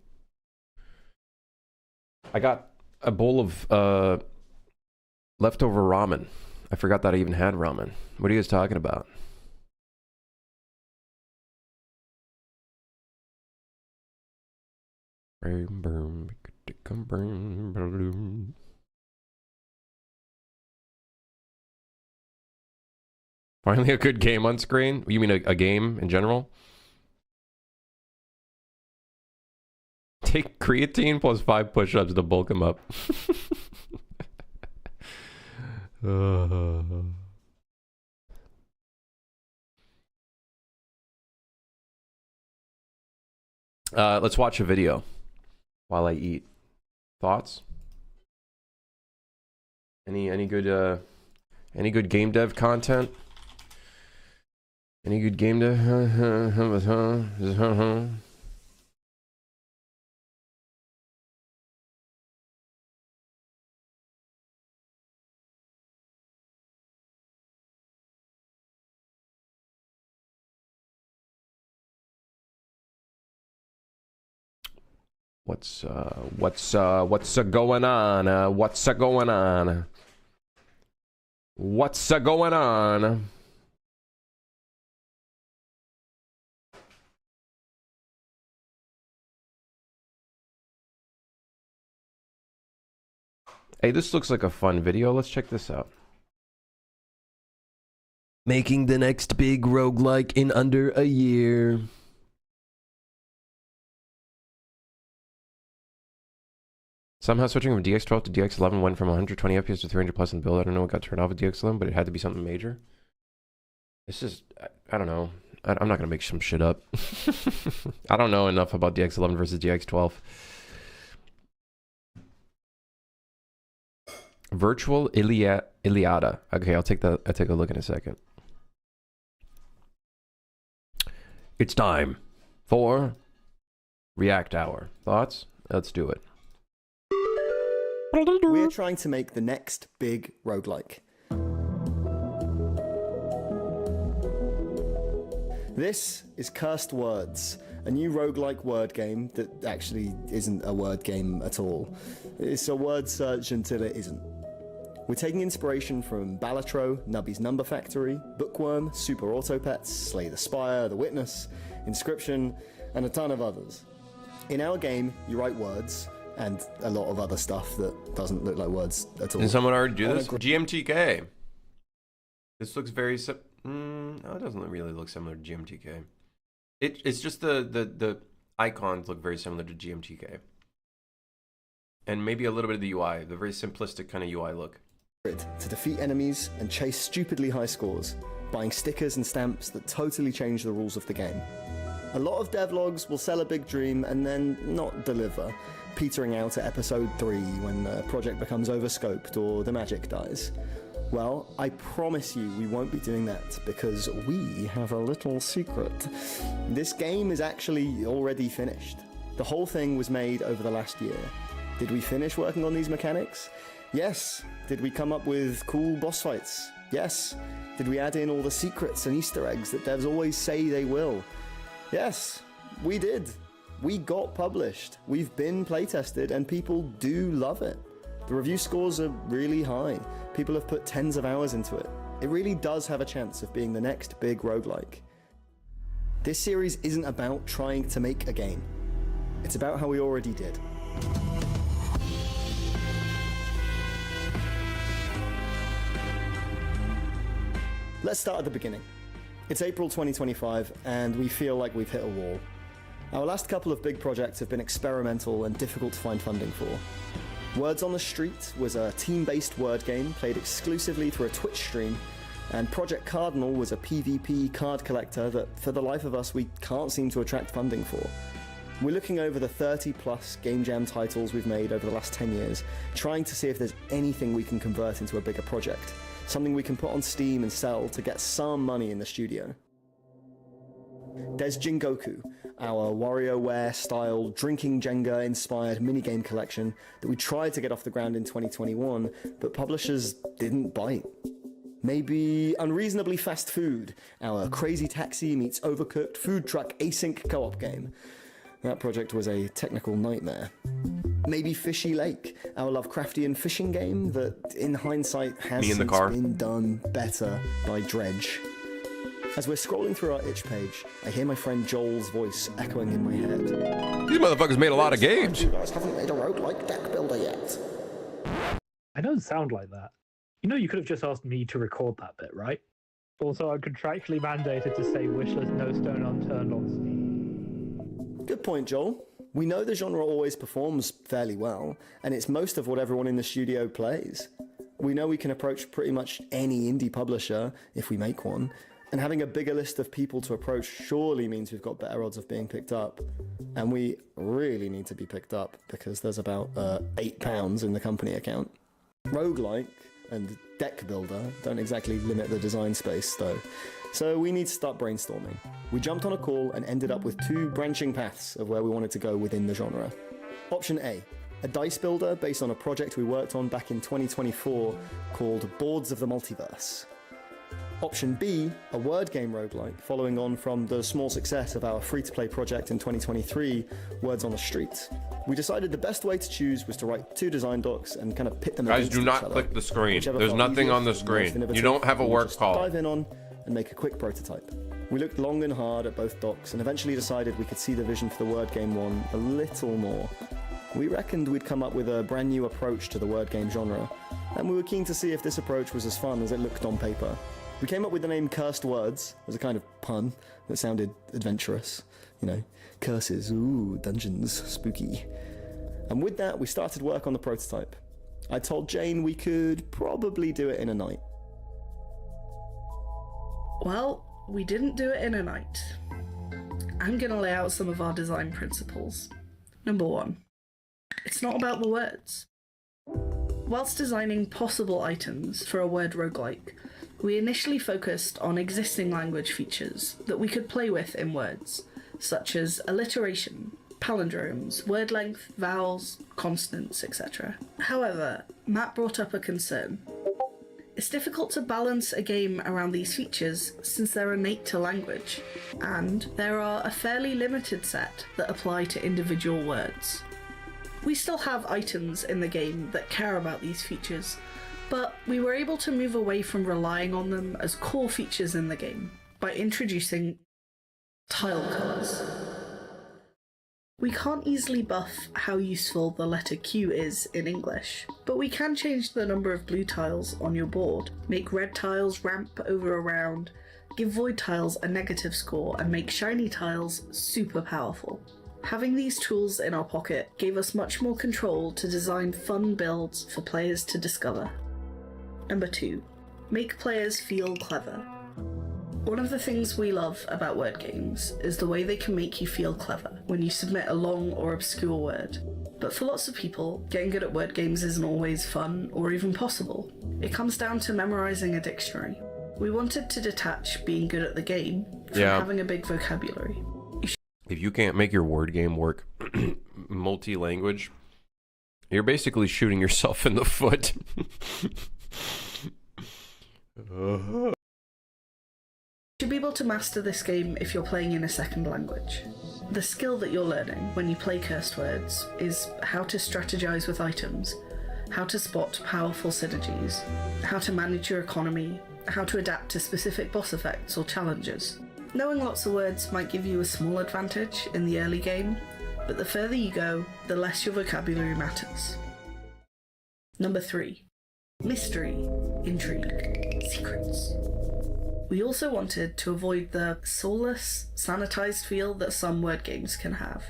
I got a bowl of leftover ramen. I forgot that I even had ramen. What are you guys talking about? Finally a good game on screen? You mean a game in general? Take creatine plus 5 push-ups to bulk him up. Let's watch a video while I eat. Thoughts? Any good game dev content? Any good game dev? What's going on? What's going on? What's going on? Hey, this looks like a fun video. Let's check this out. Making the next big roguelike in under a year. Somehow switching from DX12 to DX11 went from 120 FPS to 300 plus in the build. I don't know what got turned off with DX11, but it had to be something major. It's just, I don't know. I'm not going to make some shit up. I don't know enough about DX11 versus DX12. Virtual Iliada. Okay, I'll take a look in a second. It's time for React Hour. Thoughts? Let's do it. We're trying to make the next big roguelike. This is Cursed Words, a new roguelike word game that actually isn't a word game at all. It's a word search until it isn't. We're taking inspiration from Balatro, Nubby's Number Factory, Bookworm, Super Autopets, Slay the Spire, The Witness, Inscription, and a ton of others. In our game, you write words, and a lot of other stuff that doesn't look like words at all. Did someone already do this? GMTK. This looks very no, it doesn't really look similar to GMTK. It's just the icons look very similar to GMTK. And maybe a little bit of the UI, the very simplistic kind of UI look. To defeat enemies and chase stupidly high scores, buying stickers and stamps that totally change the rules of the game. A lot of devlogs will sell a big dream and then not deliver, petering out at episode 3 when the project becomes overscoped or the magic dies. Well, I promise you we won't be doing that because we have a little secret. This game is actually already finished. The whole thing was made over the last year. Did we finish working on these mechanics? Yes. Did we come up with cool boss fights? Yes. Did we add in all the secrets and Easter eggs that devs always say they will? Yes, we did. We got published. We've been playtested and people do love it. The review scores are really high. People have put tens of hours into it. It really does have a chance of being the next big roguelike. This series isn't about trying to make a game. It's about how we already did. Let's start at the beginning. It's April 2025, and we feel like we've hit a wall. Our last couple of big projects have been experimental and difficult to find funding for. Words on the Street was a team-based word game played exclusively through a Twitch stream, and Project Cardinal was a PvP card collector that, for the life of us, we can't seem to attract funding for. We're looking over the 30-plus Game Jam titles we've made over the last 10 years, trying to see if there's anything we can convert into a bigger project, something we can put on Steam and sell to get some money in the studio. There's Jingoku, our WarioWare-style drinking Jenga-inspired minigame collection that we tried to get off the ground in 2021, but publishers didn't bite. Maybe Unreasonably Fast Food, our Crazy Taxi meets Overcooked food truck async co-op game. That project was a technical nightmare. Maybe Fishy Lake, our Lovecraftian fishing game that, in hindsight, has since been done better by Dredge. As we're scrolling through our itch page, I hear my friend Joel's voice echoing in my head. These motherfuckers made a lot of games. You guys haven't made a roguelike deck builder yet. I don't sound like that. You know, you could have just asked me to record that bit, right? Also, I'm contractually mandated to say wishlist no stone unturned on Steam. Good point, Joel. We know the genre always performs fairly well, and it's most of what everyone in the studio plays. We know we can approach pretty much any indie publisher if we make one, and having a bigger list of people to approach surely means we've got better odds of being picked up. And we really need to be picked up because there's about £8 in the company account. Roguelike and deck builder don't exactly limit the design space though, so we need to start brainstorming. We jumped on a call and ended up with 2 branching paths of where we wanted to go within the genre. Option A, a dice builder based on a project we worked on back in 2024 called Boards of the Multiverse. Option B, a word game roguelike, following on from the small success of our free-to-play project in 2023, Words on the Street. We decided the best way to choose was to write 2 design docs and kind of pit them against each other. Guys, do not click the screen. There's nothing on the screen. You don't have a work call. Dive in on and make a quick prototype. We looked long and hard at both docs and eventually decided we could see the vision for the word game one a little more. We reckoned we'd come up with a brand new approach to the word game genre, and we were keen to see if this approach was as fun as it looked on paper. We came up with the name Cursed Words as a kind of pun that sounded adventurous. You know, curses, ooh, dungeons, spooky. And with that, we started work on the prototype. I told Jane we could probably do it in a night. Well, we didn't do it in a night. I'm gonna lay out some of our design principles. Number 1, it's not about the words. Whilst designing possible items for a word roguelike, we initially focused on existing language features that we could play with in words, such as alliteration, palindromes, word length, vowels, consonants, etc. However, Matt brought up a concern. It's difficult to balance a game around these features since they're innate to language, and there are a fairly limited set that apply to individual words. We still have items in the game that care about these features, but we were able to move away from relying on them as core features in the game by introducing tile colours. We can't easily buff how useful the letter Q is in English, but we can change the number of blue tiles on your board, make red tiles ramp over a round, give void tiles a negative score, and make shiny tiles super powerful. Having these tools in our pocket gave us much more control to design fun builds for players to discover. Number 2, make players feel clever. One of the things we love about word games is the way they can make you feel clever when you submit a long or obscure word. But for lots of people, getting good at word games isn't always fun or even possible. It comes down to memorizing a dictionary. We wanted to detach being good at the game from having a big vocabulary. If you can't make your word game work multi-language, you're basically shooting yourself in the foot. You should be able to master this game if you're playing in a second language. The skill that you're learning when you play Cursed Words is how to strategize with items, how to spot powerful synergies, how to manage your economy, how to adapt to specific boss effects or challenges. Knowing lots of words might give you a small advantage in the early game, but the further you go, the less your vocabulary matters. Number 3, mystery, intrigue, secrets. We also wanted to avoid the soulless, sanitized feel that some word games can have.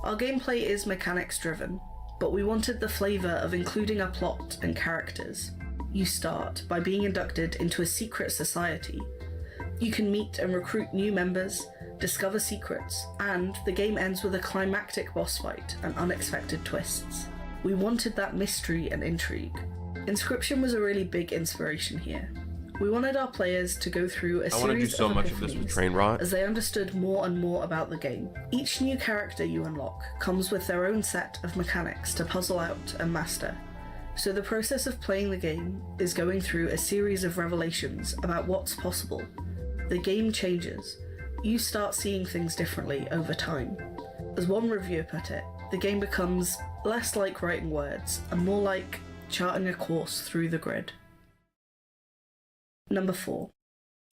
Our gameplay is mechanics driven, but we wanted the flavor of including a plot and characters. You start by being inducted into a secret society. You can meet and recruit new members, discover secrets, and the game ends with a climactic boss fight and unexpected twists. We wanted that mystery and intrigue. Inscription was a really big inspiration here. We wanted our players to go through a series of epiphanies as they understood more and more about the game. Each new character you unlock comes with their own set of mechanics to puzzle out and master. So the process of playing the game is going through a series of revelations about what's possible. The game changes, you start seeing things differently over time. As one reviewer put it, the game becomes less like writing words and more like charting a course through the grid. Number 4.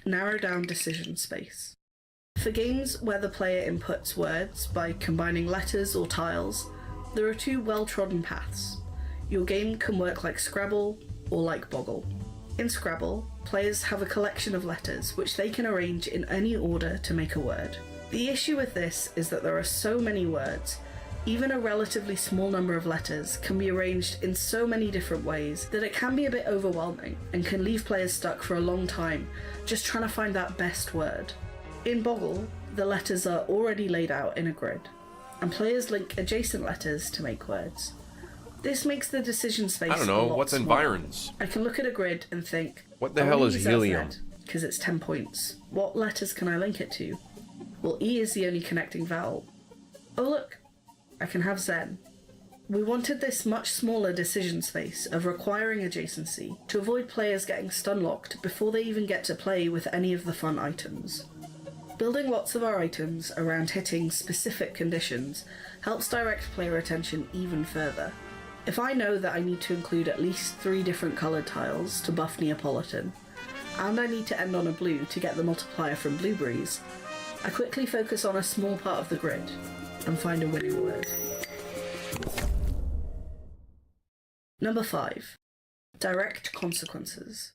Narrow down decision space. For games where the player inputs words by combining letters or tiles, there are two well-trodden paths. Your game can work like Scrabble or like Boggle. In Scrabble, players have a collection of letters which they can arrange in any order to make a word. The issue with this is that there are so many words, even a relatively small number of letters can be arranged in so many different ways that it can be a bit overwhelming and can leave players stuck for a long time just trying to find that best word. In Boggle, the letters are already laid out in a grid, and players link adjacent letters to make words. This makes the decision space I don't know, what's environs? I can look at a grid and think, What the hell is helium? Because it's 10 points. What letters can I link it to? Well, E is the only connecting vowel. Oh look, I can have Zen. We wanted this much smaller decision space of requiring adjacency to avoid players getting stun-locked before they even get to play with any of the fun items. Building lots of our items around hitting specific conditions helps direct player attention even further. If I know that I need to include at least 3 different coloured tiles to buff Neapolitan, and I need to end on a blue to get the multiplier from blueberries, I quickly focus on a small part of the grid and find a winning word. Number 5. Direct consequences.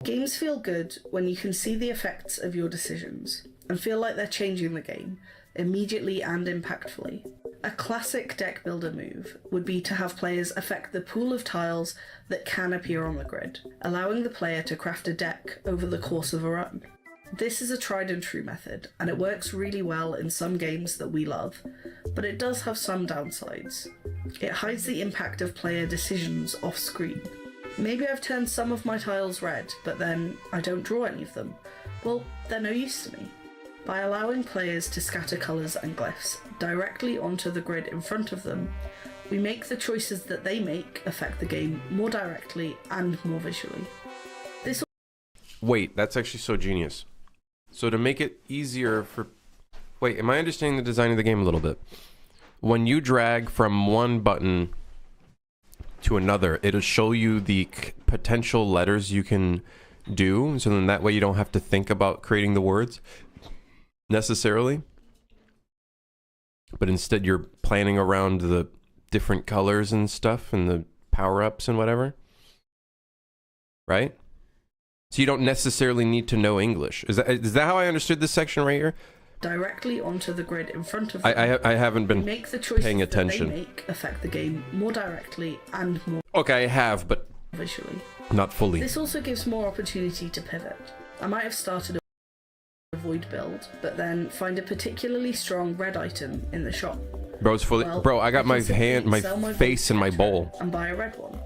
Games feel good when you can see the effects of your decisions and feel like they're changing the game immediately and impactfully. A classic deck builder move would be to have players affect the pool of tiles that can appear on the grid, allowing the player to craft a deck over the course of a run. This is a tried and true method, and it works really well in some games that we love, but it does have some downsides. It hides the impact of player decisions off screen. Maybe I've turned some of my tiles red, but then I don't draw any of them. Well, they're no use to me. By allowing players to scatter colours and glyphs directly onto the grid in front of them, we make the choices that they make affect the game more directly and more visually. Wait, that's actually so genius. So to make it easier for... Wait, am I understanding the design of the game a little bit? When you drag from one button to another, it'll show you the potential letters you can do, so then that way you don't have to think about creating the words necessarily. But instead you're planning around the different colors and stuff and the power-ups and whatever. Right? So you don't necessarily need to know English. Is that how I understood this section right here? Directly onto the grid in front of them. I haven't been make the choices paying attention. That they make affect the game more directly and more Okay, I have, but visually. Not fully. This also gives more opportunity to pivot. I might have started a void build, but then find a particularly strong red item in the shop. Bro's fully. Well, bro, I got can my simply sell my face in my bowl. And buy a red one.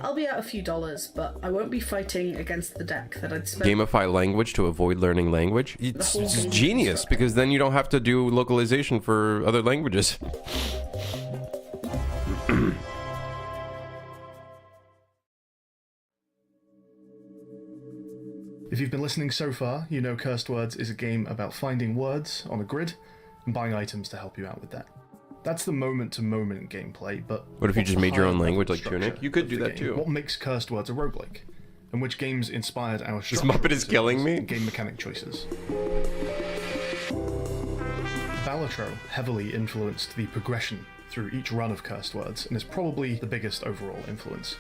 I'll be out a few dollars, but I won't be fighting against the deck that I'd spent. Gamify language to avoid learning language. It's genius, because then you don't have to do localization for other languages. If you've been listening so far, you know Cursed Words is a game about finding words on a grid and buying items to help you out with that. That's the moment-to-moment gameplay, but... What if you just made your own language like Tunic? You could do that too. What makes Cursed Words a roguelike? And which games inspired our This Muppet is killing me. game mechanic choices? Balatro heavily influenced the progression through each run of Cursed Words, and is probably the biggest overall influence.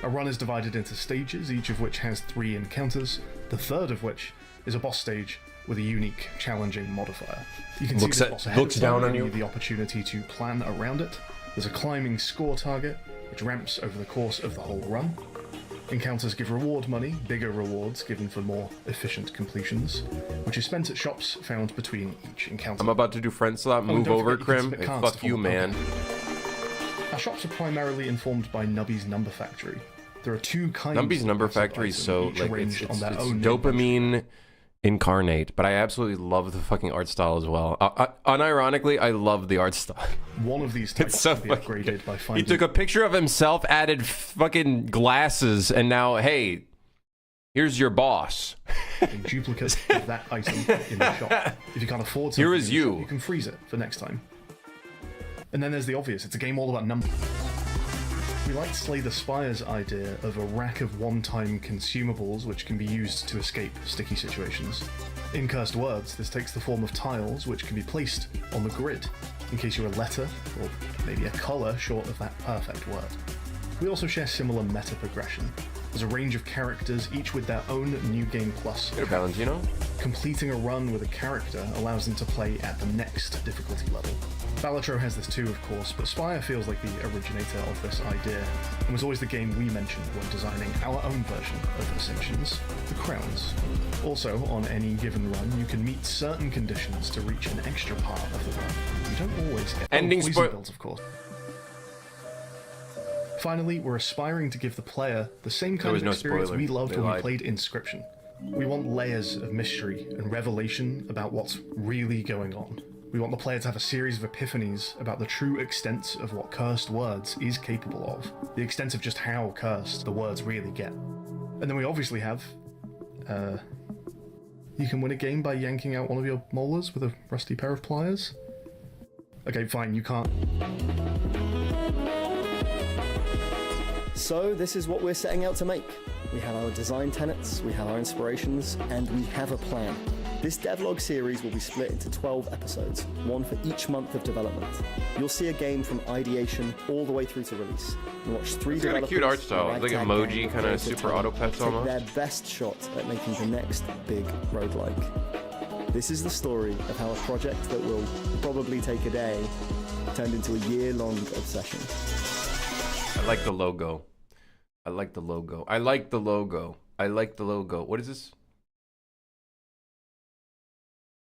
A run is divided into stages, each of which has 3 encounters, the third of which is a boss stage with a unique, challenging modifier. You can see this boss ahead looks down on you. The opportunity to plan around it. There's a climbing score target, which ramps over the course of the whole run. Encounters give reward money, bigger rewards given for more efficient completions, which is spent at shops found between each encounter. I'm about to do friendslop, move over, Crim. Hey, fuck you, man. Our shops are primarily informed by Nubby's Number Factory. There are 2 kinds Nubby's of Number Factory is so, like, it's dopamine incarnate, but I absolutely love the fucking art style as well. Unironically, I love the art style. One of these types It's so can be upgraded by finding... He took a picture of himself, added fucking glasses, and now, hey, Here's your boss. A duplicate of that item in the shop. If you can't afford something, Here is in the shop, you. you can freeze it for next time. And then there's the obvious. It's a game all about numbers. We like Slay the Spire's idea of a rack of one-time consumables which can be used to escape sticky situations. In Cursed Words, this takes the form of tiles which can be placed on the grid in case you're a letter or maybe a colour short of that perfect word. We also share similar meta progression. There's a range of characters, each with their own New Game Plus. Valentino? Completing a run with a character allows them to play at the next difficulty level. Balatro has this too, of course, but Spire feels like the originator of this idea, and was always the game we mentioned when designing our own version of Ascensions, the Crowns. Also, on any given run, you can meet certain conditions to reach an extra part of the run. You don't always get Ending poison builds, of course. Finally, we're aspiring to give the player the same kind of experience we loved when we played Inscription. We want layers of mystery and revelation about what's really going on. We want the player to have a series of epiphanies about the true extent of what Cursed Words is capable of, the extent of just how cursed the words really get. And then we obviously have, you can win a game by yanking out one of your molars with a rusty pair of pliers. Okay, fine, you can't. So this is what we're setting out to make. We have our design tenets, we have our inspirations, and we have a plan. This devlog series will be split into 12 episodes, one for each month of development. You'll see a game from ideation all the way through to release. And watch three It's got a developers, cute art style, a like ragtag emoji, gang of kind of creative super talent, auto pets take almost. their best shot at making the next big roguelike. This is the story of how a project that will probably take a day turned into a year-long obsession. I like the logo. I like the logo. I like the logo. I like the logo. What is this?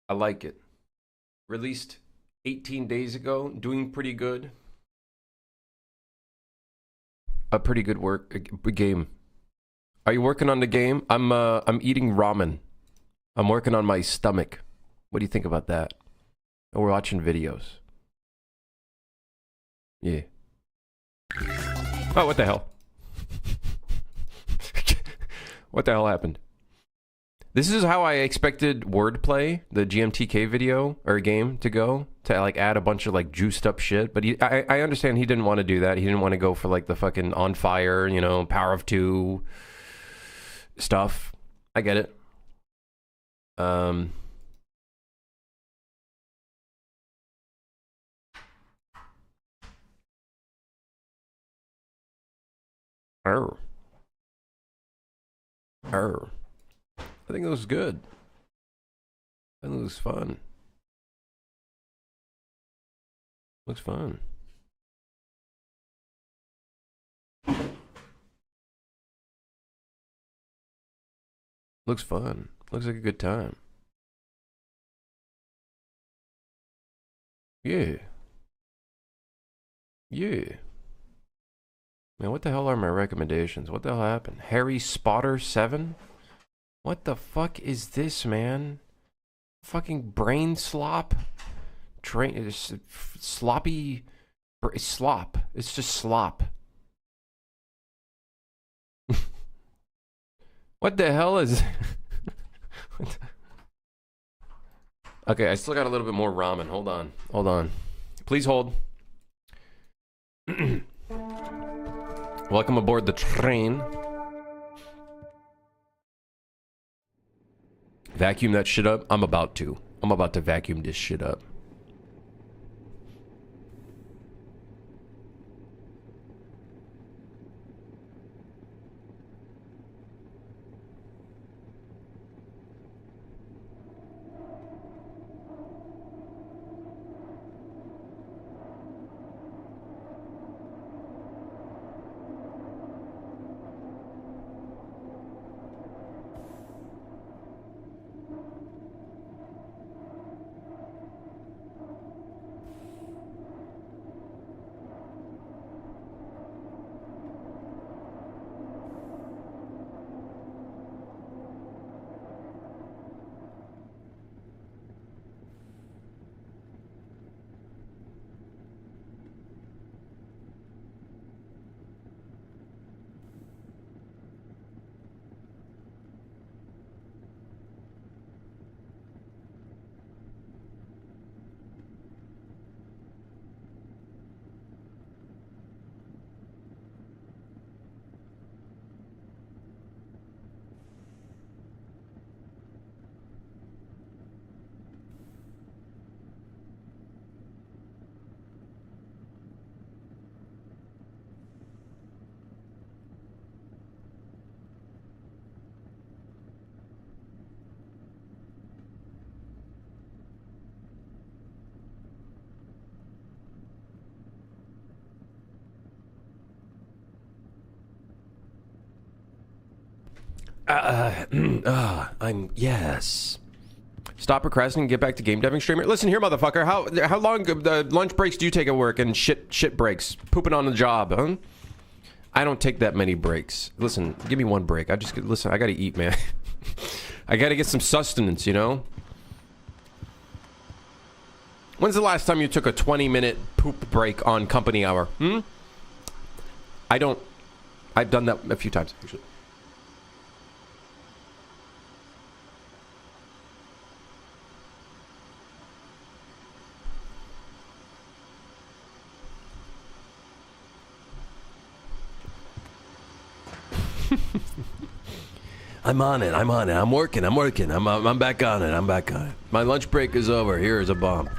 I like it. Released 18 days ago. Doing pretty good. A pretty good game. Are you working on the game? I'm eating ramen. I'm working on my stomach. What do you think about that? And we're watching videos. Yeah. Oh, what the hell? What the hell happened? This is how I expected wordplay, the GMTK video or game to go, to like add a bunch of like juiced up shit. But I understand he didn't want to do that. He didn't want to go for like the fucking on fire, you know, power of two stuff. I get it. I think it was good. I think it was fun. Looks fun. Looks fun. Looks like a good time. Yeah. Yeah. Man, what the hell are my recommendations? What the hell happened? Harry Spotter 7? What the fuck is this, man? Fucking brain slop? Sloppy... slop. It's just slop. What the hell is... Okay, I still got a little bit more ramen. Hold on. Hold on. Please hold. Welcome aboard the train. Vacuum that shit up? I'm about to. I'm about to vacuum this shit up. Yes. Stop procrastinating and get back to game deving streamer. Listen here, motherfucker. How long the lunch breaks do you take at work and shit breaks? Pooping on the job, huh? I don't take that many breaks. Listen, give me one break. Listen, I gotta eat, man. I gotta get some sustenance, you know? When's the last time you took a 20-minute poop break on company hour? I've done that a few times, actually. I'm on it. I'm working. I'm back on it. My lunch break is over. Here is a bomb.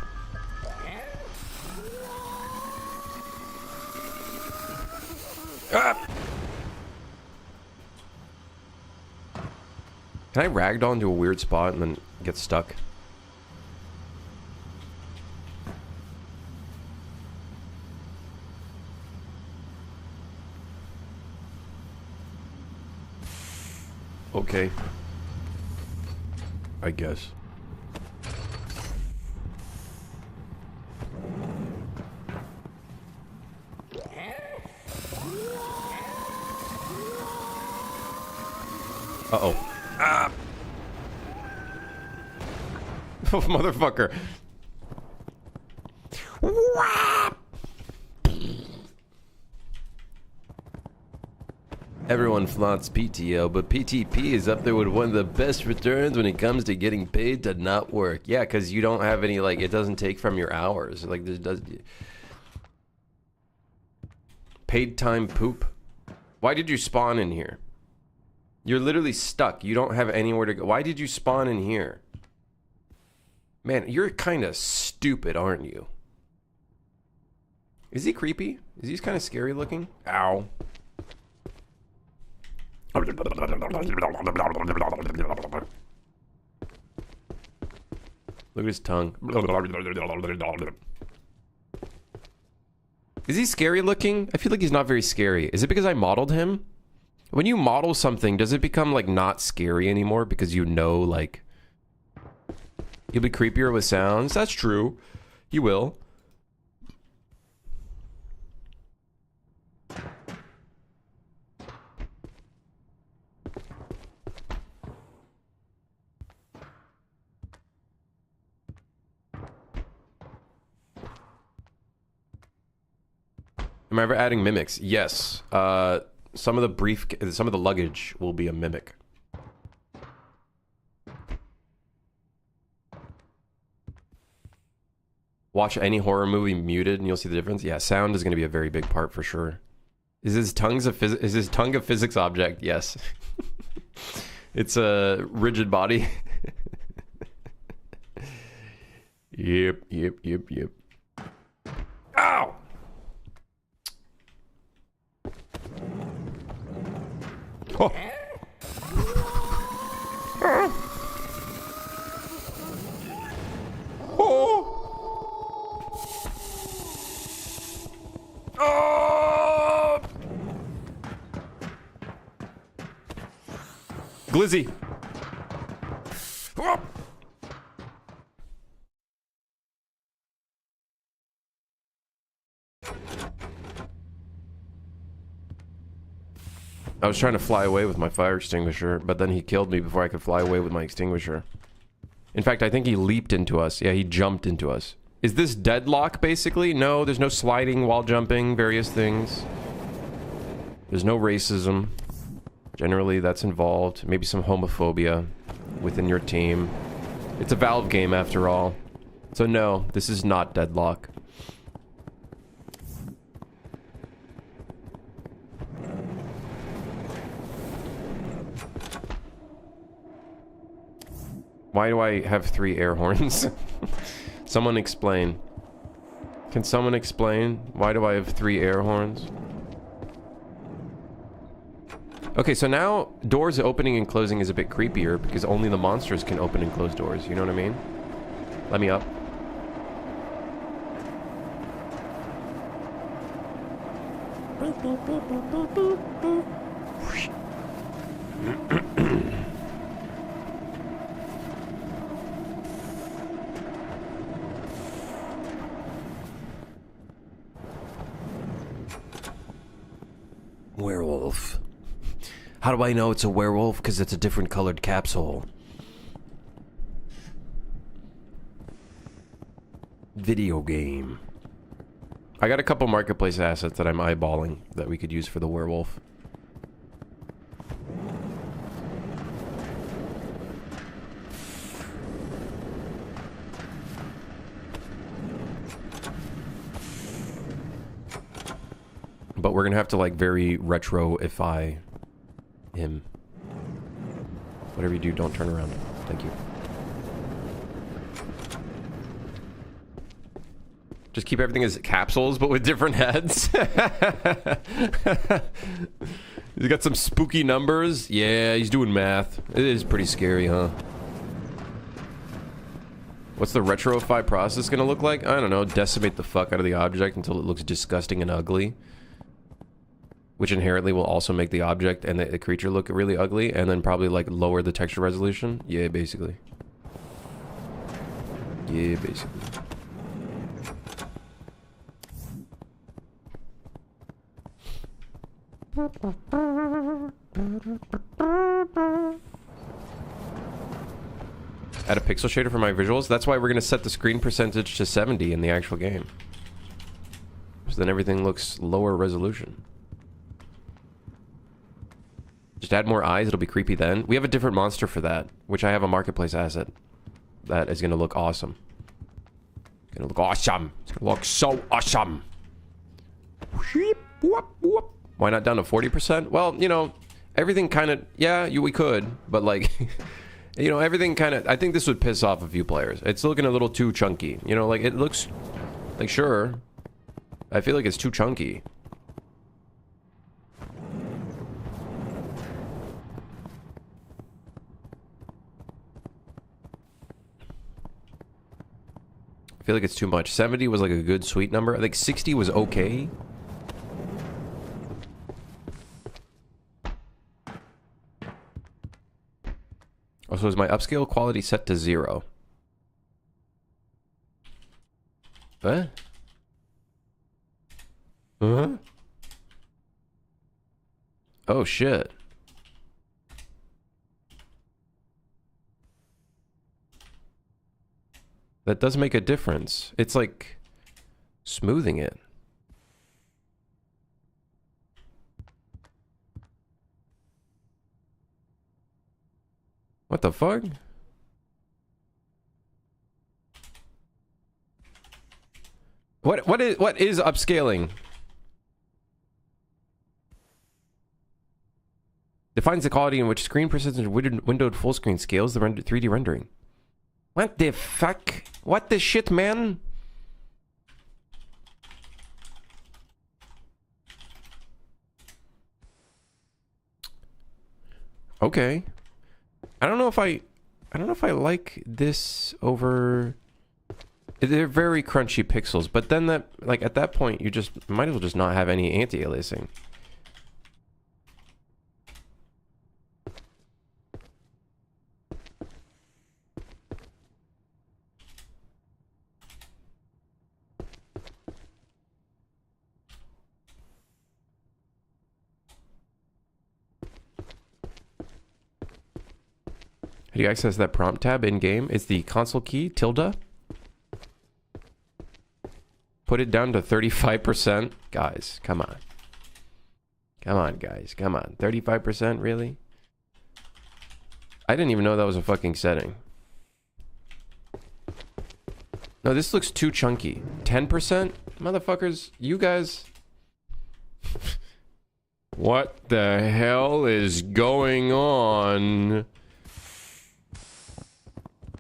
Ah! Can I ragdoll into a weird spot and then get stuck? Okay. I guess. Uh-oh. Ah! Oh, motherfucker. Everyone flaunts PTO, but PTP is up there with one of the best returns when it comes to getting paid to not work. Yeah, because you don't have any, like, it doesn't take from your hours. Like, this does... Paid time poop? Why did you spawn in here? You're literally stuck. You don't have anywhere to go. Why did you spawn in here? Man, you're kind of stupid, aren't you? Is he creepy? Is he kind of scary looking? Ow. Look at his tongue. Is he scary looking? I feel like he's not very scary. Is it because I modeled him? When you model something, does it become, like, not scary anymore because you know, like... You'll be creepier with sounds? That's true. You will. Am I ever adding mimics? Yes. Some of the luggage will be a mimic. Watch any horror movie muted and you'll see the difference. Yeah, sound is going to be a very big part for sure. Is his tongue a physics object? Yes. It's a rigid body. Yep. Ow! Oh. Oh. Oh. Glizzy. Oh. I was trying to fly away with my fire extinguisher, but then he killed me before I could fly away with my extinguisher. In fact, I think he leaped into us. Yeah, he jumped into us. Is this deadlock, basically? No, there's no sliding while jumping, various things. There's no racism. Generally, that's involved. Maybe some homophobia within your team. It's a Valve game, after all. So no, this is not deadlock. Why do I have 3 air horns? Someone explain. Can someone explain? Why do I have 3 air horns? Okay, so now doors opening and closing is a bit creepier because only the monsters can open and close doors. You know what I mean? Let me up. Werewolf. How do I know it's a werewolf? Because it's a different colored capsule. Video game. I got a couple marketplace assets that I'm eyeballing that we could use for the werewolf. But we're gonna have to like very retro-ify him. Whatever you do, don't turn around. Thank you. Just keep everything as capsules, but with different heads. He's got some spooky numbers. Yeah, he's doing math. It is pretty scary, huh? What's the retrofy process gonna look like? I don't know. Decimate the fuck out of the object until it looks disgusting and ugly. Which inherently will also make the object and the creature look really ugly, and then probably like lower the texture resolution. Yeah, basically. Yeah, basically. Add a pixel shader for my visuals. That's why we're going to set the screen percentage to 70 in the actual game. So then everything looks lower resolution. Just add more eyes, it'll be creepy then. We have a different monster for that, which I have a marketplace asset. That is going to look awesome. It's going to look awesome. It's going to look so awesome. Why not down to 40%? Well, you know, everything kind of... Yeah, we could, but like... You know, everything kind of... I think this would piss off a few players. It's looking a little too chunky. You know, like, it looks... Like, sure. I feel like it's too chunky. I feel like it's too much. 70 was like a good sweet number. I think 60 was okay. Also, is my upscale quality set to 0? What? Huh? Oh, shit. That does make a difference. It's like smoothing it. What the fuck? What is upscaling? Defines the quality in which screen percentage windowed full screen scales the 3D rendering. What the fuck? What the shit, man? Okay. I don't know if I like this over... They're very crunchy pixels, but then that, like, at that point, you just might as well just not have any anti-aliasing. How do you access that prompt tab in-game? It's the console key, tilde. Put it down to 35%. Guys, come on. Come on, guys. Come on. 35%, really? I didn't even know that was a fucking setting. No, this looks too chunky. 10%? Motherfuckers, you guys... What the hell is going on?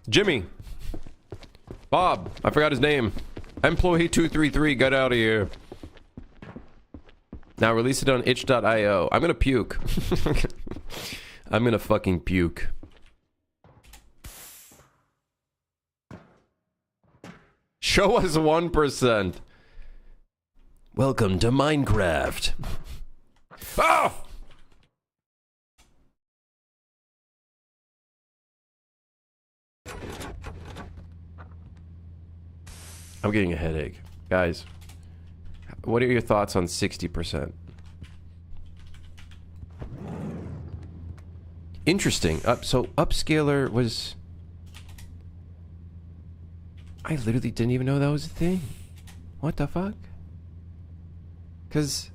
Jimmy. Bob. I forgot his name. Employee 233, get out of here. Now release it on itch.io. I'm gonna puke. I'm gonna fucking puke. Show us 1%. Welcome to Minecraft. Oh! I'm getting a headache. Guys, what are your thoughts on 60%? Interesting. So upscaler was... I literally didn't even know that was a thing. What the fuck? Because...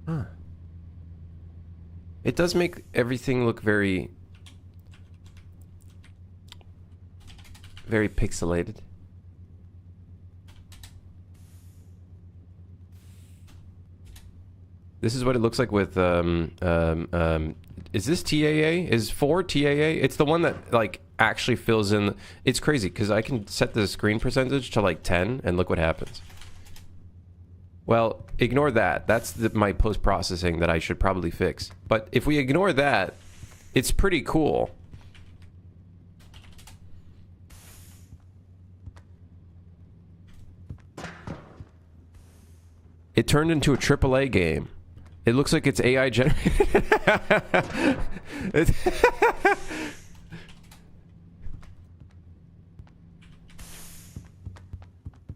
Huh. It does make everything look very... very pixelated. This is what it looks like with is this TAA? Is 4 TAA? It's the one that like actually fills in. It's crazy because I can set the screen percentage to like 10 and look what happens. Well, ignore that. That's my post-processing that I should probably fix. But if we ignore that, it's pretty cool. It turned into a AAA game. It looks like it's AI generated.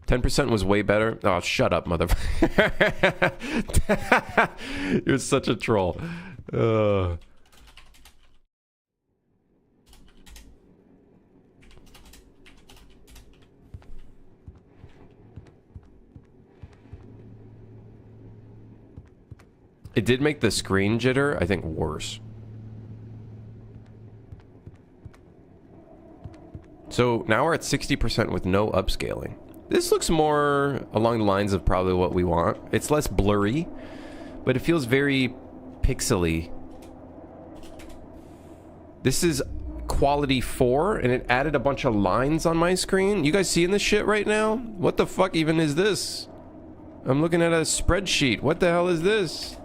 10% was way better. Oh, shut up, motherfucker. You're such a troll. It did make the screen jitter, I think, worse. So now we're at 60% with no upscaling. This looks more along the lines of probably what we want. It's less blurry, but it feels very pixely. This is quality 4, and it added a bunch of lines on my screen. You guys seeing this shit right now? What the fuck even is this? I'm looking at a spreadsheet. What the hell is this?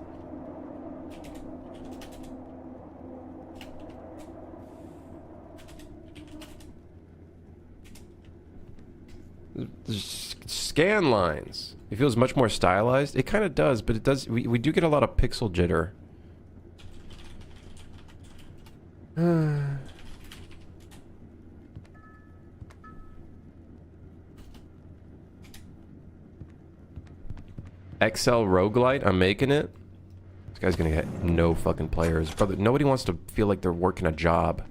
Scan lines. It feels much more stylized. It kind of does, but it does. We do get a lot of pixel jitter. Excel roguelite. I'm making it. This guy's gonna get no fucking players. Brother, nobody wants to feel like they're working a job.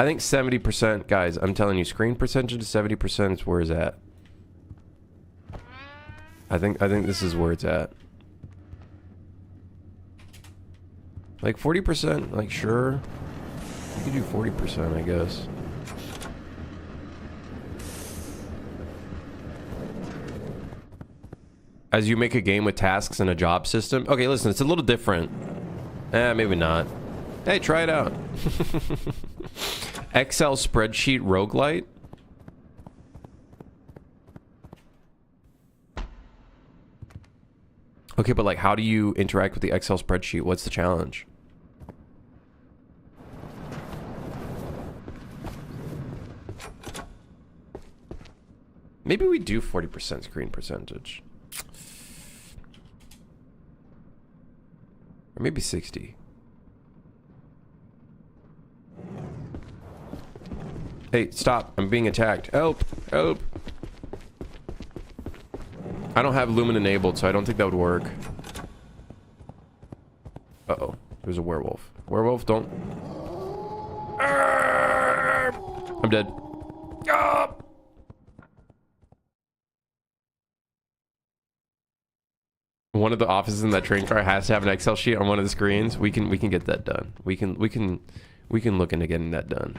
I think 70%, guys, I'm telling you, screen percentage 70% is where it's at. I think this is where it's at. Like 40%, like sure. You could do 40%, I guess. As you make a game with tasks and a job system. Okay, listen, it's a little different. Maybe not. Hey, try it out. Excel spreadsheet roguelite. Okay, but like, how do you interact with the Excel spreadsheet? What's the challenge? Maybe we do 40% screen percentage. Or maybe 60. Hey, stop. I'm being attacked. Help. Help. I don't have Lumen enabled, so I don't think that would work. Uh-oh. There's a werewolf. Werewolf, don't... I'm dead. One of the offices in that train car has to have an Excel sheet on one of the screens. We can get that done. We can look into getting that done.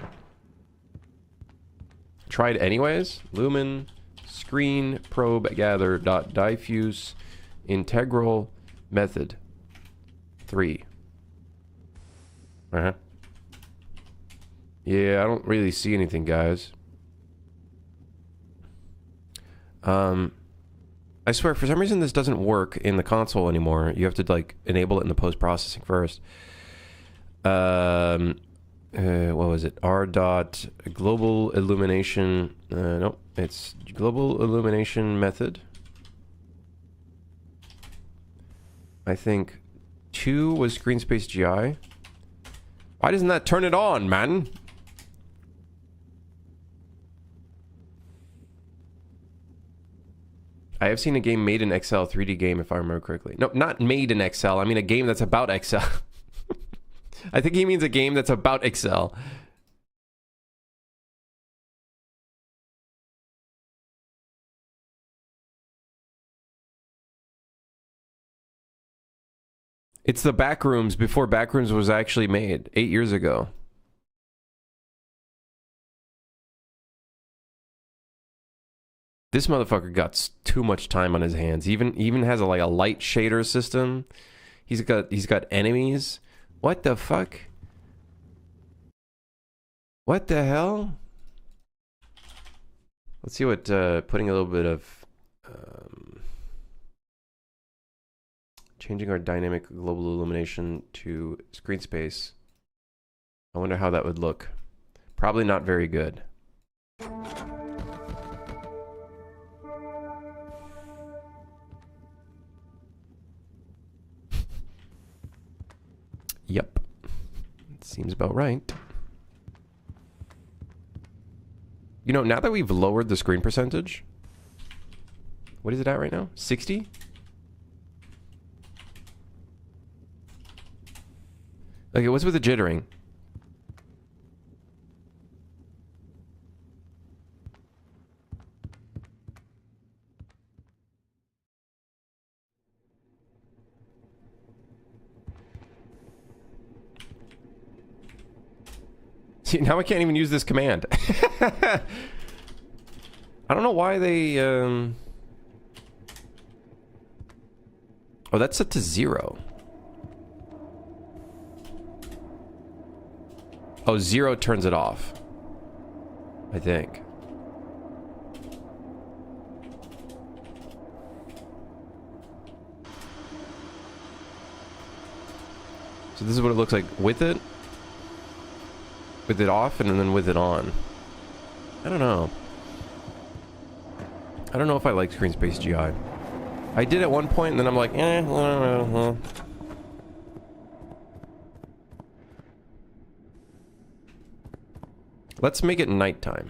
Tried anyways. Lumen screen probe gather dot diffuse integral method 3. Yeah, I don't really see anything, guys. I swear, for some reason this doesn't work in the console anymore. You have to like enable it in the post-processing first. What was it? R dot global illumination. Nope, it's global illumination method. I think 2 was screen space GI. Why doesn't that turn it on, man? I have seen a game made in Excel, 3D game, if I remember correctly. No, not made in Excel. I mean a game that's about Excel. I think he means a game that's about Excel. It's the Backrooms before Backrooms was actually made 8 years ago. This motherfucker got too much time on his hands. Even has like a light shader system. He's got enemies. What the fuck? What the hell? Let's see what putting a little bit of changing our dynamic global illumination to screen space. I wonder how that would look. Probably not very good. Yep. Seems about right. You know, now that we've lowered the screen percentage, what is it at right now? 60? Okay, what's with the jittering? See, now I can't even use this command. I don't know why they... Oh, that's set to 0. Oh, 0 turns it off. I think. So this is what it looks like with it. With it off and then with it on. I don't know. I don't know if I like screen space GI. I did at one point and then I'm like, Let's make it nighttime.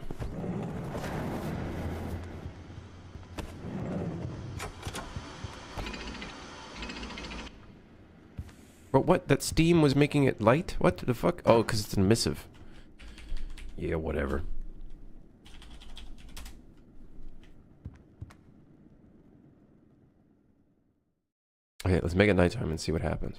But what? That steam was making it light? What the fuck? Oh, because it's emissive. Yeah, whatever. Okay, let's make it nighttime and see what happens.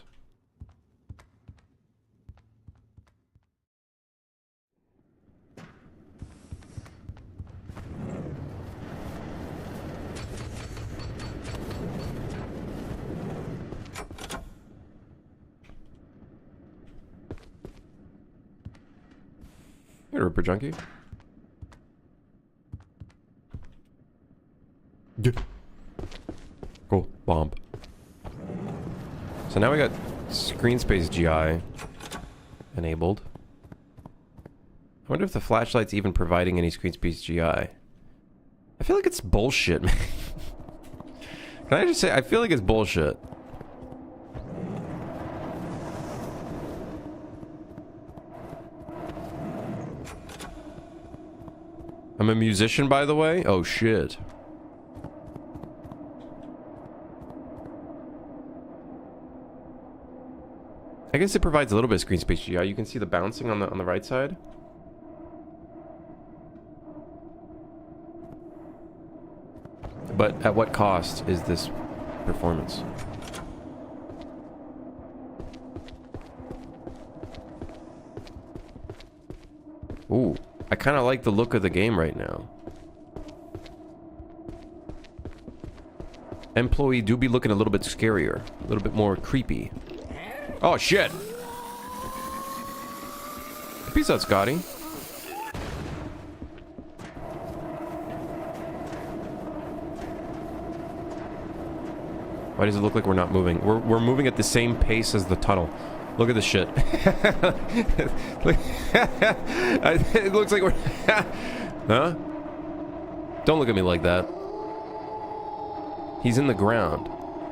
Hey, Ripper Junkie. Yeah. Cool. Bomb. So now we got screen space GI enabled. I wonder if the flashlight's even providing any screen space GI. I feel like it's bullshit, man. Can I just say, I feel like it's bullshit. I'm a musician, by the way. Oh, shit. I guess it provides a little bit of screen space GI. You can see the bouncing on the right side. But at what cost is this performance? Ooh, I kind of like the look of the game right now. Employee do be looking a little bit scarier, a little bit more creepy. Oh shit! Peace out, Scotty. Why does it look like we're not moving? We're moving at the same pace as the tunnel. Look at this shit. It looks like we're... Huh? Don't look at me like that. He's in the ground.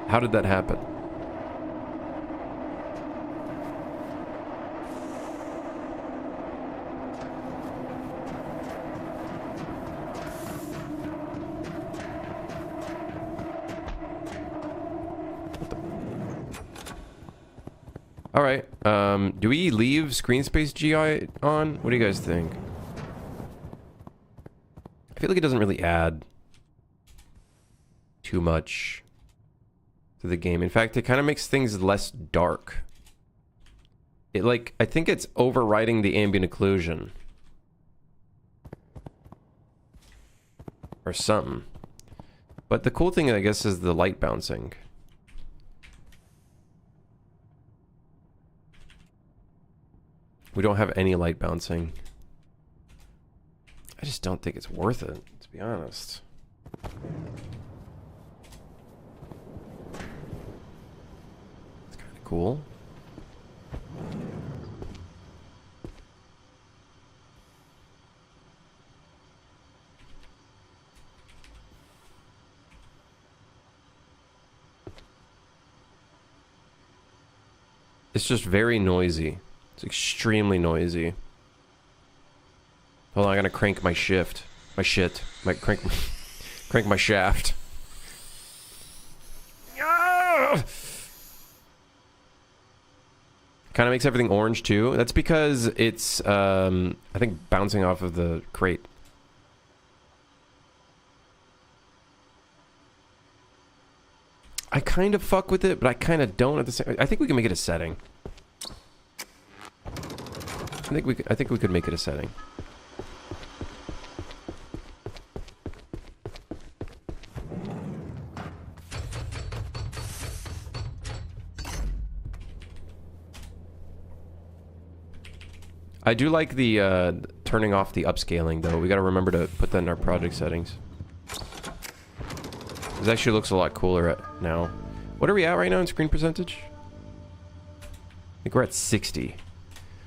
How did that happen? All right. Do we leave screen space GI on? What do you guys think? I feel like it doesn't really add too much to the game. In fact, it kind of makes things less dark. It like, I think it's overriding the ambient occlusion. Or something. But the cool thing, I guess, is the light bouncing. We don't have any light bouncing. I just don't think it's worth it, to be honest. It's kind of cool. It's just very noisy. It's extremely noisy. Hold on, I gotta crank my shift. My shit. Crank my shaft. Kind of makes everything orange too. That's because it's, I think, bouncing off of the crate. I kind of fuck with it, but I kind of don't at the same. I think we can make it a setting. I think we could make it a setting. I do like the turning off the upscaling though. We got to remember to put that in our project settings. This actually looks a lot cooler now. What are we at right now in screen percentage? I think we're at 60.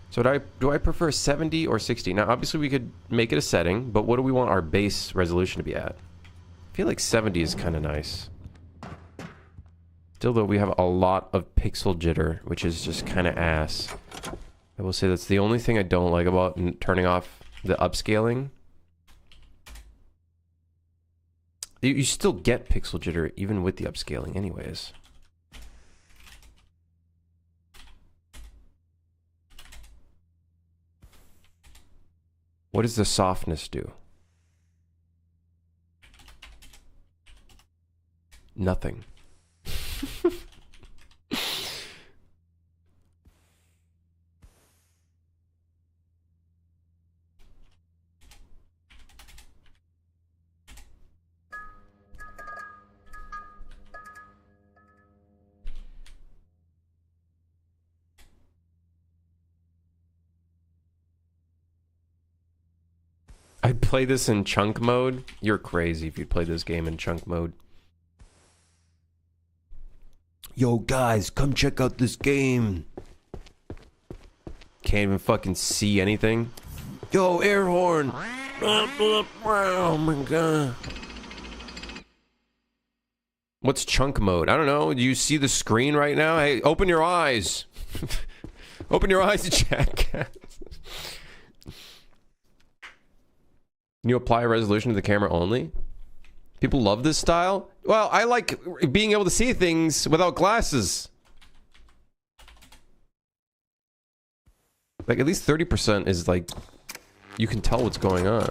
So do I prefer 70 or 60? Now, obviously, we could make it a setting, but what do we want our base resolution to be at? I feel like 70 is kind of nice. Still, though, we have a lot of pixel jitter, which is just kind of ass. I will say that's the only thing I don't like about turning off the upscaling. You still get pixel jitter even with the upscaling anyways. What does the softness do? Nothing. I'd play this in chunk mode. You're crazy if you play this game in chunk mode. Yo, guys, come check out this game. Can't even fucking see anything. Yo, air horn. Oh my god. What's chunk mode? I don't know. Do you see the screen right now? Hey, open your eyes. Open your eyes, jackass. Can you apply a resolution to the camera only? People love this style? Well, I like being able to see things without glasses. Like, at least 30% is like, you can tell what's going on.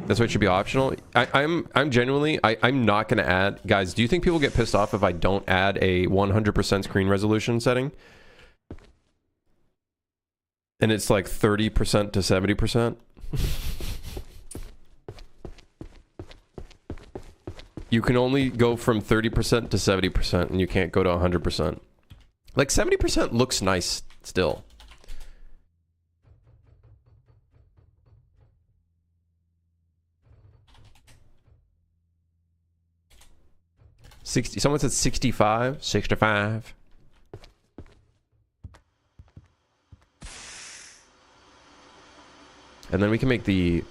That's why it should be optional. I'm genuinely, I'm not gonna add, guys, do you think people get pissed off if I don't add a 100% screen resolution setting? And it's like 30% to 70%. You can only go from 30% to 70%, and you can't go to 100%. Like 70% looks nice still. Someone said 65. 65. And then we can make the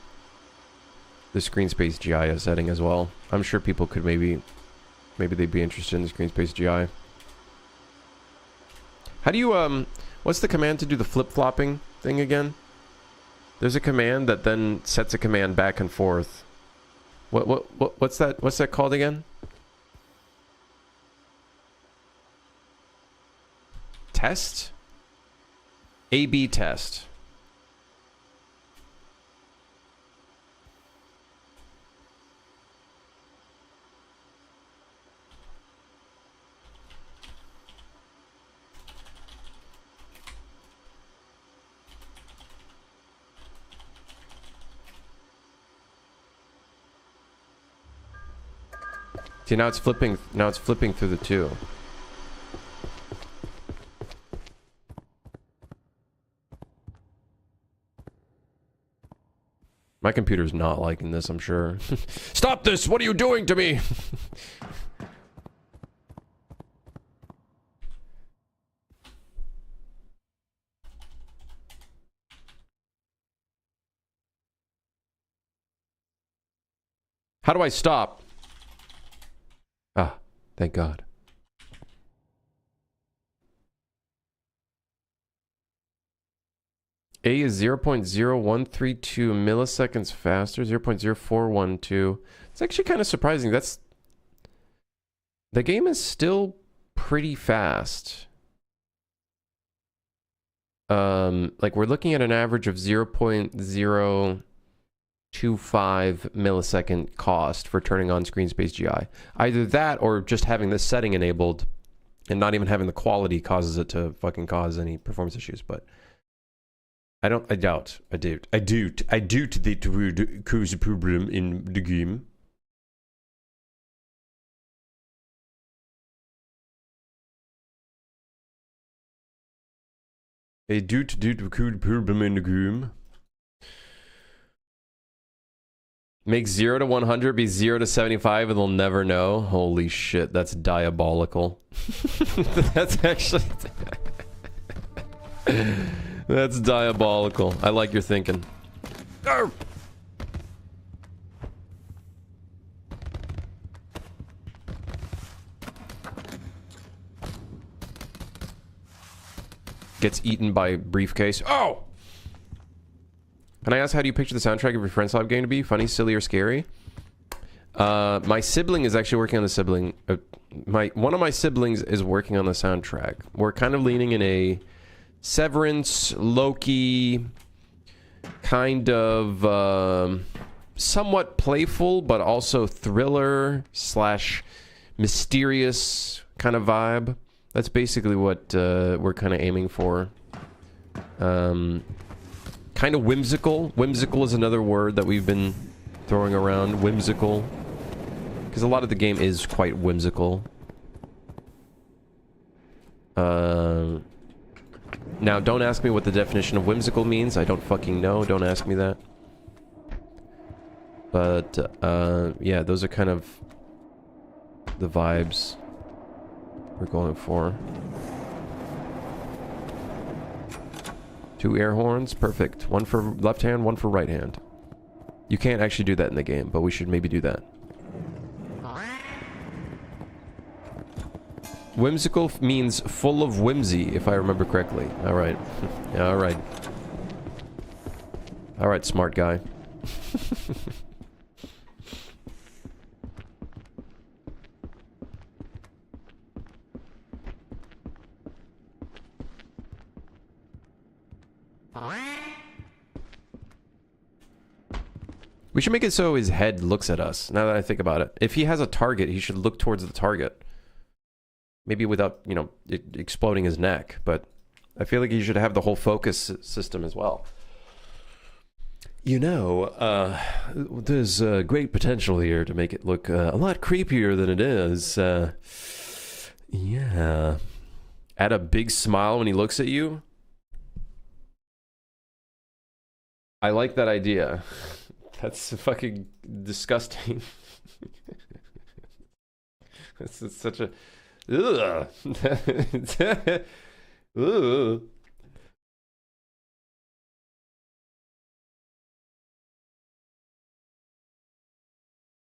screen space GI setting as well. I'm sure people could maybe they'd be interested in the screen space GI. How do you what's the command to do the flip-flopping thing again? There's a command that then sets a command back and forth. What's that called again? test? A/B test. See, now it's flipping through the two. My computer's not liking this, I'm sure. Stop this! What are you doing to me? How do I stop? Ah, thank God. A is 0.0132 milliseconds faster, 0.0412. It's actually kind of surprising. The game is still pretty fast. Like we're looking at an average of 0.025 millisecond cost for turning on screen space GI. Either that or just having this setting enabled and not even having the quality causes it to fucking cause any performance issues, but I doubt that would cause a problem in the game. I doubt that would cause a problem in the game. Make 0 to 100 be 0 to 75 and they'll never know. Holy shit, that's diabolical. That's actually... That's diabolical. I like your thinking. Arr! Gets eaten by briefcase. Oh! Can I ask, how do you picture the soundtrack of your friendslop game to be? Funny, silly, or scary? My sibling is actually working on the sibling. One of my siblings is working on the soundtrack. We're kind of leaning in a Severance, Loki, kind of somewhat playful, but also thriller / mysterious kind of vibe. That's basically what we're kind of aiming for. Kind of whimsical. Whimsical is another word that we've been throwing around. Whimsical. Because a lot of the game is quite whimsical. Now, don't ask me what the definition of whimsical means. I don't fucking know. Don't ask me that. But, yeah, those are kind of the vibes we're going for. 2 air horns. Perfect. 1 for left hand, 1 for right hand. You can't actually do that in the game, but we should maybe do that. Whimsical means full of whimsy, if I remember correctly. Alright. Alright. Alright, smart guy. We should make it so his head looks at us, now that I think about it. If he has a target, he should look towards the target. Maybe without, you know, exploding his neck, but I feel like he should have the whole focus system as well. You know, there's great potential here to make it look a lot creepier than it is. Yeah. Add a big smile when he looks at you. I like that idea. That's fucking disgusting. It's such a... Ugh. Ugh.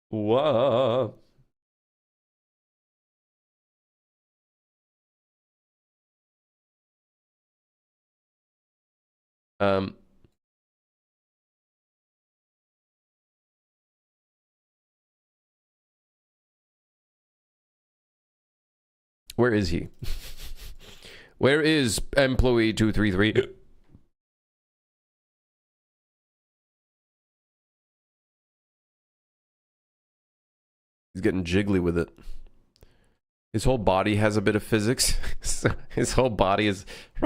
Whoa. Where is he? Where is employee 233? He's getting jiggly with it. His whole body has a bit of physics. So his whole body is a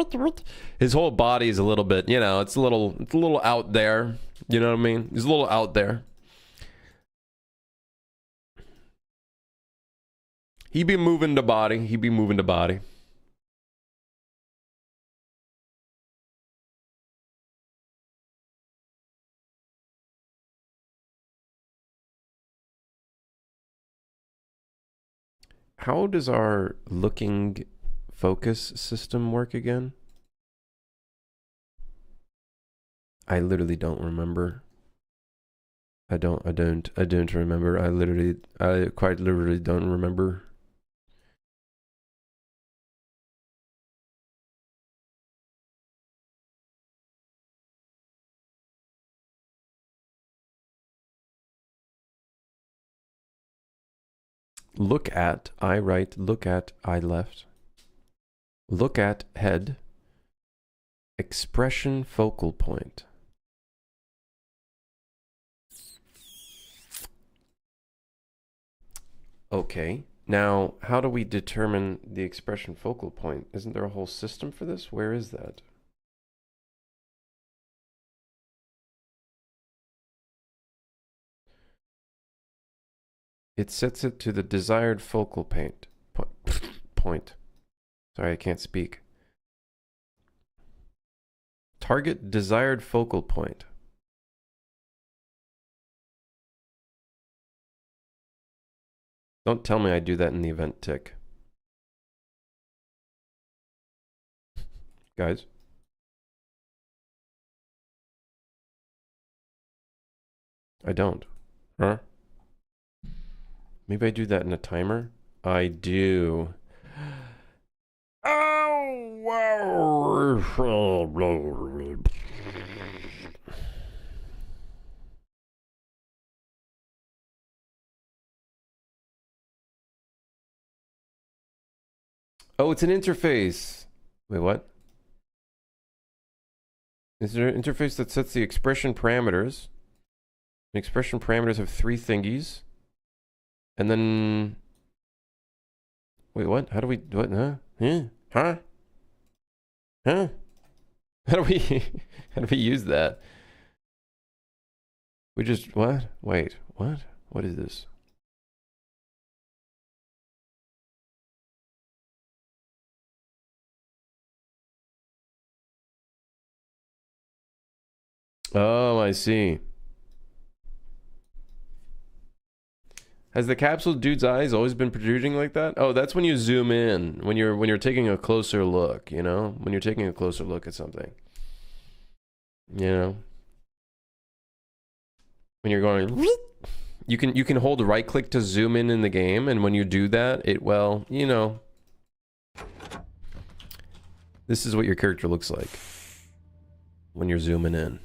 little bit, you know, it's a little out there. You know what I mean? He's a little out there. He be moving the body. He be moving the body. How does our looking focus system work again? I literally don't remember. I don't remember. I quite literally don't remember. Look at, I right, look at, I left. Look at, head. Expression focal point. Okay, now how do we determine the expression focal point? Isn't there a whole system for this? Where is that? It sets it to the desired focal point. Sorry, I can't speak. Target desired focal point. Don't tell me I do that in the event tick. Guys. I don't. Huh? Maybe I do that in a timer? I do. Oh, it's an interface. Wait, what? Is there an interface that sets the expression parameters? The expression parameters have 3 thingies. And then... Wait, what? How do we... What? Huh? Huh? Huh? Huh? How do we... How do we use that? We just... What? Wait. What? What is this? Oh, I see. Has the capsule dude's eyes always been protruding like that? Oh, that's when you zoom in, when you're taking a closer look, you know? When you're taking a closer look at something. You know? When you're going, you can hold right click to zoom in the game, and when you do that, it, well, you know, this is what your character looks like when you're zooming in,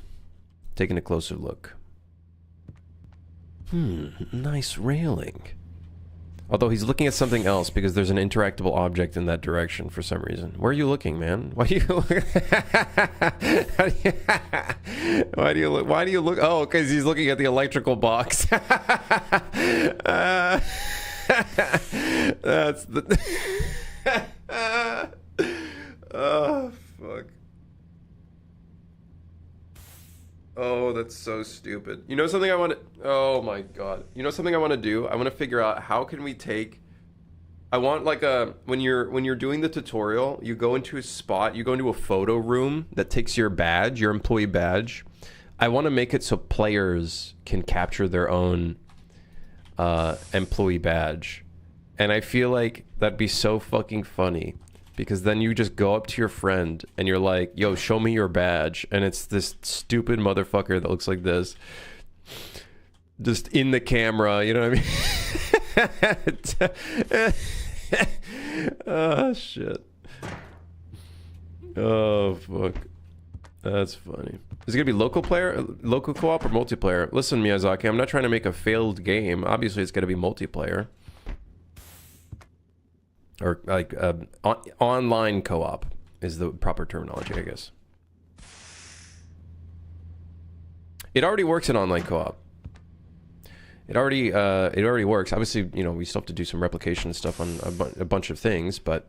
taking a closer look. Nice railing. Although he's looking at something else because there's an interactable object in that direction for some reason. Where are you looking, man? Why do you look? Why do you look? Why do you look? Oh, because he's looking at the electrical box. That's the... Oh, fuck. Oh, that's so stupid. You know something I want to... Oh my god. You know something I want to do? I want to figure out how can we take... I want like a... When you're doing the tutorial, you go into a spot, you go into a photo room that takes your badge, your employee badge. I want to make it so players can capture their own employee badge. And I feel like that'd be so fucking funny. Because then you just go up to your friend and you're like, yo, show me your badge. And it's this stupid motherfucker that looks like this. Just in the camera, you know what I mean? Oh, shit. Oh, fuck. That's funny. Is it going to be local player, local co-op, or multiplayer? Listen, Miyazaki, I'm not trying to make a failed game. Obviously, it's going to be multiplayer. Or like online co-op. is the proper terminology, I guess. It already works in online co-op. It already works. Obviously, you know, we still have to do some replication stuff on a bunch of things, but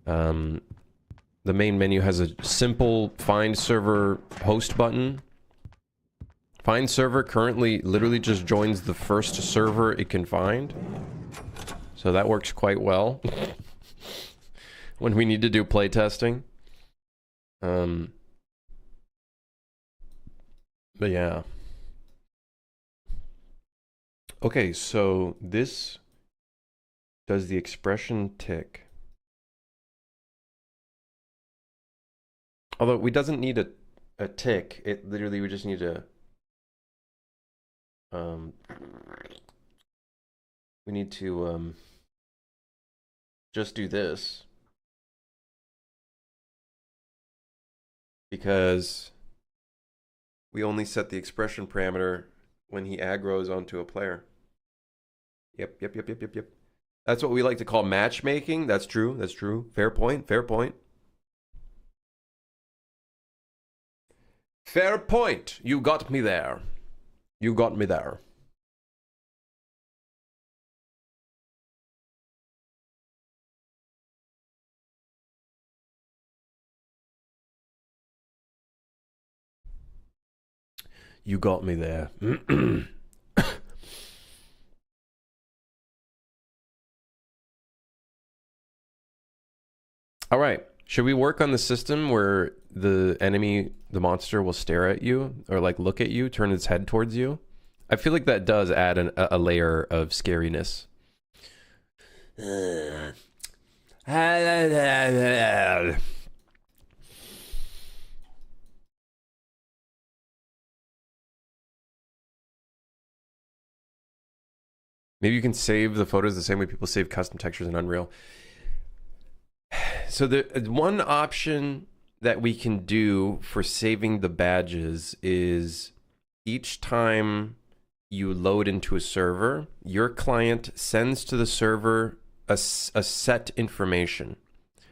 the main menu has a simple find server host button. Find server currently literally just joins the first server it can find. So that works quite well when we need to do playtesting. But yeah. Okay, so this does the expression tick. Although we doesn't need a tick, it literally we just need to we need to just do this because we only set the expression parameter when he aggroes onto a player. Yep. That's what we like to call matchmaking. That's true. That's true. Fair point. Fair point. Fair point. You got me there. You got me there. You got me there. All right. Should we work on the system where the enemy, the monster, will stare at you or like look at you, turn its head towards you? I feel like that does add a layer of scariness. Maybe you can save the photos the same way people save custom textures in Unreal. So the one option that we can do for saving the badges is each time you load into a server, your client sends to the server a set information.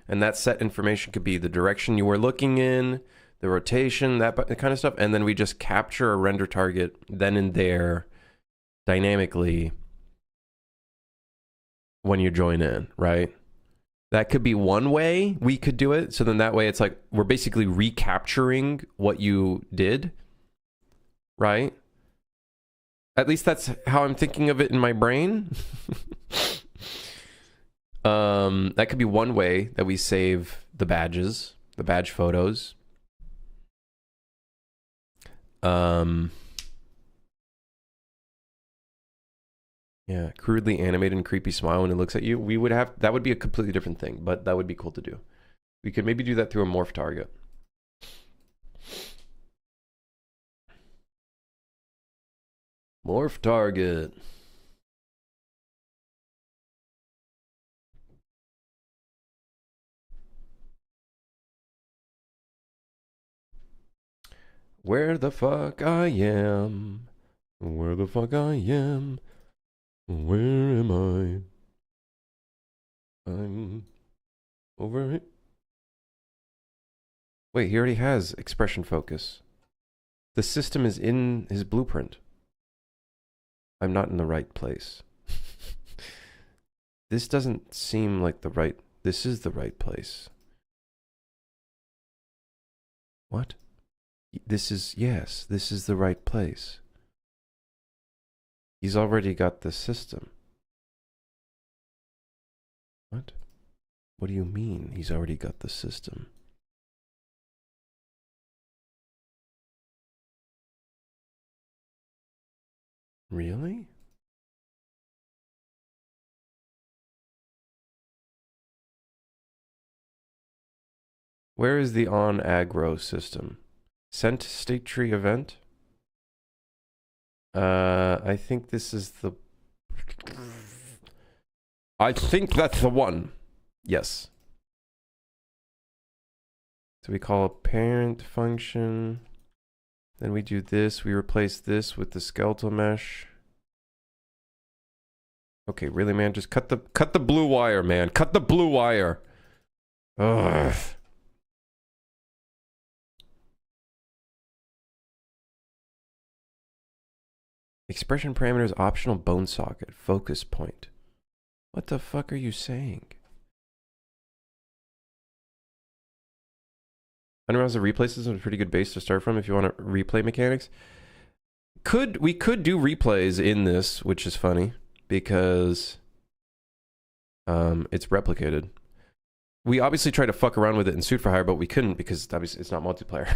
And that set information could be the direction you were looking in, the rotation, that kind of stuff. And then we just capture a render target then and there dynamically when you join in, right? That could be one way we could do it. So then that way it's like we're basically recapturing what you did, right? At least that's how I'm thinking of it in my brain. That could be one way that we save the badges, the badge photos. Yeah, crudely animated and creepy smile when it looks at you. We would have, that would be a completely different thing, but that would be cool to do. We could maybe do that through a morph target. Morph target. Where the fuck I am? Where the fuck I am? Where am I? I'm over it. Wait, he already has expression focus. The system is in his blueprint. I'm not in the right place. This doesn't seem like the right... This is the right place. What? This is... Yes, this is the right place. He's already got the system. What? What do you mean he's already got the system? Really? Where is the on aggro system? Sent state tree event? I think this is the... I think that's the one. Yes. So we call a parent function. Then we do this. We replace this with the skeletal mesh. Okay, really, man? Just cut the blue wire, man. Cut the blue wire. Ugh. Expression parameters, optional bone socket, focus point. What the fuck are you saying? I don't know, the replay system is a pretty good base to start from if you want to replay mechanics. We could do replays in this, which is funny because it's replicated. We obviously tried to fuck around with it in Suit for Hire, but we couldn't because obviously it's not multiplayer.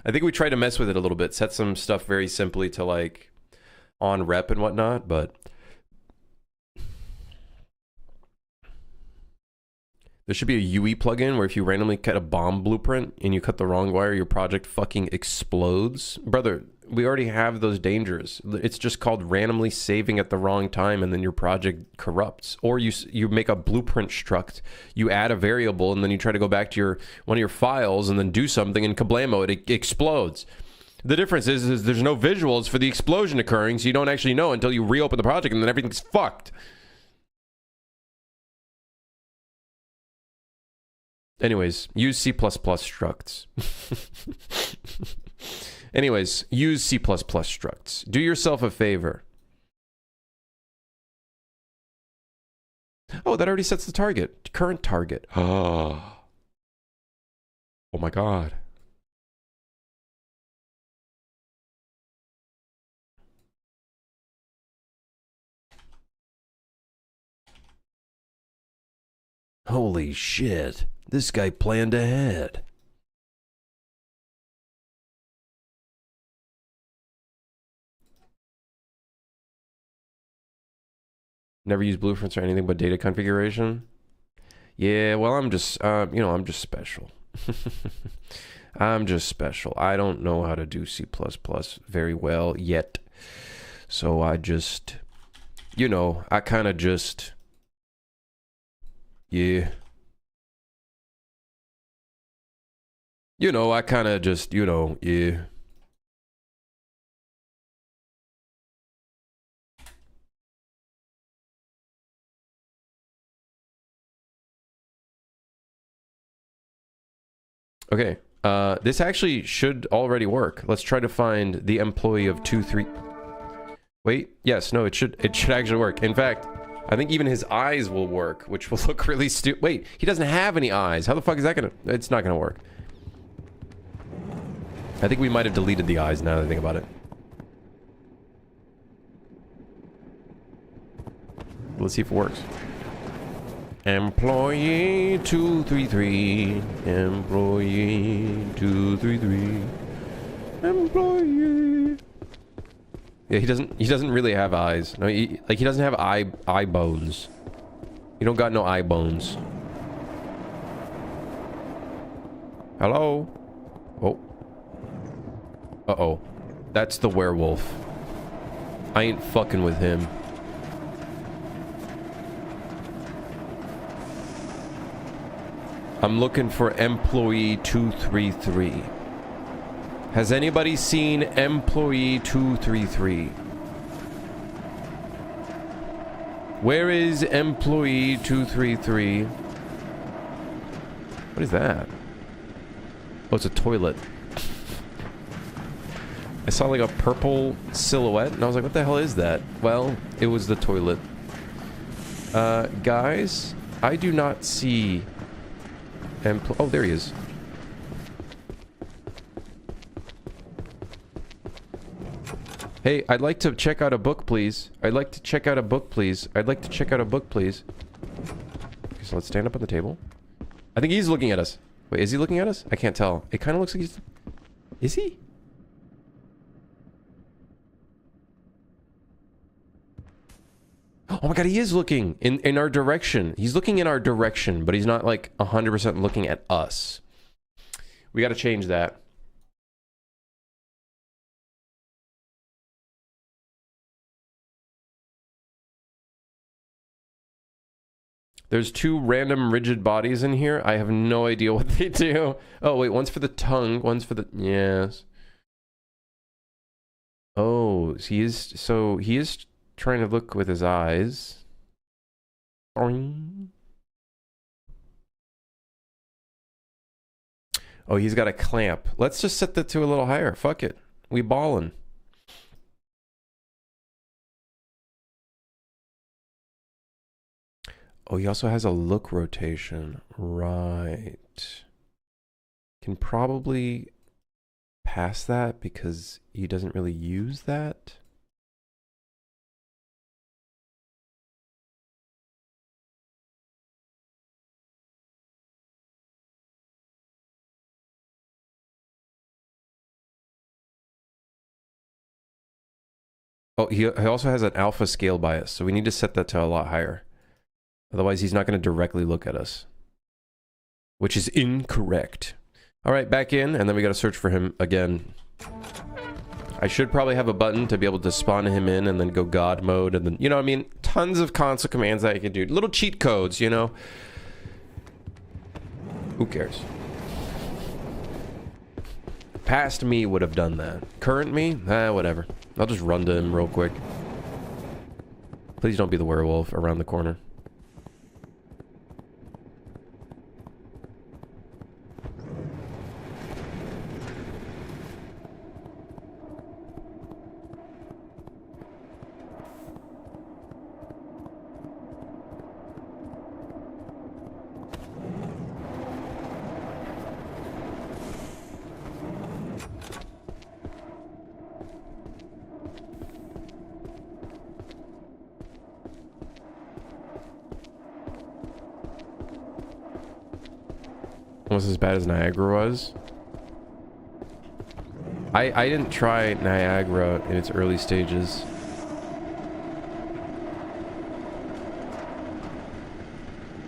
I think we tried to mess with it a little bit, set some stuff very simply to like on rep and whatnot, but there should be a UE plugin where if you randomly cut a bomb blueprint and you cut the wrong wire, your project fucking explodes. Brother, we already have those dangers. It's just called randomly saving at the wrong time and then your project corrupts. Or you make a blueprint struct, you add a variable and then you try to go back to one of your files and then do something and kablamo, it explodes. The difference is there's no visuals for the explosion occurring, so you don't actually know until you reopen the project and then everything's fucked. Anyways, use C++ structs. Anyways, use C++ structs. Do yourself a favor. Oh, that already sets the target. Current target. Oh my god. Holy shit. This guy planned ahead. Never use blueprints or anything but data configuration. Yeah, well, I'm just, I'm just special. I'm just special. I don't know how to do C++ very well yet. So I just, I kind of just, yeah. I kind of just, yeah. Okay, this actually should already work. Let's try to find the employee of 2-3. Wait, yes, no, it should actually work. In fact, I think even his eyes will work, which will look really stupid. Wait, he doesn't have any eyes. How the fuck is that gonna... It's not gonna work. I think we might have deleted the eyes now that I think about it. Let's see if it works. Employee 233. Employee 233. Employee. Yeah, he doesn't really have eyes. No, he doesn't have eye bones. You don't got no eye bones. Hello? Oh. Uh-oh. That's the werewolf. I ain't fucking with him. I'm looking for employee 233. Has anybody seen employee 233? Where is employee 233? What is that? Oh, it's a toilet. I saw like a purple silhouette and I was like, what the hell is that? Well, it was the toilet. Guys, I do not see... Oh, there he is. Hey, I'd like to check out a book, please. I'd like to check out a book, please. I'd like to check out a book, please. Okay, so let's stand up on the table. I think he's looking at us. Wait, is he looking at us? I can't tell. It kind of looks like he's... Is he? Oh my god, he is looking in our direction. He's looking in our direction, but he's not like 100% looking at us. We got to change that. There's two random rigid bodies in here. I have no idea what they do. Oh, wait, one's for the tongue, one's for the... Yes. Oh, he is trying to look with his eyes. Boing. Oh, he's got a clamp. Let's just set that to a little higher. Fuck it. We ballin'. Oh, he also has a look rotation. Right. Can probably pass that because he doesn't really use that. Oh, he also has an alpha scale bias, so we need to set that to a lot higher. Otherwise, he's not going to directly look at us, which is incorrect. All right, back in, and then we got to search for him again. I should probably have a button to be able to spawn him in and then go God mode, and then, you know what I mean? Tons of console commands that you can do. Little cheat codes, you know? Who cares? Past me would have done that. Current me? Whatever. I'll just run to him real quick. Please don't be the werewolf around the corner. Almost as bad as Niagara was. I didn't try Niagara in its early stages.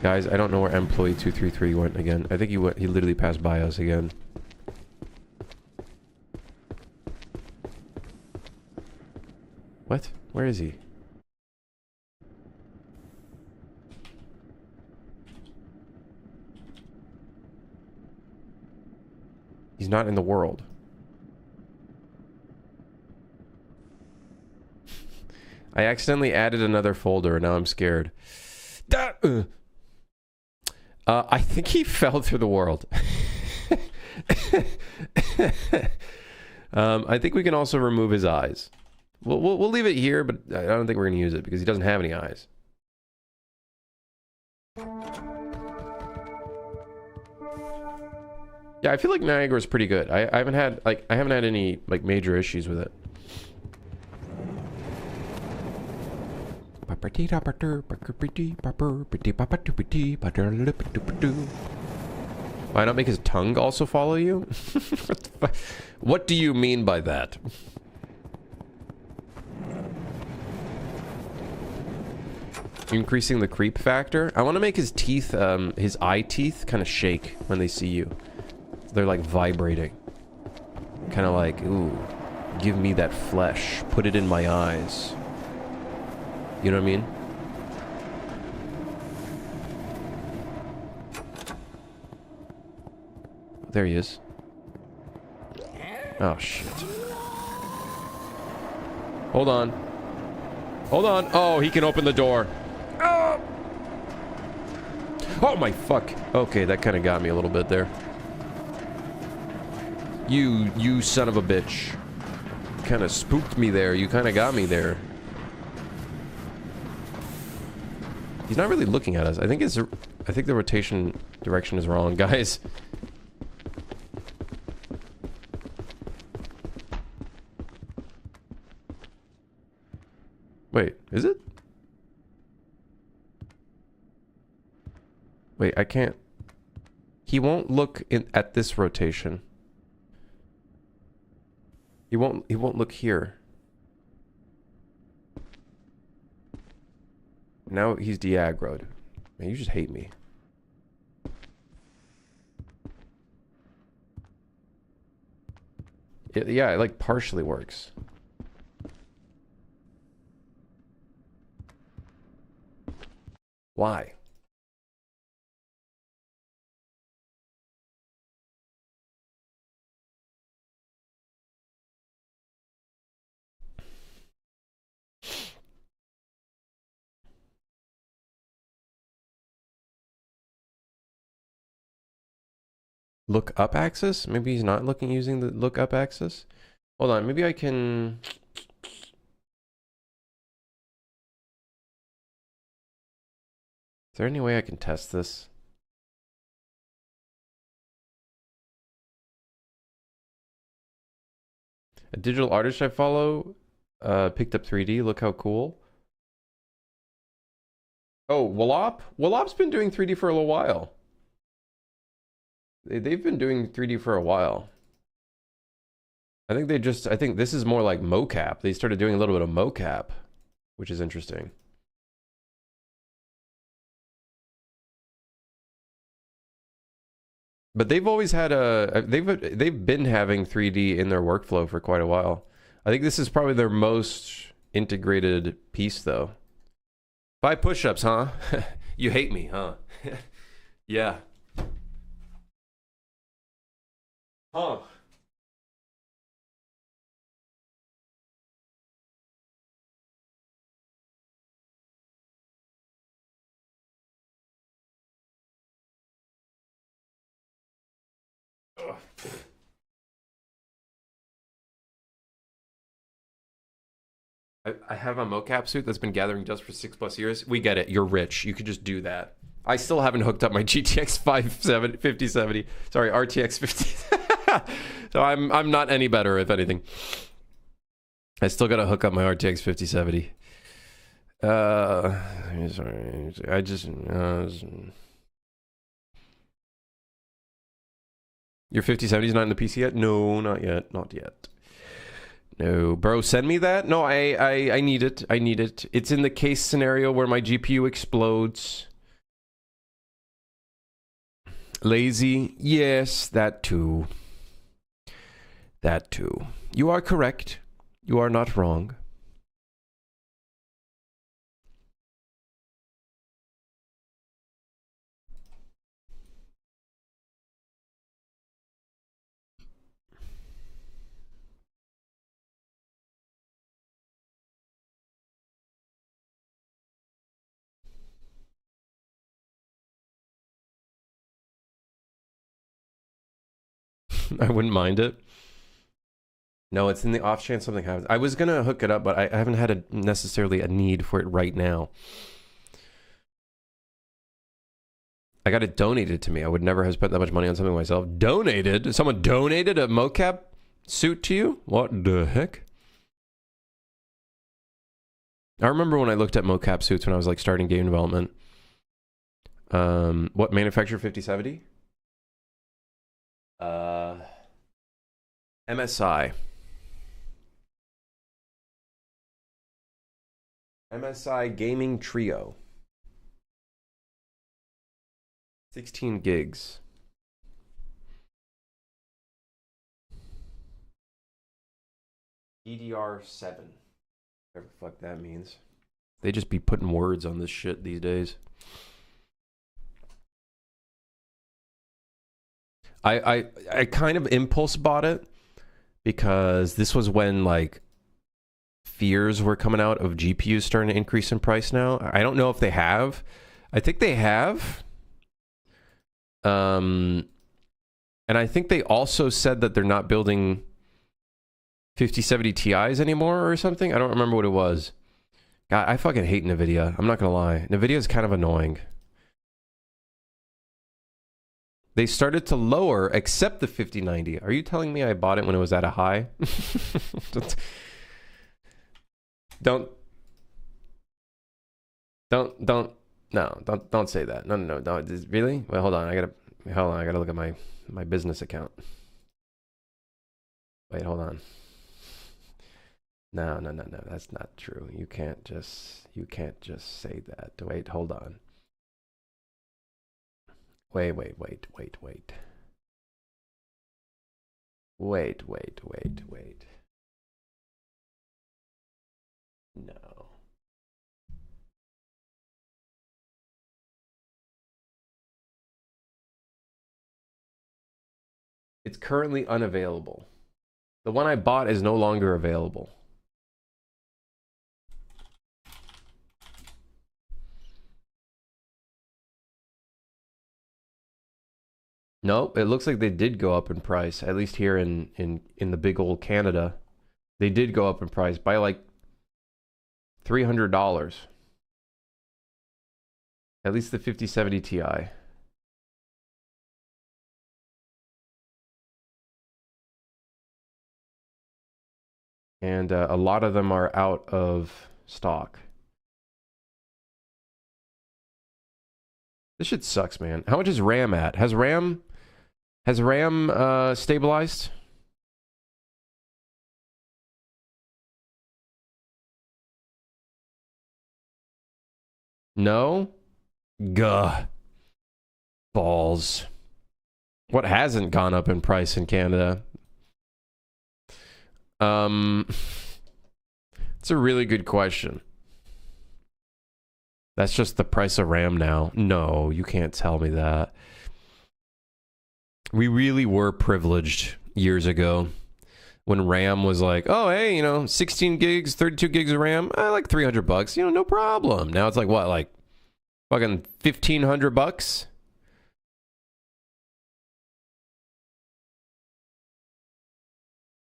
Guys, I don't know where employee 233 went again. I think he literally passed by us again. What? Where is he? He's not in the world. I accidentally added another folder and now I'm scared. I think he fell through the world. I think we can also remove his eyes. We'll leave it here, but I don't think we're going to use it because he doesn't have any eyes. Yeah, I feel like Niagara is pretty good. I haven't had any like major issues with it. Why not make his tongue also follow you? What do you mean by that? Increasing the creep factor. I want to make his teeth, his eye teeth kind of shake when they see you. They're like vibrating. Kind of like, ooh, give me that flesh. Put it in my eyes. You know what I mean? There he is. Oh, shit. Hold on. Hold on. Oh, he can open the door. Oh, oh my fuck. Okay, that kind of got me a little bit there. You son of a bitch. Kind of spooked me there. You kind of got me there. He's not really looking at us. I think the rotation direction is wrong, guys. Wait, is it? Wait, I can't. He won't look at this rotation. He won't look here. Now he's de-aggroed. Man, you just hate me. Yeah, it like partially works. Why? Look up axis? Maybe he's not looking using the look up axis. Hold on, maybe I can. Is there any way I can test this? A digital artist I follow picked up 3D. Look how cool. Oh, Wallop? Wallop's been doing 3D for a little while. They've been doing 3D for a while. I think I think this is more like mocap. They started doing a little bit of mocap, which is interesting. But they've always had they've been having 3D in their workflow for quite a while. I think this is probably their most integrated piece though. 5 push-ups, huh? You hate me, huh? Yeah. Huh. Ugh. I have a mocap suit that's been gathering dust for 6+ years. We get it. You're rich. You could just do that. I still haven't hooked up my GTX 5070. Sorry, RTX 50. So I'm not any better, if anything. I still gotta hook up my RTX 5070. Sorry. I just your 5070 is not in the PC yet? No, not yet. Not yet. No, bro, send me that. No, I need it. I need it. It's in the case scenario where my GPU explodes. Lazy? Yes, that too. That too. You are correct. You are not wrong. I wouldn't mind it. No, it's in the off chance something happens. I was gonna hook it up, but I haven't had necessarily a need for it right now. I got it donated to me. I would never have spent that much money on something myself. Donated? Someone donated a mocap suit to you? What the heck? I remember when I looked at mocap suits when I was like starting game development. What manufacturer 5070? MSI. MSI Gaming Trio. 16 gigs. DDR7. Whatever the fuck that means. They just be putting words on this shit these days. I kind of impulse bought it because this was when like fears were coming out of GPUs starting to increase in price now. I don't know if they have. I think they have. And I think they also said that they're not building 5070 Ti's anymore or something. I don't remember what it was. God, I fucking hate NVIDIA. I'm not gonna lie. NVIDIA is kind of annoying. They started to lower, except the 5090. Are you telling me I bought it when it was at a high? Don't say that. No. Really? Well, hold on. I gotta look at my business account. Wait, hold on. No. That's not true. You can't just say that. Wait, hold on. Wait. No. It's currently unavailable. The one I bought is no longer available. Nope, it looks like they did go up in price, at least here in the big old Canada. They did go up in price by like $300. At least the 5070 Ti. And a lot of them are out of stock. This shit sucks, man. How much is RAM at? Has RAM stabilized? No? Gah. Balls. What hasn't gone up in price in Canada? It's a really good question. That's just the price of RAM now. No, you can't tell me that. We really were privileged years ago when RAM was like, oh, hey, you know, 16 gigs, 32 gigs of RAM, I like $300, you know, no problem. Now it's like, what, like fucking $1,500?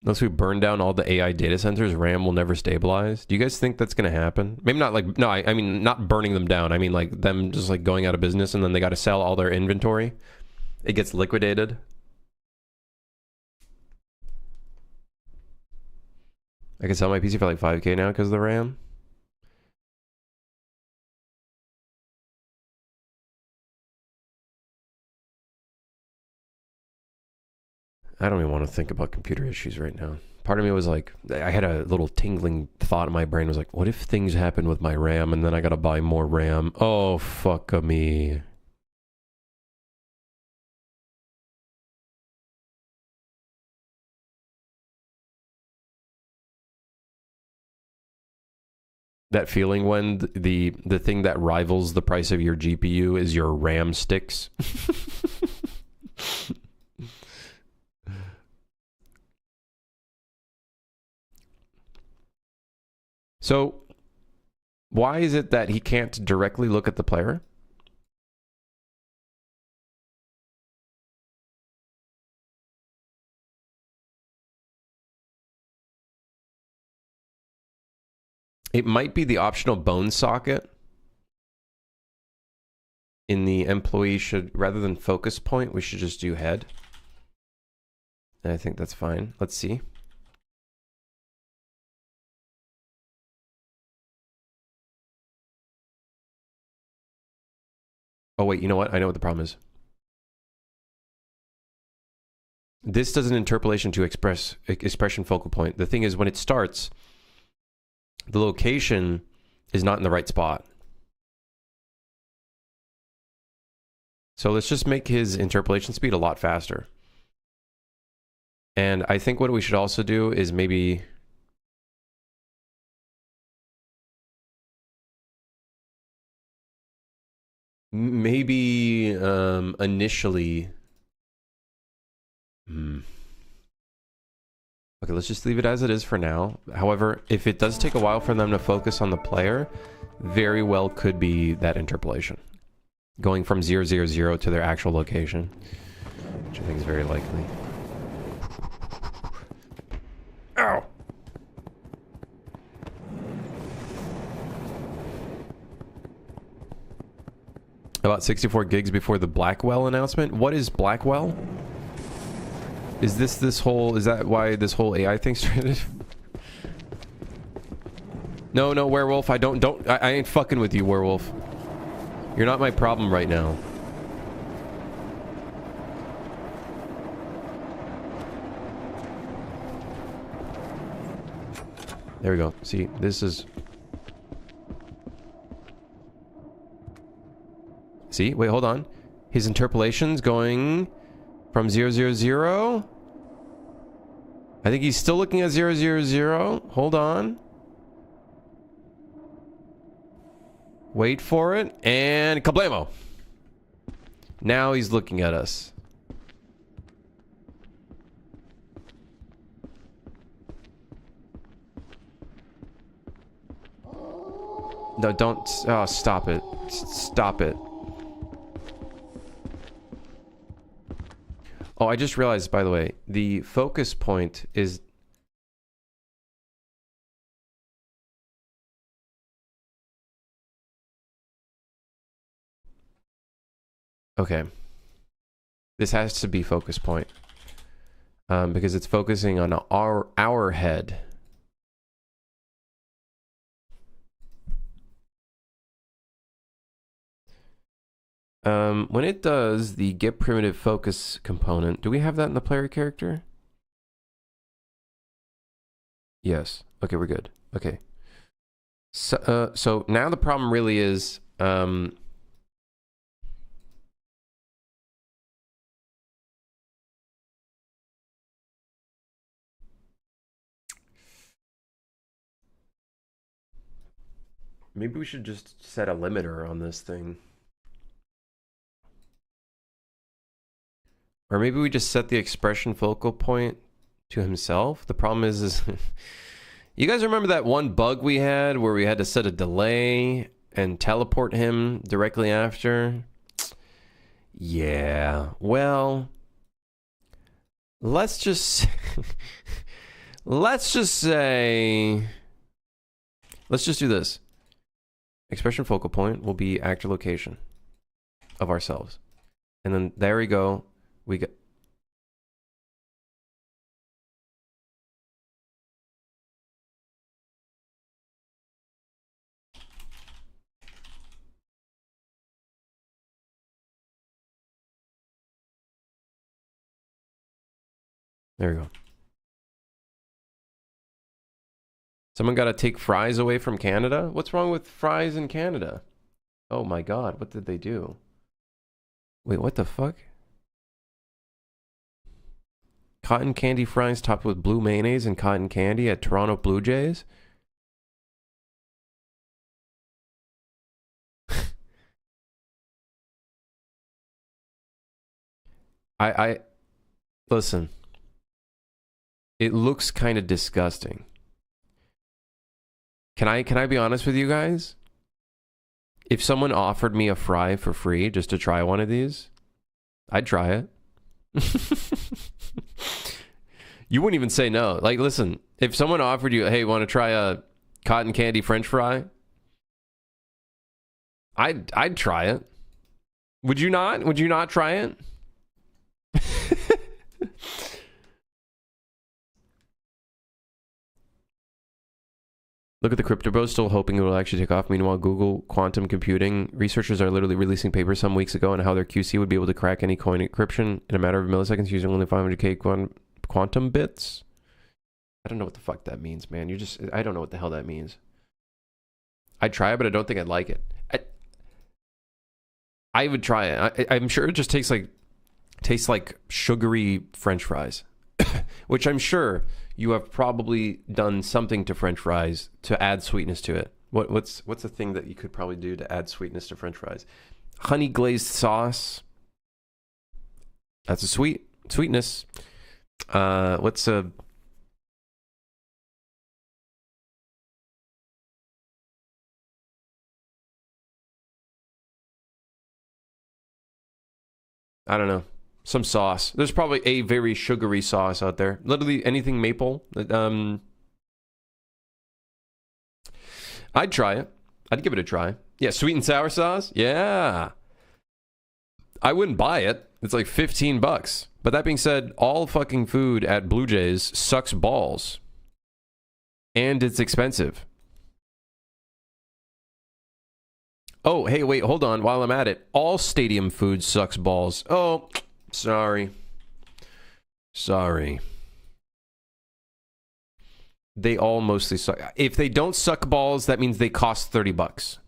Unless we burn down all the AI data centers, RAM will never stabilize. Do you guys think that's going to happen? Maybe not like, no, I mean, not burning them down. I mean, like them just like going out of business and then they got to sell all their inventory. It gets liquidated. I can sell my PC for like 5K now because of the RAM. I don't even want to think about computer issues right now. Part of me was like, I had a little tingling thought in my brain was like, what if things happen with my RAM and then I gotta buy more RAM? Oh, fuck me. That feeling when the thing that rivals the price of your GPU is your RAM sticks. So, why is it that he can't directly look at the player? It might be the optional bone socket in the employee should, rather than focus point, we should just do head. And I think that's fine. Let's see. Oh, wait, you know what? I know what the problem is. This does an interpolation to expression focal point. The thing is, when it starts, the location is not in the right spot. So let's just make his interpolation speed a lot faster. And I think what we should also do is maybe... initially... Okay, let's just leave it as it is for now. However, if it does take a while for them to focus on the player, very well could be that interpolation. Going from 000 to their actual location, which I think is very likely. Ow! About 64 gigs before the Blackwell announcement. What is Blackwell? Is is that why this whole AI thing started? No, werewolf, I ain't fucking with you, werewolf. You're not my problem right now. There we go. See, this is... See, wait, hold on. His interpolation's going from 000. I think he's still looking at 000. Hold on. Wait for it. And kablamo. Now he's looking at us. No, don't. Oh, stop it. Stop it. Oh, I just realized, by the way, the focus point is... Okay. This has to be focus point. Because it's focusing on our head. When it does the get primitive focus component, do we have that in the player character? Yes. Okay, we're good. Okay. So now the problem really is, maybe we should just set a limiter on this thing. Or maybe we just set the expression focal point to himself. The problem is you guys remember that one bug we had where we had to set a delay and teleport him directly after? Yeah, well, let's just let's just do this. Expression focal point will be actor location of ourselves. And then there we go. We got... There we go. Someone got to take fries away from Canada? What's wrong with fries in Canada? Oh my god, what did they do? Wait, what the fuck? Cotton candy fries topped with blue mayonnaise and cotton candy at Toronto Blue Jays? I listen. It looks kind of disgusting. Can I be honest with you guys? If someone offered me a fry for free just to try one of these, I'd try it. You wouldn't even say no. Like, listen, if someone offered you, hey, want to try a cotton candy French fry? I'd try it. Would you not? Would you not try it? Look at the crypto bros still hoping it will actually take off. Meanwhile, Google quantum computing researchers are literally releasing papers some weeks ago on how their QC would be able to crack any coin encryption in a matter of milliseconds using only 500k quantum bits. I don't know what the fuck that means, man. I don't know what the hell that means. I'd try it, but I don't think I'd like it. I would try it. I'm sure it just tastes like sugary French fries, which I'm sure you have probably done something to French fries to add sweetness to it. What's a thing that you could probably do to add sweetness to French fries? Honey glazed sauce. That's a sweetness. What's a... I don't know. Some sauce. There's probably a very sugary sauce out there. Literally anything maple. I'd try it. I'd give it a try. Yeah, sweet and sour sauce? Yeah. I wouldn't buy it. It's like $15. But that being said, all fucking food at Blue Jays sucks balls. And it's expensive. Oh, hey, wait, hold on. While I'm at it, all stadium food sucks balls. Oh, sorry. Sorry. They all mostly suck. If they don't suck balls, that means they cost $30.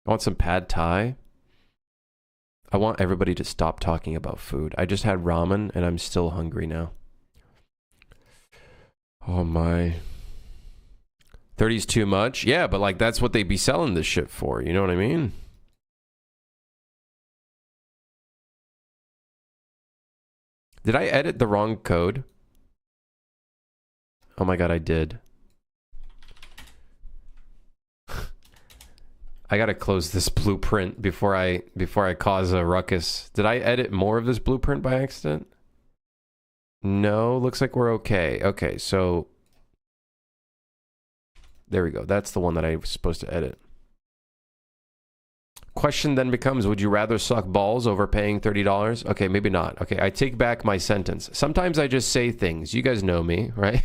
I want some pad thai. I want everybody to stop talking about food. I just had ramen and I'm still hungry now. Oh my. 30's too much? Yeah, but like that's what they be selling this shit for. You know what I mean? Did I edit the wrong code? Oh my god, I did. I gotta close this blueprint before I cause a ruckus. Did I edit more of this blueprint by accident? No, looks like we're okay. Okay, so There we go. That's the one that I was supposed to edit. Question then becomes, would you rather suck balls over paying $30? Okay, maybe not. Okay, I take back my sentence. Sometimes I just say things. You guys know me, right?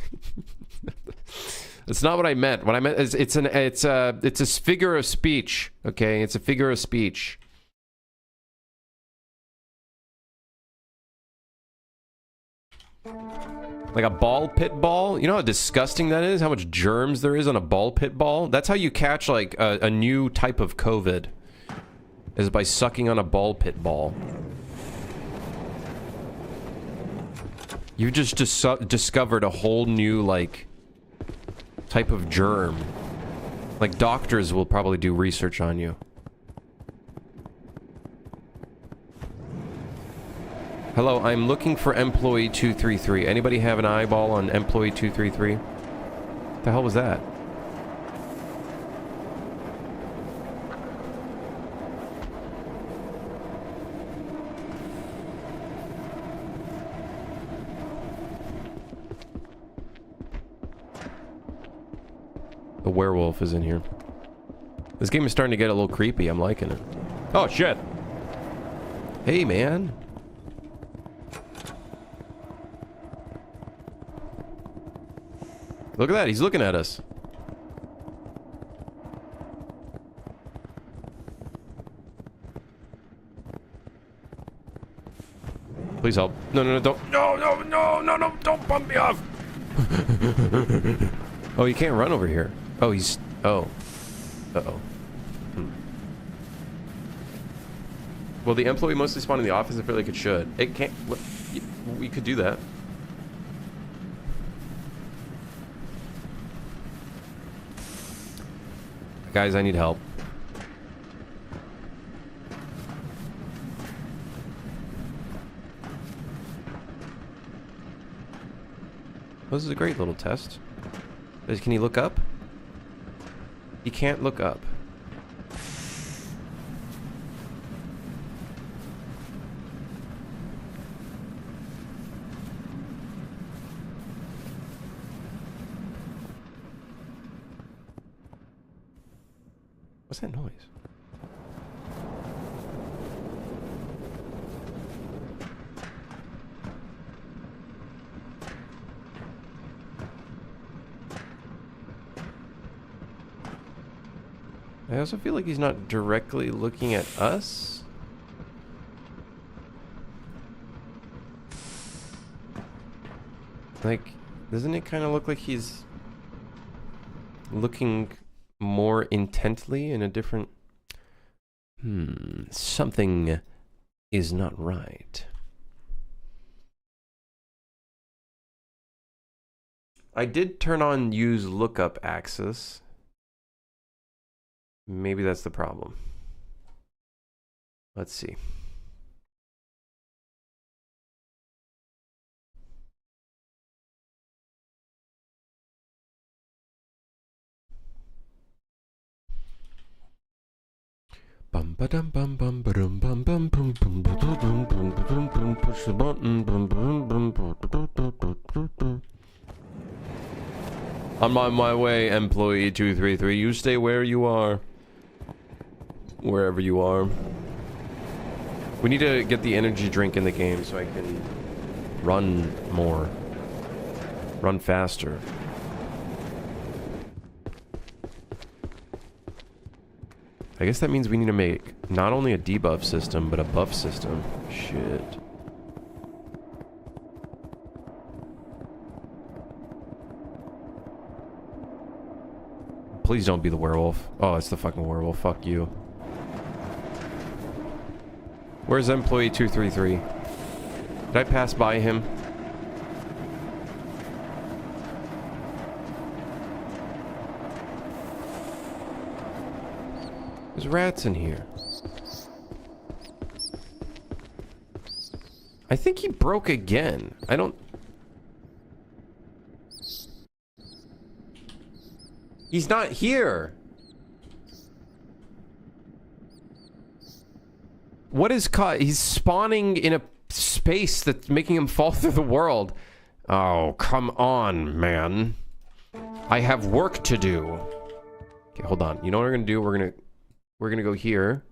It's not what I meant. What I meant is it's a figure of speech. Okay, it's a figure of speech. Like a ball pit ball. You know how disgusting that is? How much germs there is on a ball pit ball? That's how you catch like a new type of COVID. Is by sucking on a ball pit ball. You just discovered a whole new like type of germ. Like doctors will probably do research on you. Hello, I'm looking for employee 233. Anybody have an eyeball on employee 233? What the hell was that? The werewolf is in here. This game is starting to get a little creepy. I'm liking it. Oh, shit. Hey, man. Look at that. He's looking at us. Please help. No, no, no, don't. No, no, no, no, no, don't bump me off. Oh, you can't run over here. Oh, he's... Oh. Uh-oh. Well, the employee mostly spawned in the office. I feel like it should. It can't... We could do that. Guys, I need help. This is a great little test. Can he look up? He can't look up. What's that noise? I also feel like he's not directly looking at us. Like, doesn't it kind of look like he's looking more intently in a different... Something is not right. I did turn on use lookup access. Maybe that's the problem. Let's see. Bum ba dum bum bum ba dum bum bum bum bum ba dum bum bum bum push the button bum bum bum. I'm on my way, employee 233. You stay where you are. Wherever you are. We need to get the energy drink in the game so I can run more. Run faster. I guess that means we need to make not only a debuff system, but a buff system. Shit. Please don't be the werewolf. Oh, it's the fucking werewolf. Fuck you. Where's employee 233? Did I pass by him? There's rats in here. I think he broke again. I don't... He's not here. What is caught? He's spawning in a space that's making him fall through the world. Oh, come on, man. I have work to do. Okay, hold on. You know what we're gonna do? We're gonna go here.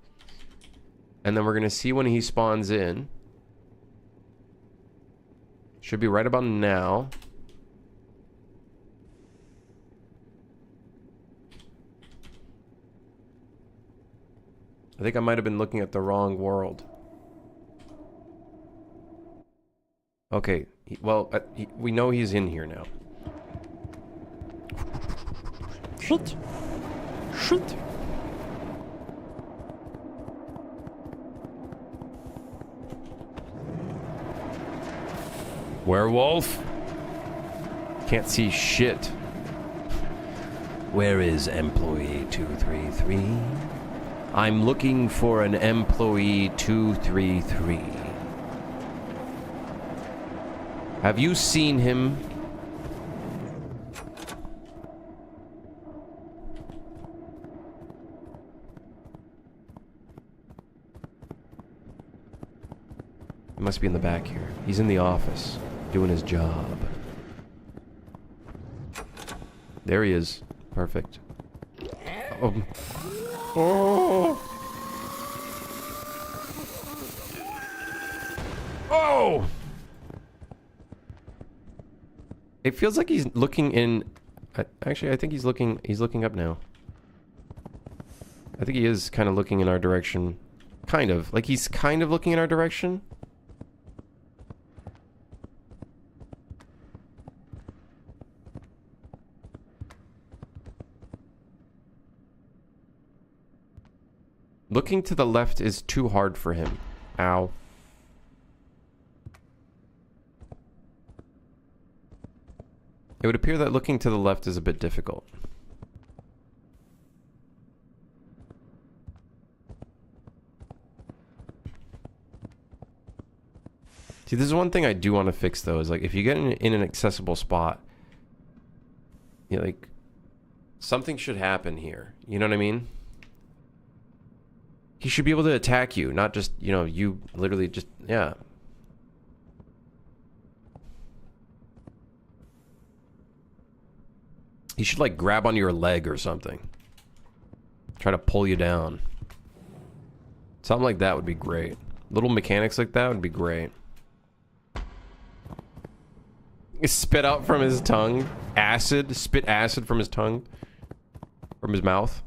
And then we're gonna see when he spawns in. Should be right about now. I think I might have been looking at the wrong world. Okay, we know he's in here now. Shit. Shit. Werewolf? Can't see shit. Where is employee 233? I'm looking for an employee 233. Have you seen him? He must be in the back here. He's in the office, doing his job. There he is. Perfect. Oh. Oh! Oh! It feels like he's looking in. Actually, I think he's looking up now. I think he is kind of looking in our direction. Kind of. Like he's kind of looking in our direction. Looking to the left is too hard for him. Ow. It would appear that looking to the left is a bit difficult. See, this is one thing I do want to fix, though, is like if you get in an accessible spot, you know, like something should happen here. You know what I mean? He should be able to attack you, not just, you know, you literally just, yeah. He should, like, grab onto your leg or something. Try to pull you down. Something like that would be great. Little mechanics like that would be great. Spit out from his tongue. Acid. Spit acid from his tongue. From his mouth.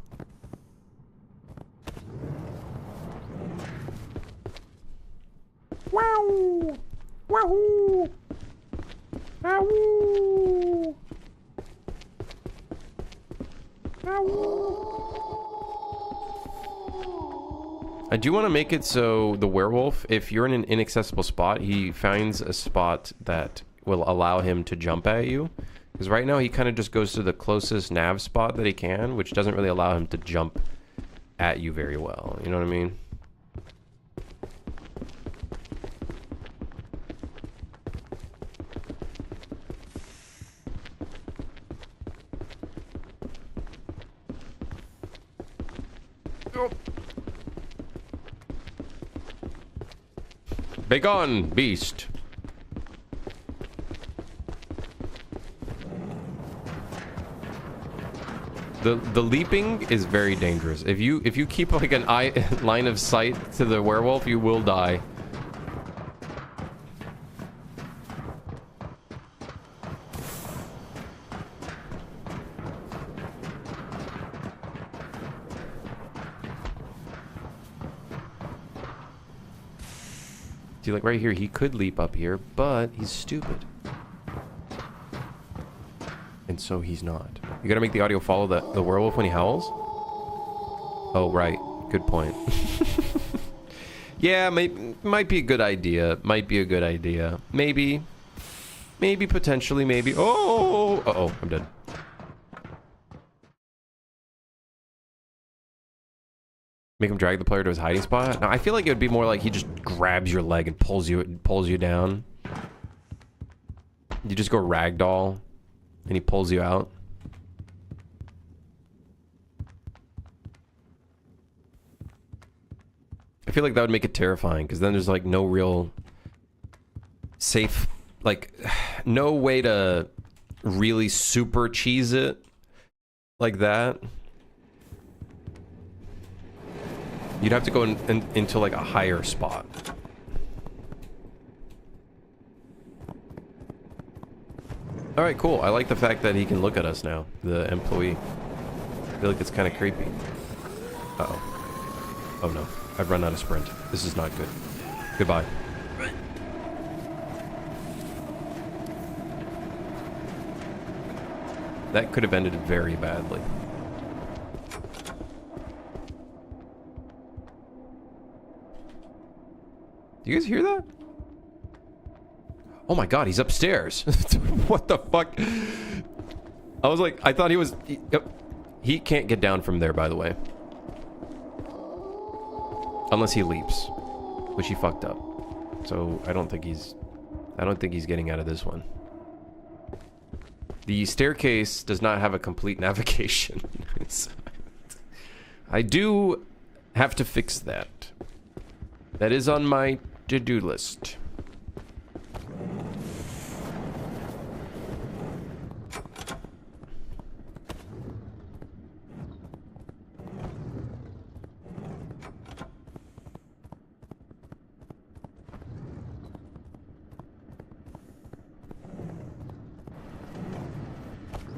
Wow! Wahoo! Ow! I do want to make it so the werewolf, if you're in an inaccessible spot, he finds a spot that will allow him to jump at you. Because right now he kind of just goes to the closest nav spot that he can, which doesn't really allow him to jump at you very well. You know what I mean? Begone, beast. The leaping is very dangerous. If you keep like an line of sight to the werewolf, you will die. See, like right here, he could leap up here, but he's stupid. And so he's not. You gotta make the audio follow the werewolf when he howls? Oh, right. Good point. Yeah, might be a good idea. Might be a good idea. Maybe. Maybe, potentially, maybe. Oh! Uh-oh, I'm dead. Make him drag the player to his hiding spot? Now, I feel like it would be more like he just grabs your leg and pulls you down. You just go ragdoll, and he pulls you out. I feel like that would make it terrifying, because then there's like no real safe, like, no way to really super cheese it like that, you'd have to go into like a higher spot. All right, cool. I like the fact that he can look at us now, the employee. I feel like it's kind of creepy. Uh-oh. Oh no, I've run out of sprint. This is not good. Goodbye. That could have ended very badly. Do you guys hear that? Oh my god, he's upstairs. What the fuck? I was like, I thought he was... He can't get down from there, by the way. Unless he leaps. Which he fucked up. So, I don't think he's getting out of this one. The staircase does not have a complete navigation. I do have to fix that. That is on my to-do list.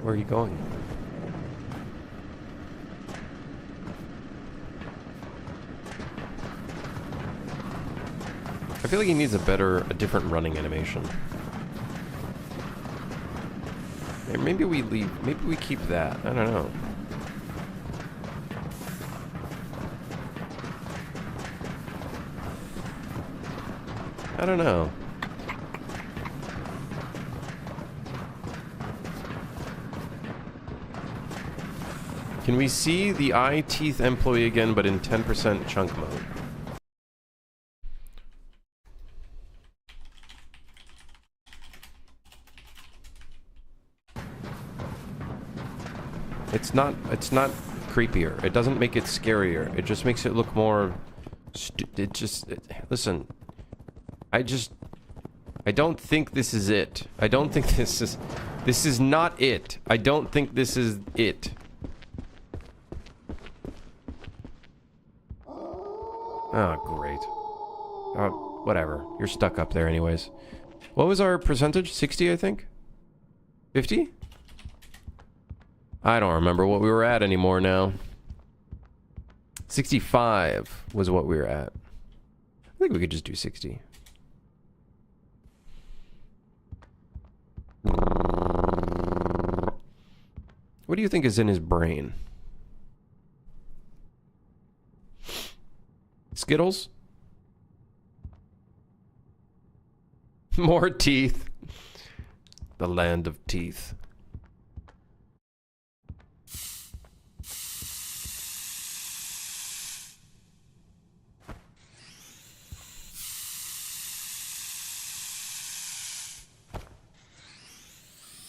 Where are you going? I feel like he needs a different running animation. Maybe we leave, maybe we keep that. I don't know. I don't know. Can we see the eye teeth employee again, but in 10% chunk mode? It's not creepier. It doesn't make it scarier. It just makes it look more... listen. I don't think this is it. I don't think this is not it. I don't think this is it. Oh, great. Whatever. You're stuck up there anyways. What was our percentage? 60, I think? 50? I don't remember what we were at anymore now. 65 was what we were at. I think we could just do 60. What do you think is in his brain? Skittles? More teeth. The land of teeth.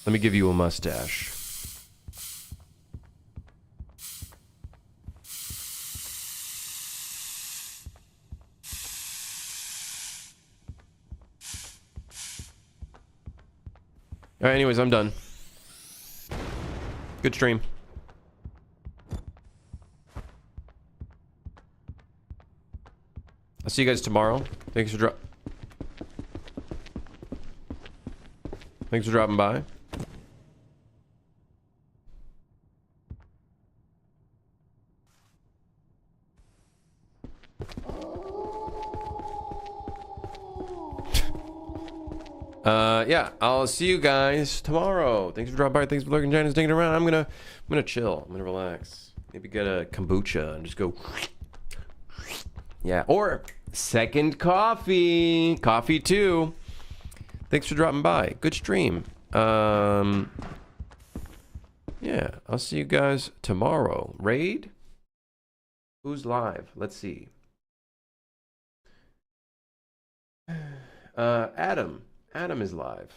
Let me give you a mustache. Alright, anyways, I'm done. Good stream. I'll see you guys tomorrow. Thanks for dropping by. Yeah, I'll see you guys tomorrow. Thanks for dropping by. Thanks for lurking, joining, sticking around. I'm gonna chill. I'm gonna relax. Maybe get a kombucha and just go. Yeah, or second coffee. Coffee too. Thanks for dropping by. Good stream. Yeah, I'll see you guys tomorrow. Raid? Who's live? Let's see. Adam. Adam is live.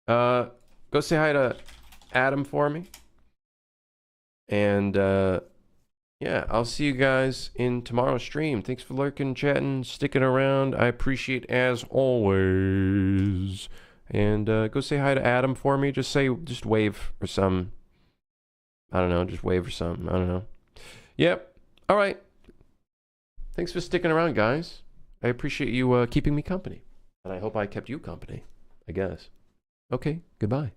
Go say hi to Adam for me. And yeah, I'll see you guys in tomorrow's stream. Thanks for lurking, chatting, sticking around. I appreciate as always. And go say hi to Adam for me. Just wave or some. I don't know, just wave or something. I don't know. Yep. All right. Thanks for sticking around, guys. I appreciate you keeping me company. And I hope I kept you company, I guess. Okay, goodbye.